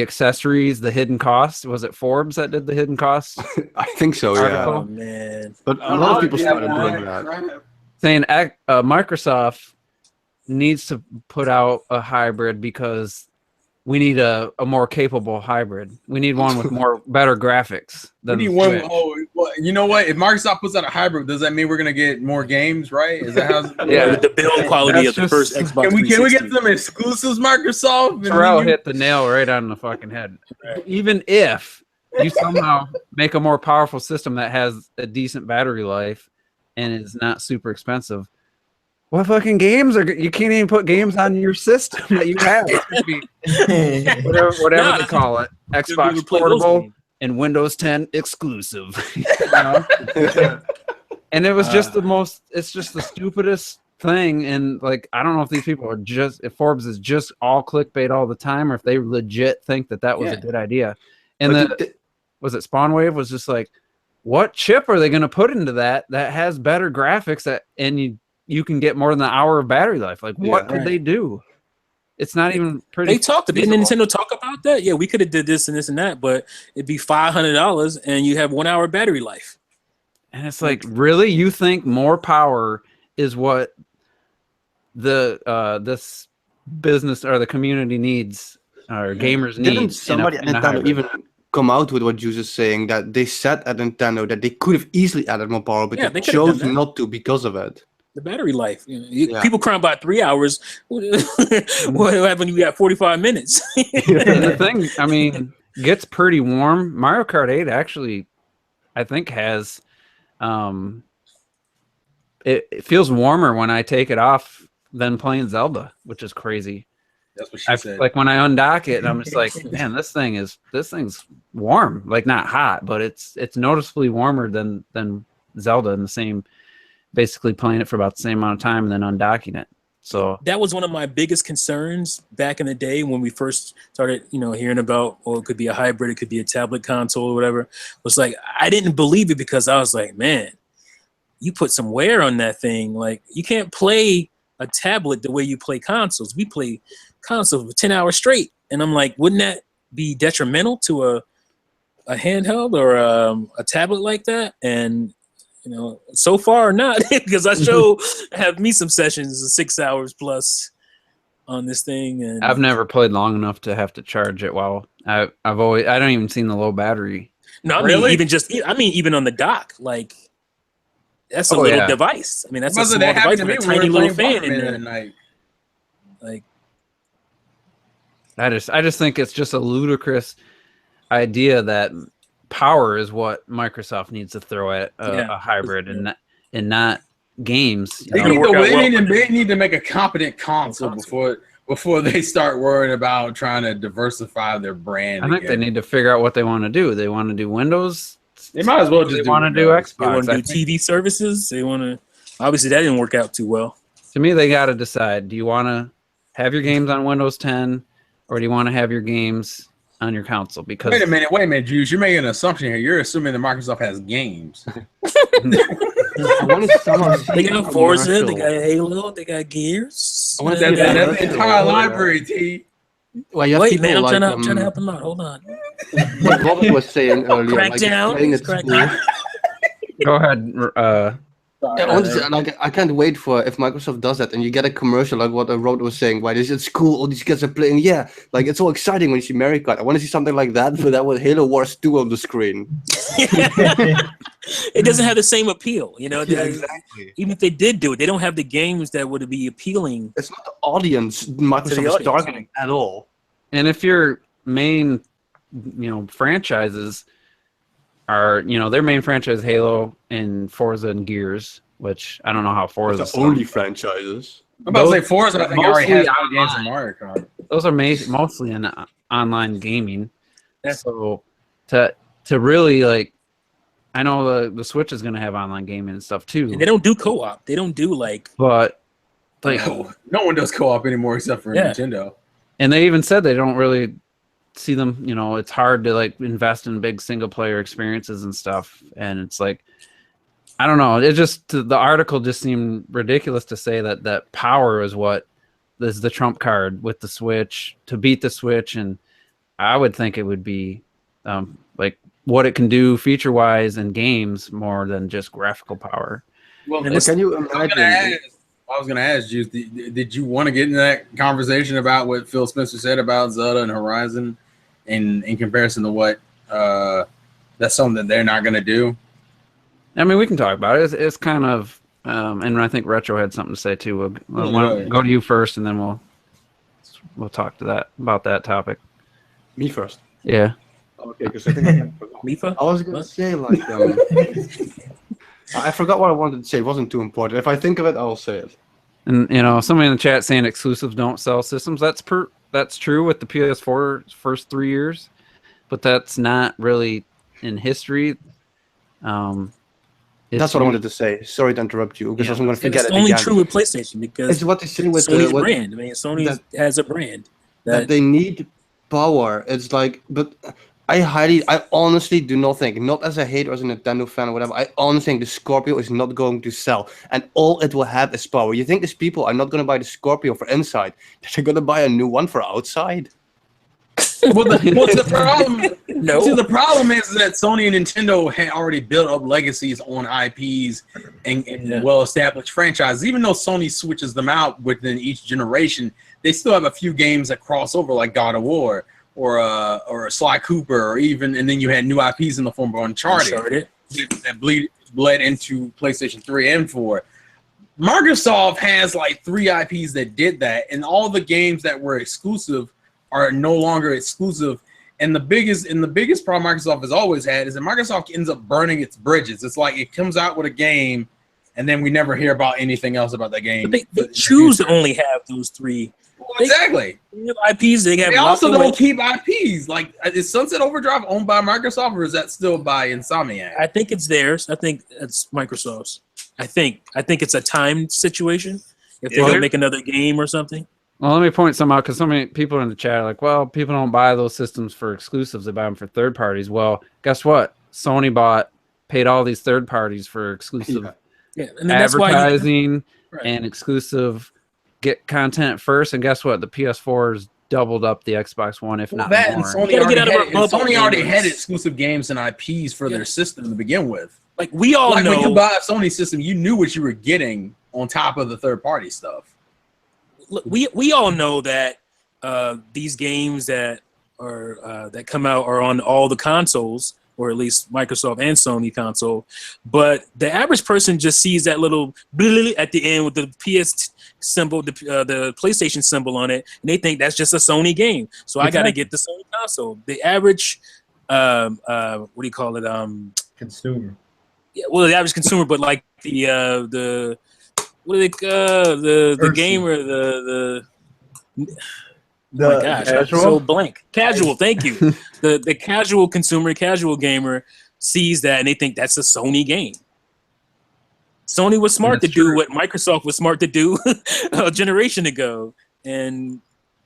accessories, the hidden costs. Was it Forbes that did the hidden costs? I think so, yeah. Oh man. But a lot of people started doing that. Saying Microsoft needs to put out a hybrid because we need a more capable hybrid. We need one with better graphics We than need the one. Switch. Oh, well, you know what? If Microsoft puts out a hybrid, does that mean we're gonna get more games? Right? Is that how? Yeah. The build quality That's of the first just- Xbox. Can we 360. get some exclusives, Microsoft? Terrell hit the nail right on the fucking head. Even if you somehow make a more powerful system that has a decent battery life and is not super expensive, what fucking games you can't even put games on your system that you have. It could be whatever Nah. they call it, We Xbox would play those Portable games. and Windows 10 exclusive. You know? And it was just it's just the stupidest thing. And like, I don't know if these people are if Forbes is just all clickbait all the time, or if they legit think that was a Yeah. good idea. And But then was it Spawnwave was just like, what chip are they going to put into that has better graphics and you can get more than an hour of battery life? Like, what could right. they do? It's not even pretty. They talked. Didn't Nintendo talk about that? Yeah, we could have did this and this and that, but it'd be $500 and you have 1 hour battery life. And it's like, really? You think more power is what this business or the community needs, or gamers need? Didn't somebody at in a Nintendo hybrid? even come out with what Juice is saying, that they said at Nintendo that they could have easily added more power, but Yeah, they they could've chose done that. not to because of it. The battery life. Yeah. People crying about 3 hours. What happened when you got 45 minutes? And the thing, I mean, gets pretty warm. Mario Kart 8 actually, I think, has it feels warmer when I take it off than playing Zelda, which is crazy. That's what she said. Like when I undock it, I'm just like, man, this thing's warm. Like not hot, but it's noticeably warmer than Zelda in the same, basically playing it for about the same amount of time and then undocking it. So That was one of my biggest concerns back in the day when we first started, hearing about, it could be a hybrid, it could be a tablet console or whatever. It was like, I didn't believe it because I was like, man, you put some wear on that thing. Like, you can't play a tablet the way you play consoles. We play consoles for 10 hours straight. And I'm like, wouldn't that be detrimental to a handheld or a tablet like that? And so far not, because I have me some sessions of 6 hours plus on this thing. And I've never played long enough to have to charge it. While I don't even seen the low battery. no, I Really? mean even on the dock, like that's a Oh, little yeah. device. I mean, that's a Wasn't small that happened device to with me a when we tiny were little playing fan in Bomberman there. at night? Like, I just think it's just a ludicrous idea that power is what Microsoft needs to throw at a hybrid and not games. They gonna need, work out well. they need to make a competent console before they start worrying about trying to diversify their brand. I think they need to figure out what they want to do. They want to do Windows. They might as well just They do want to do Windows. Xbox. they want to I do think. TV services. They want to. Obviously, that didn't work out too well. To me, they got to decide: do you want to have your games on Windows 10, or do you want to have your games on your console? Because wait a minute, Juice. You're making an assumption here. You're assuming that Microsoft has games. I want to somehow see They a got Forza, they commercial. got Halo, they got Gears. I want That's Yeah, the that's entire true. library, T. Well, you have Wait, people man, I'm like trying to help him out. Hold on. what Robert was saying earlier, like Crackdown. playing at Crackdown. school. go ahead. Yeah, honestly, like I can't wait for if Microsoft does that and you get a commercial like what Robert was saying. Why this it's cool, all these kids are playing. Yeah, like it's so exciting when you see Mario Kart. I want to see something like that, but that with Halo Wars 2 on the screen. It doesn't have the same appeal, you know. Yeah, exactly. Even if they did do it, they don't have the games that would be appealing. It's not the audience Microsoft is audience. targeting at all. And if your main, franchises are, their main franchise Halo and Forza and Gears, which I don't know how Forza. It's the only franchises. I'm about to say Forza. I think already has Mostly more games than Mario Kart. Those are mostly in online gaming. Yeah. So to really I know the Switch is going to have online gaming and stuff too. And they don't do co-op. They don't do But No one does co-op anymore except for Nintendo. and they even said they don't really see them. It's hard to invest in big single player experiences and stuff. And it's I don't know. It just the article just seemed ridiculous to say that power is what is the trump card with the Switch to beat the Switch, and I would think it would be what it can do feature wise in games more than just graphical power. Well, Can you imagine? I was going to ask you, did you want to get into that conversation about what Phil Spencer said about Zelda and Horizon in comparison to what that's something that they're not going to do? I mean, we can talk about it. It's kind of, and I think Retro had something to say too. We'll go to you first, and then we'll talk about that topic. Me first. Yeah. Okay, because I think I forgot. Mifa? I was going to say I forgot what I wanted to say. It wasn't too important. If I think of it, I'll say it. And somebody in the chat saying exclusives don't sell systems. That's true with the PS4's first 3 years, but that's not really in history. That's what I wanted to say. Sorry to interrupt you, because I was going to forget it's it only again. true with PlayStation because It's what they say with Sony's what, brand. I mean, Sony has a brand that they need power. It's but I honestly do not think, not as a hater, as a Nintendo fan or whatever, I honestly think the Scorpio is not going to sell. And all it will have is power. You think these people are not going to buy the Scorpio for inside? They're going to buy a new one for outside? What's the problem? No. See, the problem is that Sony and Nintendo had already built up legacies on IPs and well-established franchises. Even though Sony switches them out within each generation, they still have a few games that cross over, like God of War or Sly Cooper, and then you had new IPs in the form of Uncharted. That bled into PlayStation 3 and 4. Microsoft has 3 IPs that did that, and all the games that were exclusive are no longer exclusive. And the biggest problem Microsoft has always had is that Microsoft ends up burning its bridges. It's like it comes out with a game, and then we never hear about anything else about that game. But they choose to only have those 3. Well, exactly. IPs. They also don't keep IPs. Is Sunset Overdrive owned by Microsoft, or is that still by Insomniac? I think it's theirs. I think it's Microsoft's. I think it's a timed situation. If they're gonna make another game or something. Well, let me point some out because so many people in the chat are like, well, people don't buy those systems for exclusives. They buy them for third parties. Well, guess what? Sony paid all these third parties for exclusive And advertising and exclusive get content first. And guess what? The PS4's doubled up the Xbox One, if not more. And Sony already had exclusive games and IPs for their system to begin with. We all know. When you buy a Sony system, you knew what you were getting on top of the third-party stuff. We all know that these games that come out are on all the consoles, or at least Microsoft and Sony console. But the average person just sees that little at the end with the PS symbol, the PlayStation symbol on it, and they think that's just a Sony game. So I got to get the Sony console. The average, what do you call it? Consumer. Yeah, well, the average consumer, but the what do they the gamer oh my gosh, I'm so blank. Casual, thank you. the casual consumer, casual gamer sees that and they think that's a Sony game. Sony was smart to that's do true. what Microsoft was smart to do a generation ago, and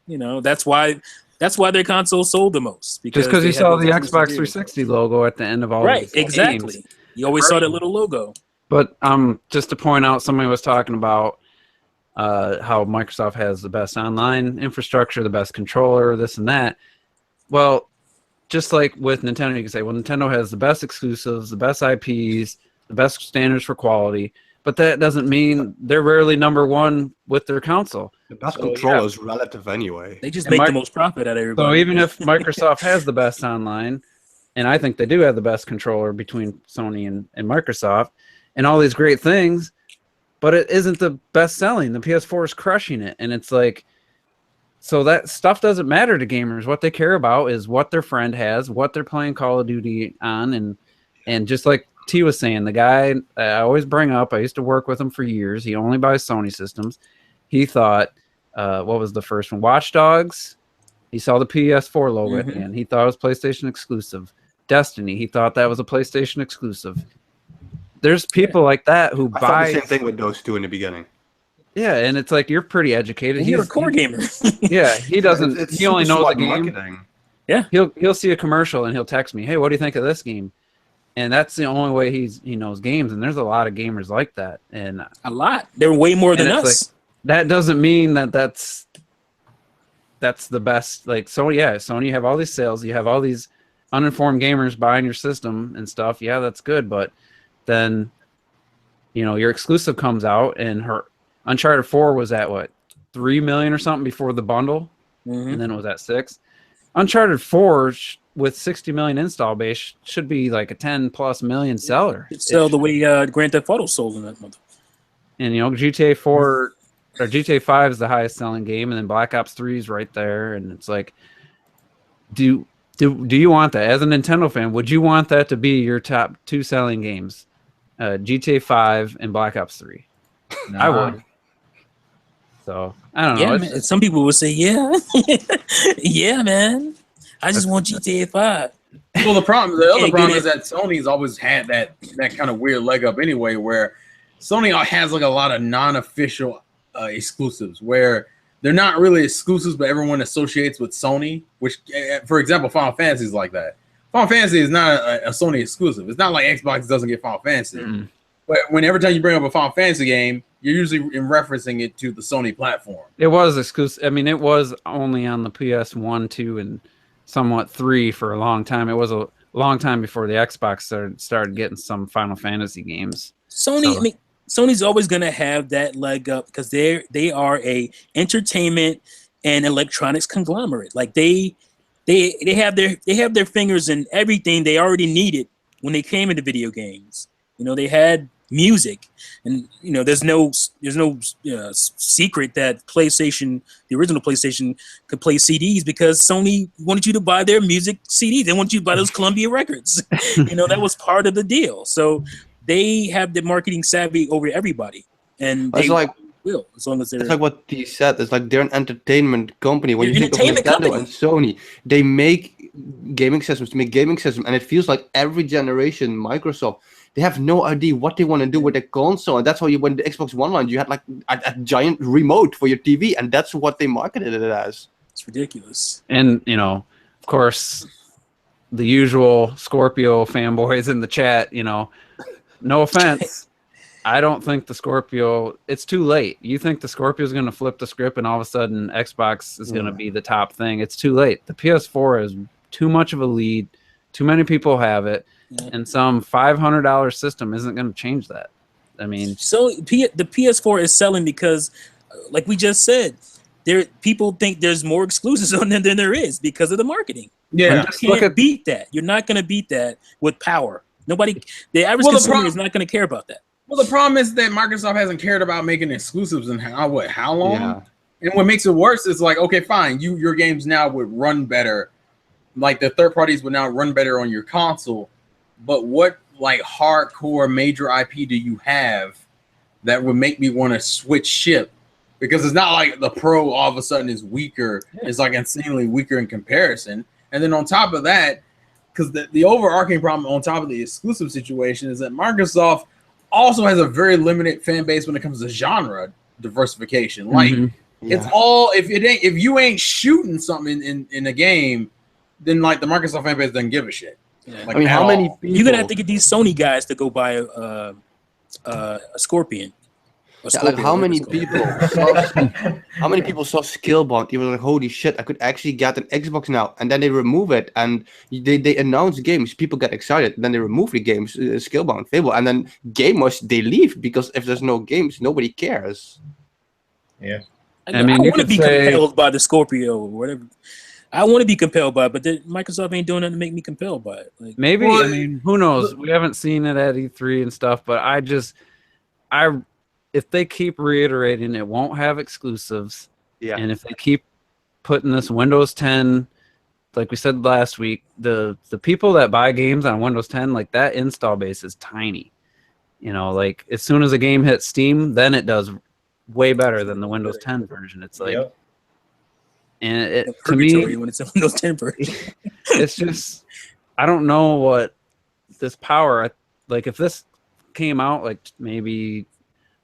that's why their console sold the most. Just because they you had saw those the exclusive Xbox games. 360 logo at the end of all Right, these games. exactly. You always saw that little logo. But just to point out, somebody was talking about how Microsoft has the best online infrastructure, the best controller, this and that. Well, just like with Nintendo, you can say, well, Nintendo has the best exclusives, the best IPs, the best standards for quality, but that doesn't mean they're rarely number one with their console. The best So, controller yeah. is relative anyway. They just And make the most profit out of everybody. So even if Microsoft has the best online, and I think they do have the best controller between Sony and Microsoft, and all these great things, but it isn't the best selling. The PS4 is crushing it, and it's like, so that stuff doesn't matter to gamers. What they care about is what their friend has, what they're playing Call of Duty on, and just like T was saying, the guy I always bring up, I used to work with him for years. He only buys Sony systems. He thought, what was the first one? Watch Dogs. He saw the PS4 logo at the end. He thought it was PlayStation exclusive. Destiny. He thought that was a PlayStation exclusive. There's people like that who I buy thought the same thing with those two in the beginning. Yeah, and it's like you're pretty educated. You're a core gamer. Yeah, he doesn't. It's he only super knows the smart game. marketing. Yeah, He'll see a commercial and he'll text me, "Hey, what do you think of this game?" And that's the only way he knows games. And there's a lot of gamers like that. And a lot. They're way more than it's us. like, that doesn't mean that's the best. Like, so yeah, Sony, you have all these sales, you have all these uninformed gamers buying your system and stuff. Yeah, that's good, but then your exclusive comes out, and her Uncharted 4 was at what, 3 million or something before the bundle, and then it was at 6. Uncharted 4 with 60 million install base should be like a 10+ million seller. It sell the way Grand Theft Auto sold in that month. And GTA 4 or GTA 5 is the highest selling game, and then Black Ops 3 is right there. And it's like, do you want that as a Nintendo fan? Would you want that to be your top 2 selling games, GTA 5 and Black Ops 3? Nah. I would. So I don't know. Yeah, It's man. just- Some people would say, yeah, yeah, man. I just want GTA 5. Well, the other Can't problem get is that Sony's always had that kind of weird leg up anyway, where Sony has like a lot of non-official exclusives where they're not really exclusives, but everyone associates with Sony. Which, for example, Final Fantasy is like that. Final Fantasy is not a Sony exclusive. It's not like Xbox doesn't get Final Fantasy. But every time you bring up a Final Fantasy game, you're usually referencing it to the Sony platform. It was exclusive. I mean, it was only on the PS1, 2, and somewhat 3 for a long time. It was a long time before the Xbox started getting some Final Fantasy games. Sony, So- I mean, Sony's always gonna have that leg up because they are a entertainment and electronics conglomerate. Like they have their fingers in everything they already needed when they came into video games. They had music, and there's no secret that PlayStation, the original PlayStation, could play CDs because Sony wanted you to buy their music CDs. They want you to buy those Columbia records. That was part of the deal. So they have the marketing savvy over everybody, and they will, as long as they're. It's like what T said. It's like they're an entertainment company. When They're you think of entertainment Nintendo company. and Sony, they make gaming systems to make gaming systems, and it feels like every generation, Microsoft, they have no idea what they want to do with the console, and that's why when the Xbox One launched, you had like a giant remote for your TV, and that's what they marketed it as. It's ridiculous. And of course, the usual Scorpio fanboys in the chat. No offense, I don't think the Scorpio. It's too late. You think the Scorpio is going to flip the script, and all of a sudden Xbox is going to be the top thing? It's too late. The PS4 is too much of a lead. Too many people have it. And some $500 system isn't going to change that. I mean, So the PS4 is selling because, like we just said, people think there's more exclusives on them than there is because of the marketing. Yeah. You can't beat that. You're not going to beat that with power. The average consumer is not going to care about that. Well, the problem is that Microsoft hasn't cared about making exclusives in how long? Yeah. And what makes it worse is like, okay, fine, your games now would run better. Like the third parties would now run better on your console. But what like hardcore major IP do you have that would make me want to switch ship? Because it's not like the Pro all of a sudden is weaker. It's like insanely weaker in comparison. And then on top of that, because the overarching problem on top of the exclusive situation is that Microsoft also has a very limited fan base when it comes to genre diversification. Like it's all if you ain't shooting something in a game, then like the Microsoft fan base doesn't give a shit. Yeah. Like, I mean, how many all. people? You're gonna have to get these Sony guys to go buy a Scorpion. Yeah, like how many people saw Skillbound? They were like, holy shit, I could actually get an Xbox now. And then they remove it and they announce games. People get excited. Then they remove the games, Skillbound, Fable. And then gamers, they leave because if there's no games, nobody cares. Yeah. I mean, I want to be compelled by the Scorpio or whatever. I want to be compelled by it, but Microsoft ain't doing nothing to make me compelled by it. Like, maybe, I mean, who knows? We haven't seen it at E3 and stuff, but if they keep reiterating it won't have exclusives, and if they keep putting this Windows 10, like we said last week, the people that buy games on Windows 10, like that install base is tiny. You know, like as soon as a game hits Steam, then it does way better than the Windows 10 version. It's like, and it to me, when it's a Windows 10 version, it's just I don't know what this power. Like if this came out like maybe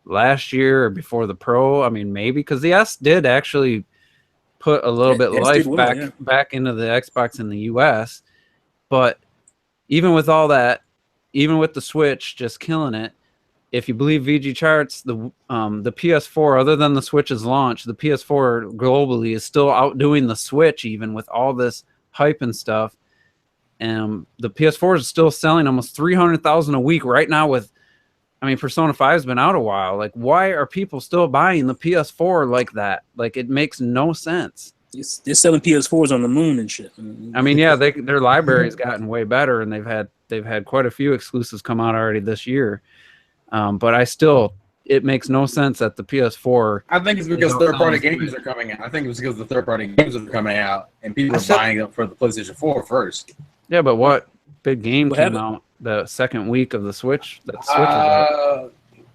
last year or before the Pro, I mean maybe because the S did actually put a little bit life back into the Xbox in the US, but even with all that, even with the Switch just killing it, if you believe VG charts, the PS4, other than the Switch's launch, the PS4 globally is still outdoing the Switch even with all this hype and stuff. And the PS4 is still selling almost 300,000 a week right now with, I mean, Persona 5 has been out a while. Like, why are people still buying the PS4 like that? Like, it makes no sense. They're selling PS4s on the moon and shit. I mean, yeah, their library's gotten way better, and they've had quite a few exclusives come out already this year. But it makes no sense that the PS4. I think it's because third-party games are coming out. I think it's because the third-party games are coming out, and people are buying them for the PlayStation 4 first. Yeah, but what big game came out the second week of the Switch?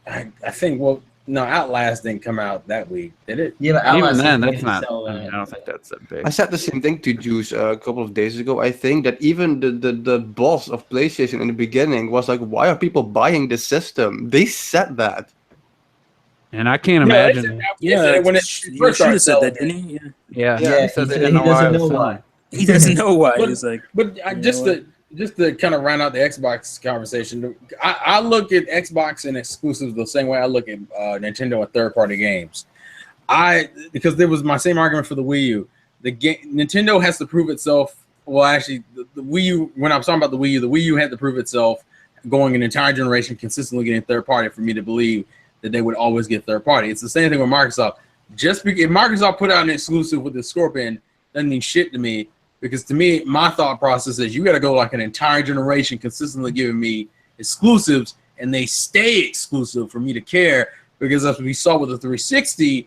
I think no, Outlast didn't come out that week, did it? Yeah, but even then, that's not. I don't think that's that big. I said the same thing to Juice a couple of days ago. I think that even the boss of PlayStation in the beginning was like, "Why are people buying this system?" They said that, and I can't imagine. When it first started, said that, didn't he? Yeah. He doesn't know why. He doesn't know why. He's like, just to kind of round out the Xbox conversation, I look at Xbox and exclusives the same way I look at Nintendo and third-party games. Because there was my same argument for the Wii U. Nintendo has to prove itself. Well, actually, the Wii U. When I was talking about the Wii U had to prove itself going an entire generation consistently getting third-party for me to believe that they would always get third-party. It's the same thing with Microsoft. Just because if Microsoft put out an exclusive with the Scorpion doesn't mean shit to me. Because to me, my thought process is you got to go like an entire generation consistently giving me exclusives, and they stay exclusive for me to care. Because as we saw with the 360,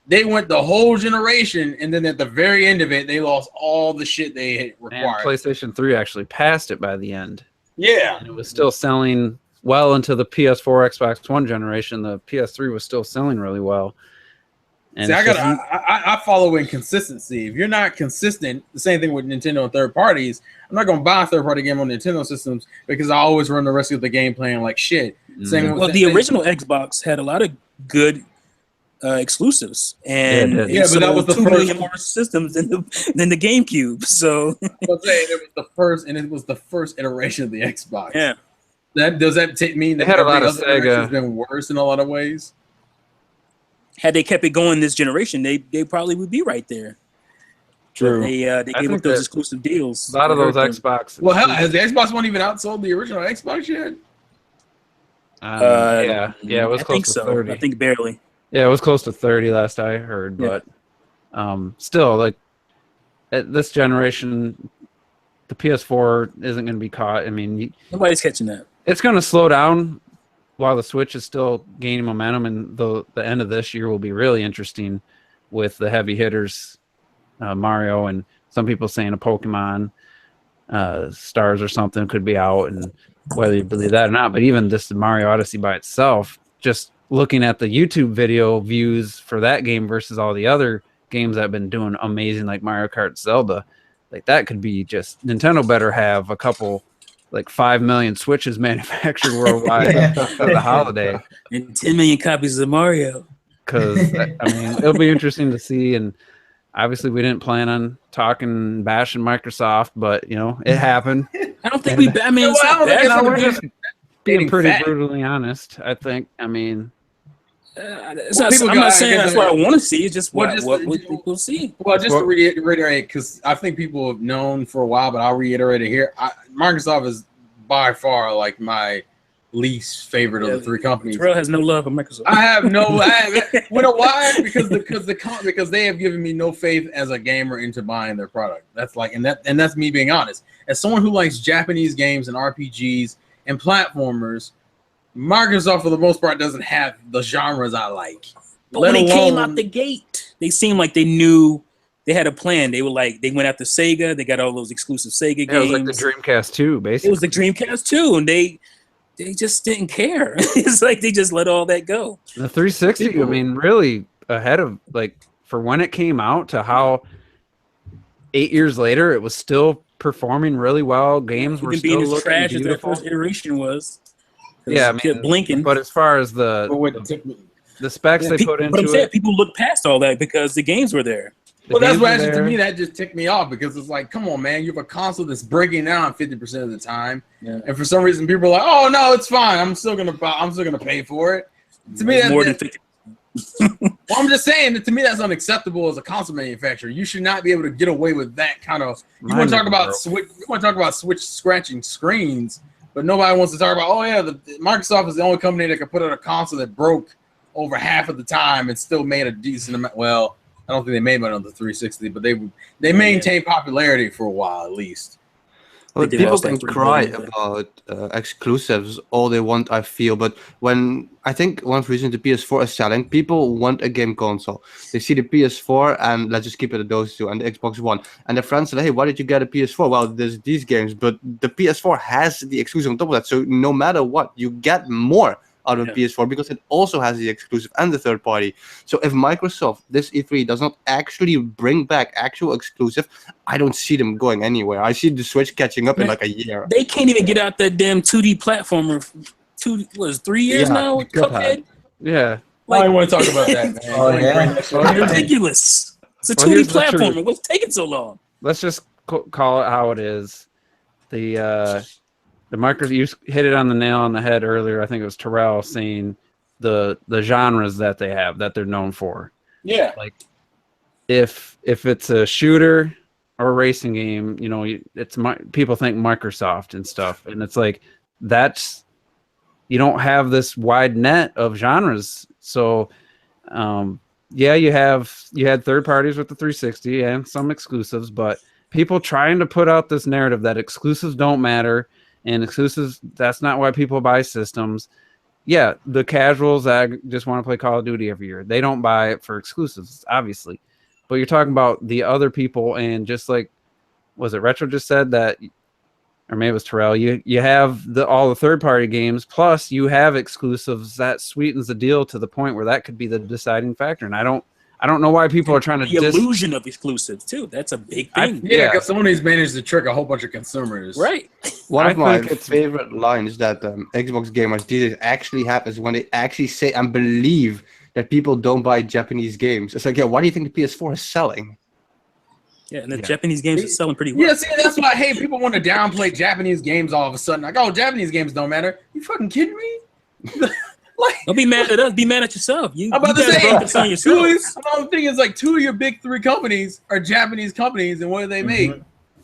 they went the whole generation, and then at the very end of it, they lost all the shit they had required. And PlayStation 3 actually passed it by the end. Yeah. And it was still selling well into the PS4, Xbox One generation. The PS3 was still selling really well. And see, I follow in consistency. If you're not consistent, the same thing with Nintendo and third parties. I'm not going to buy a third-party game on Nintendo systems because I always run the rest of the game playing like shit. Well, the original Xbox had a lot of good exclusives, and but that was the 2 first million more systems than the GameCube. So I'm saying it was the first, and it was the first iteration of the Xbox. Yeah, does that mean that had a lot of Sega has been worse in a lot of ways? Had they kept it going this generation, they probably would be right there. True. They gave up those exclusive deals. A lot of those Xbox. Well, hell, has the Xbox One even outsold the original Xbox yet? Yeah, it was close to 30. I think barely. Yeah, it was close to 30 last I heard, but still, like at this generation, the PS4 isn't going to be caught. I mean, nobody's catching that. It's going to slow down while the Switch is still gaining momentum, and the end of this year will be really interesting with the heavy hitters, Mario, and some people saying a Pokemon Stars or something could be out, and whether you believe that or not. But even this Mario Odyssey by itself, just looking at the YouTube video views for that game versus all the other games that have been doing amazing, like Mario Kart, Zelda, like that could be just Nintendo better have a couple like 5 million Switches manufactured worldwide for the holiday. And 10 million copies of Mario. Because I mean, it'll be interesting to see. And obviously, we didn't plan on talking bashing Microsoft, but you know, it happened. I don't think we. I mean, it's not bad. No, we're just being pretty fat. brutally honest. I think. I mean, it's not, I'm not saying that's what I want to see. It's just what people see. Well, just to reiterate, because I think people have known for a while, but I'll reiterate it here. Microsoft is by far like my least favorite of the three companies. Terrell has no love for Microsoft. I have no. You know why? Because they have given me no faith as a gamer into buying their product. That's like, and that's me being honest. As someone who likes Japanese games and RPGs and platformers, Microsoft for the most part doesn't have the genres I like. But when they came out the gate, they seemed like they knew they had a plan. They were like, they went after Sega. They got all those exclusive Sega games. it was like the Dreamcast 2, basically. It was the Dreamcast 2, and they just didn't care. It's like they just let all that go. The 360, I mean, really ahead of, like, for when it came out to how 8 years later it was still performing really well. Games were still looking trash beautiful. as that first iteration was. Yeah, I mean, blinking. But as far as the specs they put into but I'm saying it, people look past all that because the games were there. Well, that's why to me that just ticked me off, because it's like, come on, man, you have a console that's breaking down 50% of the time, and for some reason people are like, oh no, it's fine, I'm still gonna pay for it. To me, that's more than 50. Well, I'm just saying that to me that's unacceptable as a console manufacturer. You should not be able to get away with that kind of. You want to talk about Switch? You want to talk about Switch scratching screens, but nobody wants to talk about. Oh yeah, Microsoft is the only company that could put out a console that broke over half of the time and still made a decent amount. Well, I don't think they made money on the 360, but they maintained popularity for a while at least. Well, people can cry about exclusives all they want, I feel, but when I think one reason the PS4 is selling, people want a game console. They see the PS4 and let's just keep it at those two, and the Xbox One, and their friends say, hey, why did you get a PS4? Well, there's these games, but the PS4 has the exclusive on top of that, so no matter what, you get more out of PS4 because it also has the exclusive and the third party. So if Microsoft this E3 does not actually bring back actual exclusive, I don't see them going anywhere. I see the Switch catching up in like a year. They can't even get out that damn 2D platformer. 3 years now? Cuphead? Yeah. Like, I don't want to talk about that, man. Oh, yeah. It's ridiculous. It's a 2D platformer. What's taking so long? Let's just call it how it is. The Microsoft, you hit it on the nail on the head earlier. I think it was Terrell saying the genres that they have that they're known for. Yeah. Like if it's a shooter or a racing game, you know, it's people think Microsoft and stuff, and it's like that's you don't have this wide net of genres. So, yeah, you had third parties with the 360 and some exclusives, but people trying to put out this narrative that exclusives don't matter. And exclusives, that's not why people buy systems. Yeah, the casuals that just want to play Call of Duty every year, they don't buy it for exclusives, obviously. But you're talking about the other people, and just like, was it Retro just said that, or maybe it was Terrell, you have all the third-party games, plus you have exclusives. That sweetens the deal to the point where that could be the deciding factor. And I don't know why people are trying to the illusion of exclusives too. That's a big thing. Yeah, because Sony's managed to trick a whole bunch of consumers. Right. One of my favorite lines that Xbox gamers these days actually have is when they actually say and believe that people don't buy Japanese games. It's like, yeah, why do you think the PS4 is selling? Yeah, and the Japanese games are selling pretty well. Yeah, see, that's why people want to downplay Japanese games all of a sudden. Like, oh, Japanese games don't matter. You fucking kidding me? Like, don't be mad at us. Be mad at yourself. I'm about to say, on yourself. the thing is, like, two of your big three companies are Japanese companies, and what do they make?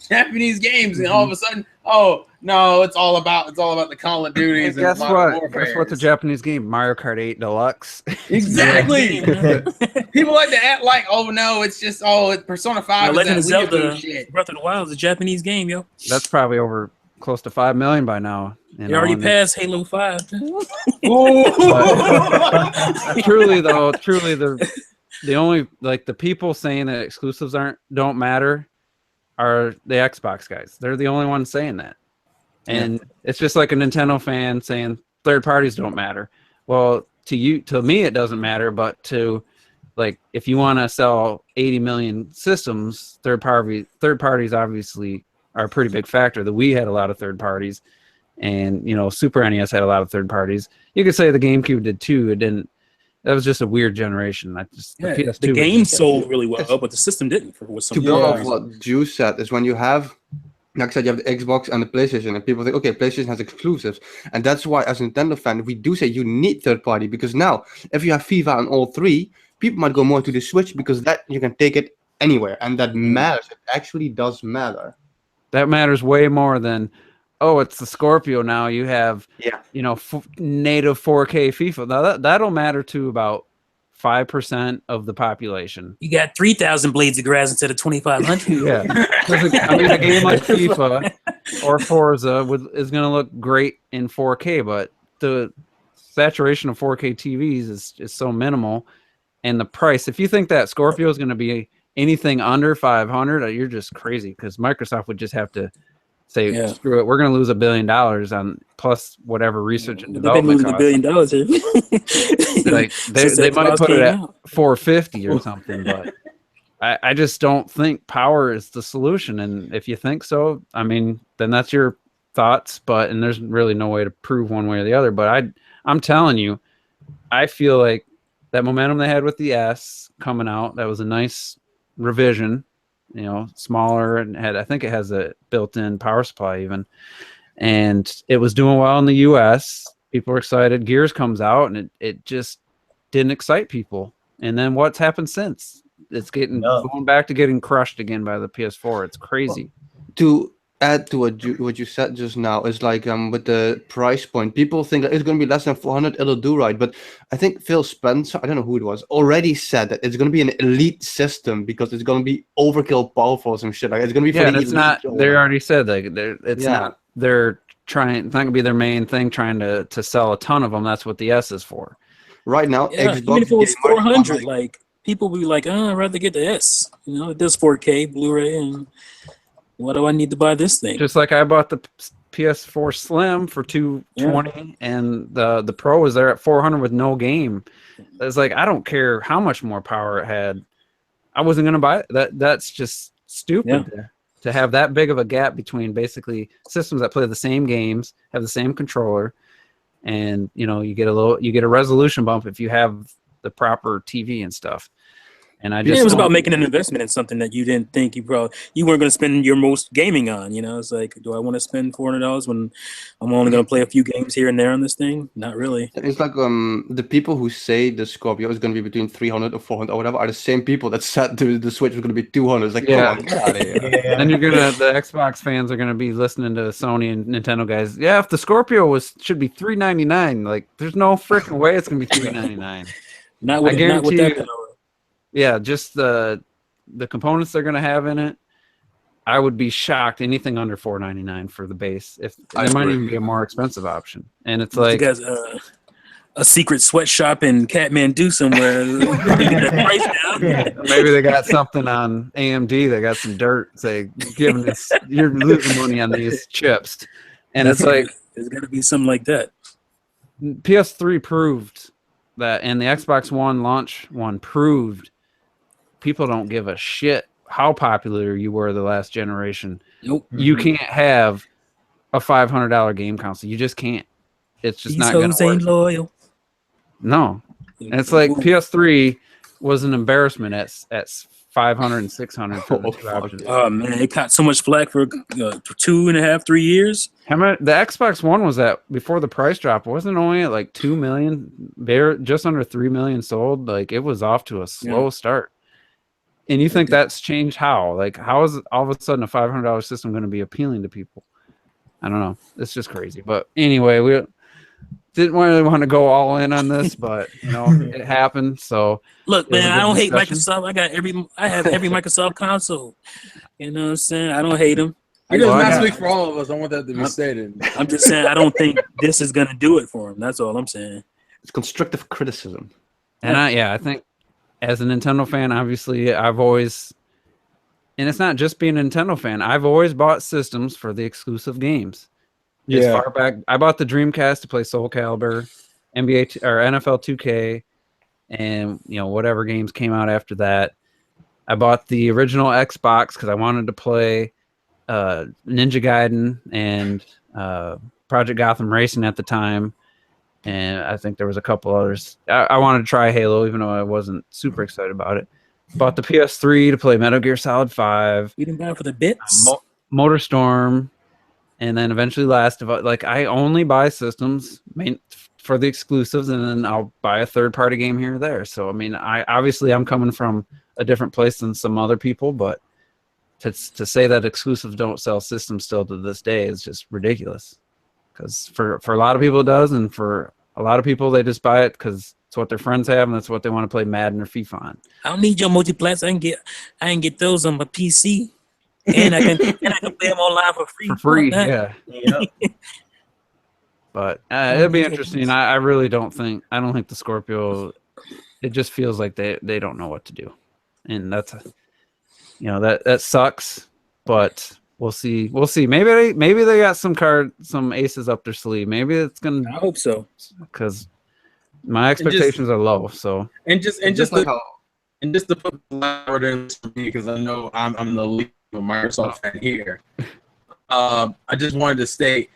Japanese games, and all of a sudden, oh no, it's all about the Call of Duties. And guess what? The Japanese game Mario Kart 8 Deluxe. Exactly. People like to act like, oh no, it's just it's Persona 5. Legend of Zelda Breath of the Wild is a Japanese game, yo. That's probably over close to 5 million by now. They already passed Halo 5. Truly the only, like, the people saying that exclusives don't matter are the Xbox guys. They're the only ones saying that. And it's just like a Nintendo fan saying third parties don't matter. Well, to me it doesn't matter, but to, like, if you want to sell 80 million systems, third parties obviously are a pretty big factor. The Wii had a lot of third parties, and Super NES had a lot of third parties. You could say the GameCube did too. It didn't. That was just a weird generation. The PS2 the game sold really well, but the system didn't. To build off what Juice said is when you have, like I said, you have the Xbox and the PlayStation, and people think, okay, PlayStation has exclusives, and that's why, as a Nintendo fan, we do say you need third party, because now if you have FIFA on all three, people might go more to the Switch because that you can take it anywhere, and that matters. It actually does matter. That matters way more than, oh, it's the Scorpio now. You have, native 4K FIFA. Now that'll matter to about 5% of the population. You got 3,000 blades of grass instead of 2,500. Yeah, I mean, a game like FIFA or Forza is going to look great in 4K, but the saturation of 4K TVs is so minimal, and the price. If you think that Scorpio is going to be anything under 500, you're just crazy, because Microsoft would just have to say, screw it, we're going to lose $1 billion on plus whatever research and development costs. They've been losing $1 billion here. Like they might put it at 450 or something, but I just don't think power is the solution. And if you think so, I mean, then that's your thoughts. And there's really no way to prove one way or the other. But I'm telling you, I feel like that momentum they had with the S coming out, that was a nice revision. Smaller, and I think it has a built-in power supply even, and it was doing well in the US. People were excited. Gears comes out, and it just didn't excite people. And then what's happened since? It's going back to getting crushed again by the PS4. It's crazy. To add to what you said just now, is like with the price point, people think that it's going to be less than 400, it'll do right. But I think Phil Spencer, I don't know who it was, already said that it's going to be an elite system because it's going to be overkill powerful or some shit. Like it's going to be for the it's elite. not. They already said it's not. They're trying. It's not going to be their main thing. Trying to sell a ton of them. That's what the S is for. Right now, Xbox, even if it was 400, like people would be like, I'd rather get the S. It does 4K Blu-ray and. Why do I need to buy this thing? Just like I bought the PS4 Slim for $220, and the Pro was there at $400 with no game. It's like, I don't care how much more power it had. I wasn't going to buy it. That's just stupid to have that big of a gap between basically systems that play the same games, have the same controller, and you get a resolution bump if you have the proper TV and stuff. And it was about making an investment in something that you didn't think you weren't going to spend your most gaming on. It's like, do I want to spend $400 when I'm only going to play a few games here and there on this thing? Not really. It's like the people who say the Scorpio is going to be between 300 or 400 or whatever are the same people that said the Switch was going to be 200. It's like, come on, get out of here. And the Xbox fans are going to be listening to Sony and Nintendo guys. Yeah, if the Scorpio should be $399, like there's no freaking way it's going to be $399. Not with that power. Yeah, just the components they're going to have in it. I would be shocked anything under $499 for the base. If there might even be a more expensive option. And it's like, you guys, a secret sweatshop in Kathmandu somewhere. Get that price down. Maybe they got something on AMD. They got some dirt. Say, you're losing money on these chips. And it's like, there's got to be something like that. PS3 proved that, and the Xbox One launch one proved. People don't give a shit how popular you were the last generation. Nope. You can't have a $500 game console. You just can't. It's just not going to work. Ain't loyal. No. And it's like PS3 was an embarrassment at 500 and 600 for the two options. Oh man, it caught so much flack for 2.5, 3 years. How much the Xbox One was at before the price drop? Wasn't only at like 2 million, just under 3 million sold. Like it was off to a slow start. And you think that's changed how? Like, how is all of a sudden a $500 system going to be appealing to people? I don't know. It's just crazy. But anyway, we didn't really want to go all in on this, but it happened. So look, man, I don't hate Microsoft. I have every Microsoft console. You know what I'm saying? I don't hate them. I guess not speak for all of us. I want that to be stated. I'm just saying I don't think this is going to do it for them. That's all I'm saying. It's constructive criticism. And I think. As a Nintendo fan, obviously, I've always, and it's not just being a Nintendo fan, I've always bought systems for the exclusive games. As far back, I bought the Dreamcast to play Soul Calibur, NBA or NFL 2K, and whatever games came out after that. I bought the original Xbox because I wanted to play Ninja Gaiden and Project Gotham Racing at the time, and I think there was a couple others. I wanted to try Halo, even though I wasn't super excited about it. Bought the PS3 to play Metal Gear Solid 5, You didn't buy it for the bits. Motorstorm, and then eventually Last of Us. Like, I only buy systems for the exclusives, and then I'll buy a third-party game here or there. So, I mean, I'm coming from a different place than some other people, but to say that exclusives don't sell systems still to this day is just ridiculous. Because for a lot of people it does, and for a lot of people they just buy it because it's what their friends have and that's what they want to play Madden or FIFA on. I don't need your multiplats. I can get those on my PC, and I can play them online for free. For free, Fuck that. yeah. But it'll be interesting. I really don't think the Scorpio. It just feels like they don't know what to do, and that's that sucks. But we'll see. Maybe they got some aces up their sleeve. Maybe it's gonna. I hope so, because my expectations are low. So and just to put the order in for me, because I know I'm the lead of Microsoft fan here. I just wanted to state,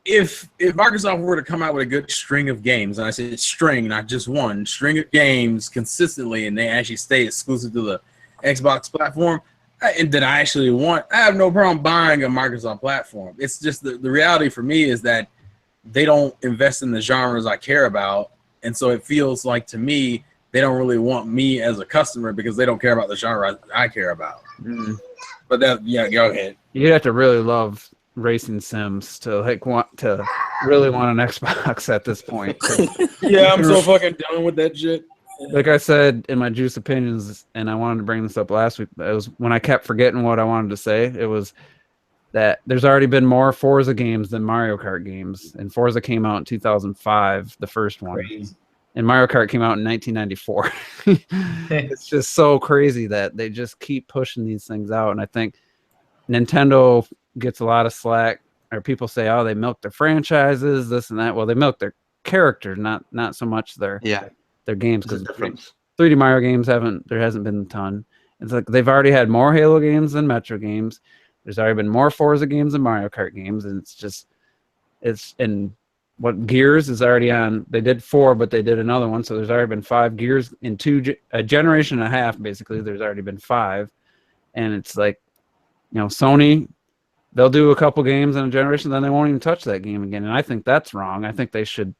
if Microsoft were to come out with a good string of games, and I said string, not just one, string of games consistently, and they actually stay exclusive to the Xbox platform, and that I actually want, I have no problem buying a Microsoft platform. It's just the reality for me is that they don't invest in the genres I care about, and so it feels like to me they don't really want me as a customer because they don't care about the genre I care about. mm. But go ahead. You'd have to really love racing sims to want an Xbox at this point. Yeah, I'm so fucking done with that shit. Like I said in my juice opinions, and I wanted to bring this up last week, it was when I kept forgetting what I wanted to say. It was that there's already been more Forza games than Mario Kart games, and Forza came out in 2005, the first one. Crazy. And Mario Kart came out in 1994. It's just so crazy that they just keep pushing these things out. And I think Nintendo gets a lot of slack, or people say, oh, they milk their franchises, this and that. Well, they milk their characters, not so much their games, because 3D Mario games there hasn't been a ton. It's like they've already had more Halo games than Metro games. There's already been more Forza games than Mario Kart games, and and what Gears is already on. They did 4, but they did another one, so there's already been 5 Gears in a generation and a half. Basically, there's already been 5, and it's like, Sony, they'll do a couple games in a generation, then they won't even touch that game again, and I think that's wrong. I think they shouldn't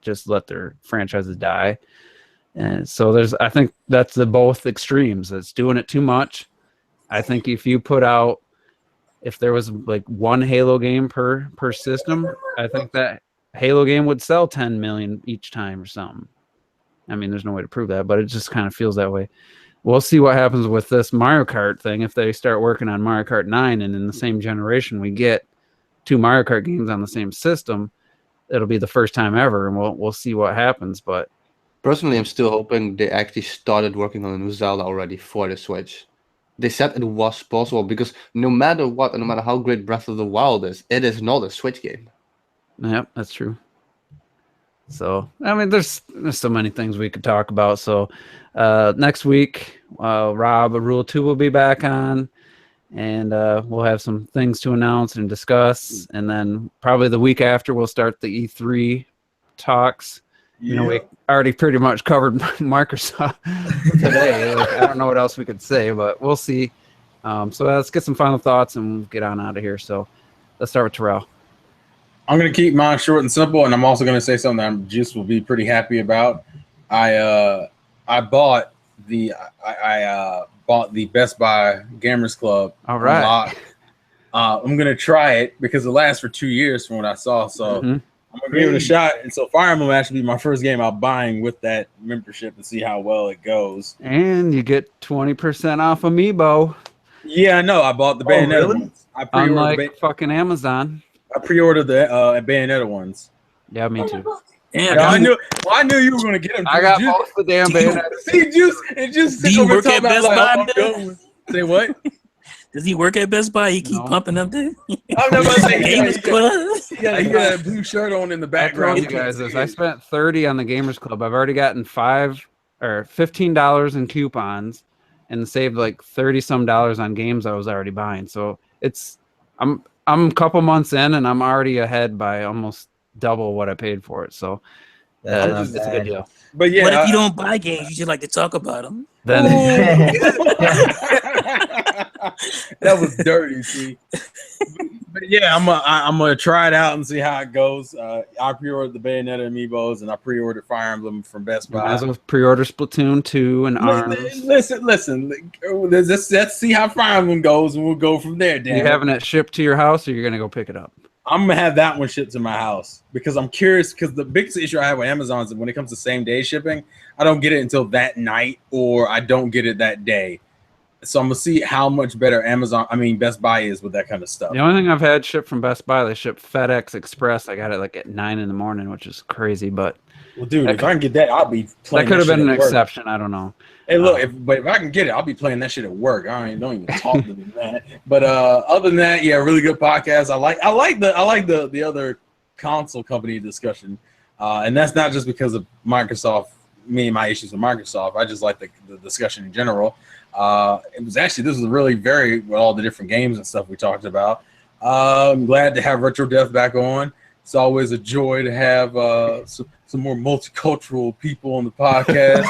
just let their franchises die. And so I think that's the both extremes. It's doing it too much. I think if there was like one Halo game per system, I think that Halo game would sell 10 million each time or something. I mean, there's no way to prove that, but it just kind of feels that way. We'll see what happens with this Mario Kart thing. If they start working on Mario Kart 9 and in the same generation we get 2 Mario Kart games on the same system, it'll be the first time ever, and we'll see what happens. But personally, I'm still hoping they actually started working on a new Zelda already for the Switch. They said it was possible, because no matter what, and no matter how great Breath of the Wild is, it is not a Switch game. Yep, that's true. So, I mean, there's so many things we could talk about. So, next week, Rob, Rule 2 will be back on, and we'll have some things to announce and discuss. And then probably the week after, we'll start the E3 talks. Yeah. We already pretty much covered Microsoft today. I don't know what else we could say, but we'll see. So let's get some final thoughts and we'll get on out of here. So let's start with Terrell. I'm going to keep mine short and simple, and I'm also going to say something that Juice will be pretty happy about. I bought the Best Buy Gamers Club. All right. Unlocked. I'm going to try it because it lasts for 2 years from what I saw. So I'm going to give it a shot. And so Fire Emblem will actually be my first game I'm buying with that membership and see how well it goes. And you get 20% off Amiibo. Yeah, I know. I bought the Bayonetta ones. I Unlike fucking Amazon. I pre-ordered the Bayonetta ones. Yeah, me too. Damn, I knew you were gonna get them. I got both the damn Bayonetta. See, Juice. Do you work at Best Buy? Say what? Does he work at Best Buy? He keep pumping up there. I'm not gonna say Gamers Club. He got a blue shirt on in the I background. told you guys this. I spent $30 on the Gamers Club. I've already gotten $15 in coupons and saved like $30 some on games I was already buying. So I'm a couple months in and I'm already ahead by almost double what I paid for it. So That's not it's a good bad. deal. But yeah, What if you don't buy games? You just like to talk about them. Then that was dirty. See, but yeah, I'm gonna try it out and see how it goes. I pre-ordered the Bayonetta amiibos and I pre-ordered Fire Emblem from Best might Buy. as well pre-order Splatoon 2 and ARMS. Listen. Let's see how Fire Emblem goes, and we'll go from there. Dan, You having it shipped to your house, or you're gonna go pick it up? I'm gonna have that one shipped to my house because I'm curious. Because the biggest issue I have with Amazon is when it comes to same day shipping, I don't get it until that night, or I don't get it that day. So I'm gonna see how much better Best Buy is with that kind of stuff. The only thing I've had shipped from Best Buy, they ship FedEx Express. I got it like at 9 in the morning, which is crazy. But Well, dude, if I can get that, I'll be playing. that could have shit been an at work. exception. I don't know. Hey, look, if I can get it, I'll be playing that shit at work. Don't even talk to me, man. But other than that, yeah, really good podcast. I like the other console company discussion, and that's not just because of Microsoft. Me and my issues with Microsoft. I just like the discussion in general. This was really very with all the different games and stuff we talked about. I'm glad to have Retro Death back on. It's always a joy to have some more multicultural people on the podcast.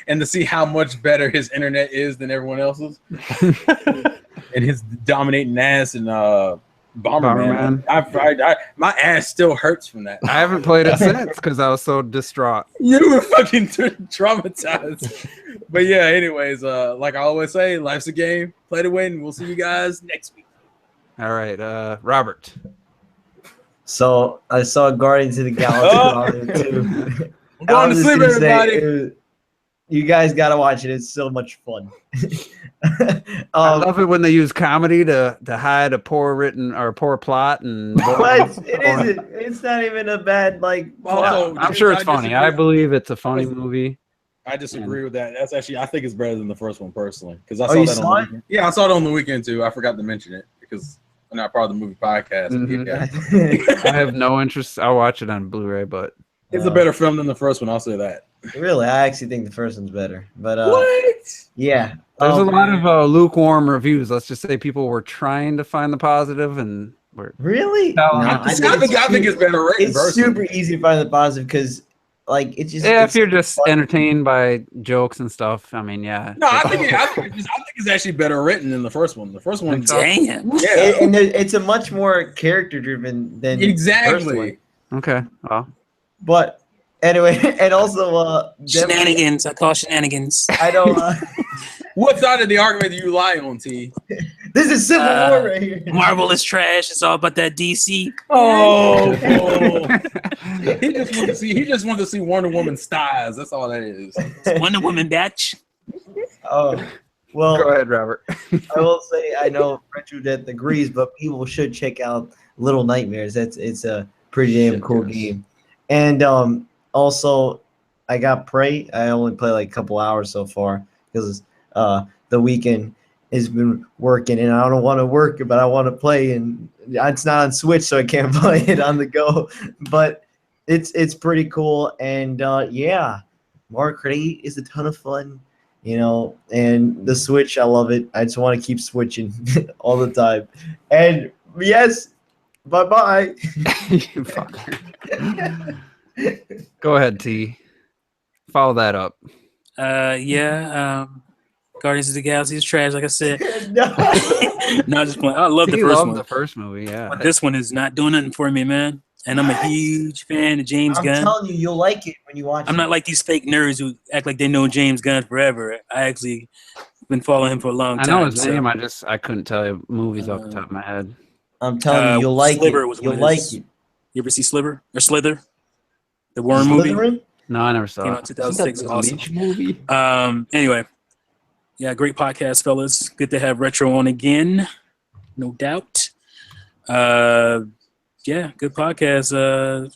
And to see how much better his internet is than everyone else's, and his dominating ass and Bomberman. My ass still hurts from that. I haven't played it since because I was so distraught. You were fucking traumatized. But yeah, anyways, like I always say, life's a game. Play to win. We'll see you guys next week. All right, Robert. So I saw Guardians of the Galaxy too. I'm going to sleep, everybody. You guys gotta watch it. It's so much fun. I love it when they use comedy to hide a poor plot and. What? It isn't. It's not even a bad plot. I'm sure it's funny. I believe it's a funny movie. I disagree with that. That's actually, I think it's better than the first one personally because I you saw that saw on the it? weekend. Yeah, I saw it on the weekend too. I forgot to mention it because I'm not part of the movie podcast. Mhm. I have no interest. I'll watch it on Blu-ray, but It's a better film than the first one. I'll say that. Really, I actually think the first one's better. But What? yeah, there's a lot of lukewarm reviews. Let's just say people were trying to find the positive and were really. No, I think it's better written. It's super easy to find the positive because, it's just if you're just entertained by jokes and stuff. I mean, yeah. No, I think it's actually better written than the first one. The first one, Damn. yeah, and it's a much more character driven than exactly. the first one. Okay. Well, but anyway, and also Shenanigans. I call shenanigans. I don't. What side of the argument do you lie on, T? This is Civil War right here. Marvel is trash. It's all about that DC. Oh, he just wants to see Wonder Woman styles. That's all that is. It's Wonder Woman, batch. Oh, well. go ahead, Robert. I will say I know Retro Death agrees, but people should check out Little Nightmares. It's a pretty damn cool game. And also, I got Prey. I only played like a couple hours so far because the weekend has been working, and I don't want to work, but I want to play, and it's not on Switch, so I can't play it on the go. But it's pretty cool, and yeah, Mario Kart 8 is a ton of fun, and the Switch, I love it. I just want to keep switching all the time. And yes, bye-bye. You fucker. Go ahead, T. Follow that up. Guardians of the Galaxy is trash, like I said. No. No, just playing. I love the T first loved one. the first movie, yeah. But this one is not doing nothing for me, man. And I'm a huge fan of James I'm Gunn. telling you, you'll like it when you watch it. I'm not like these fake nerds who act like they know James Gunn forever. I actually been following him for a long I time. know his name. I couldn't tell you movies off the top of my head. I'm telling you, you'll like Sliver it. was one You'll of like his- it. You ever see Sliver or Slither? The Worm movie Slytherin? No, I never saw came it. out in 2006. Awesome. Movie. Anyway, yeah, great podcast, fellas. Good to have Retro on again, no doubt. Yeah, good podcast.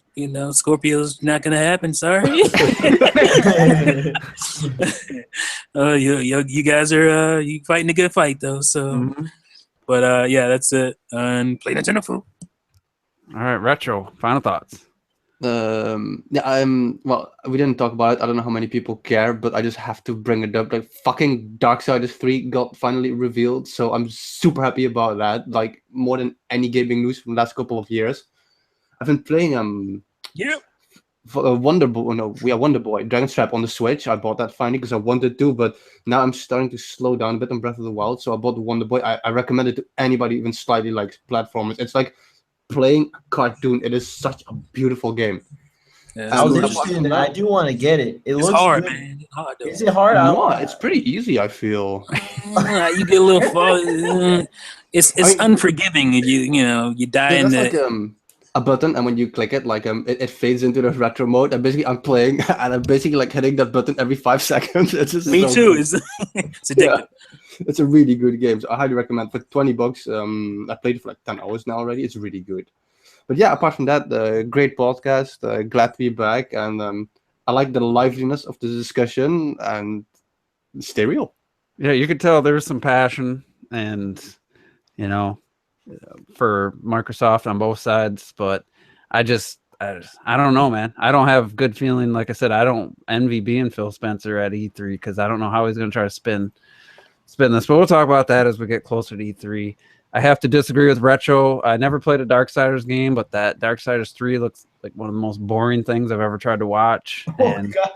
Scorpio's not gonna happen. Sorry. You guys are you fighting a good fight though. So, but yeah, that's it. And play Nintendo fool. All right, Retro. Final thoughts. Yeah, well, we didn't talk about it. I don't know how many people care, but I just have to bring it up. Like fucking Darksiders 3 got finally revealed, so I'm super happy about that. Like more than any gaming news from the last couple of years. I've been playing Yeah. Wonder Boy, no, we are Wonder Boy, Dragonstrap on the Switch. I bought that finally because I wanted to, but now I'm starting to slow down a bit on Breath of the Wild. So I bought the Wonder Boy. I recommend it to anybody even slightly likes platformers. It's like playing a cartoon. It is such a beautiful game. Yeah, I was Apart interested from in that. I that, do want to get it. It it's looks hard, good. man. It's hard though. Is it hard? no, it's pretty easy. I feel. You get a little far. It's I mean, unforgiving if you die in That's the. like a button, and when you click it, like it fades into the retro mode. And basically, I'm playing, and I'm basically like hitting that button every 5 seconds. It's just Me so too. good. It's addictive. It's a really good game. So I highly recommend for $20. I played it for like 10 hours now already. It's really good. But yeah, apart from that, great podcast. Glad to be back, and I like the liveliness of the discussion and stay real. Yeah, you could tell there's some passion and you know for Microsoft on both sides, but I don't know, man. I don't have good feeling. Like I said, I don't envy being Phil Spencer at E3 because I don't know how he's going to try to spin this. But we'll talk about that as we get closer to E3. I have to disagree with Retro. I never played a Darksiders game, but that Darksiders 3 looks like one of the most boring things I've ever tried to watch. Oh And god.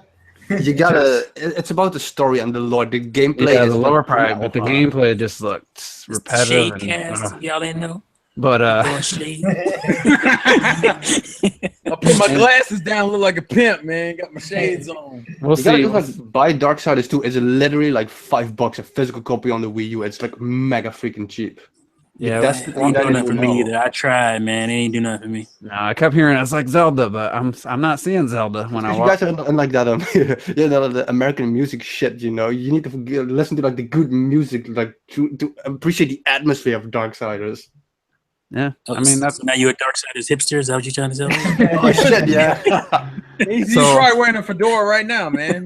You gotta. It's about the story and the lore. The gameplay yeah, is the like lower part, but the gameplay just looked It's repetitive. Shade cast. Y'all didn't know. But Throwing shade. I put my glasses down, look like a pimp, man. Got my shades on. we'll You gotta see. just like buy Darksiders 2. It's literally like $5 a physical copy on the Wii U. It's like mega freaking cheap. Yeah, That's It ain't doing nothing for me either. I tried, man. It ain't doing nothing for me. No, I kept hearing it's like Zelda, but I'm not seeing Zelda when I You watch. guys are in like that the American music shit, you know. You need to listen to like the good music, like to appreciate the atmosphere of Darksiders. Yeah, I mean that's So now you a Darksiders hipster? Is that what you're trying to say? Oh shit, yeah. He's So- probably wearing a fedora right now, man.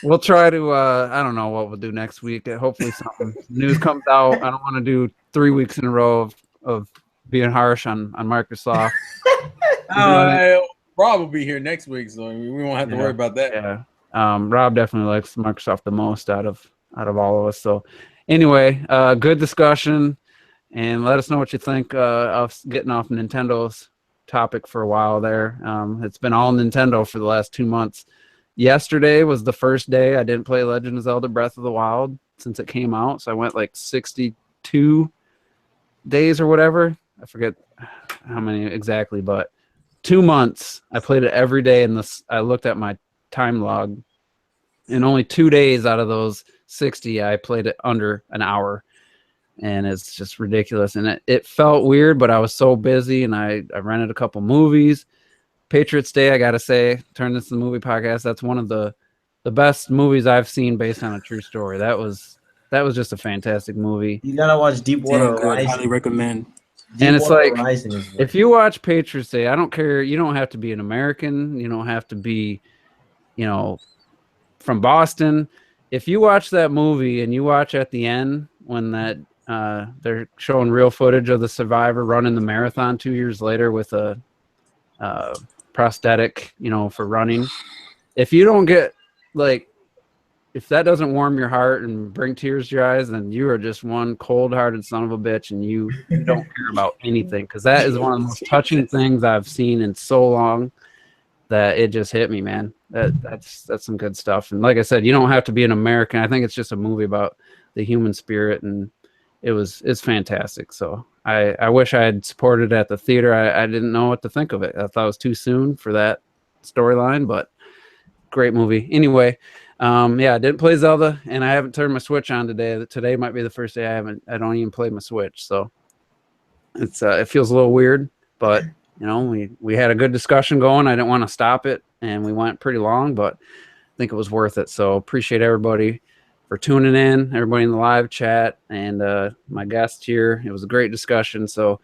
we'll try to. I don't know what we'll do next week. Hopefully, something news comes out. I don't want to do 3 weeks in a row of being harsh on Microsoft. I'll probably be here next week, so we won't have to worry about that. Yeah, Rob definitely likes Microsoft the most out of all of us. So, anyway, good discussion, and let us know what you think of getting off Nintendo's topic for a while there. It's been all Nintendo for the last 2 months. Yesterday was the first day I didn't play Legend of Zelda Breath of the Wild since it came out, so I went like 62 days or whatever. I forget how many exactly, but 2 months I played it every day, and I looked at my time log, and only 2 days out of those 60 I played it under an hour, and it's just ridiculous. And it felt weird, but I was so busy, and I rented a couple movies. Patriots Day, I gotta say, turn this to the movie podcast. That's one of the best movies I've seen based on a true story. That was just a fantastic movie. You gotta watch Deepwater Damn good. Highly Horizon. recommend. And it's Deepwater like, Horizon is if you watch Patriots Day, I don't care. You don't have to be an American. You don't have to be, from Boston. If you watch that movie and you watch at the end when they're showing real footage of the survivor running the marathon 2 years later with a prosthetic, for running. If you don't get if that doesn't warm your heart and bring tears to your eyes, then you are just one cold-hearted son of a bitch, and you don't care about anything, because that is one of the most touching things I've seen in so long that it just hit me, man. That's some good stuff. And like I said, you don't have to be an American. I think it's just a movie about the human spirit, and it's fantastic. So I wish I had supported it at the theater. I didn't know what to think of it. I thought it was too soon for that storyline, but great movie. Anyway, I didn't play Zelda, and I haven't turned my Switch on today. Today might be the first day I don't even play my Switch. So it feels a little weird, but we had a good discussion going. I didn't want to stop it, and we went pretty long, but I think it was worth it. So appreciate everybody for tuning in, everybody in the live chat, and my guest here. It was a great discussion. So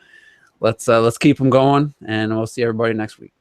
let's keep them going, and we'll see everybody next week.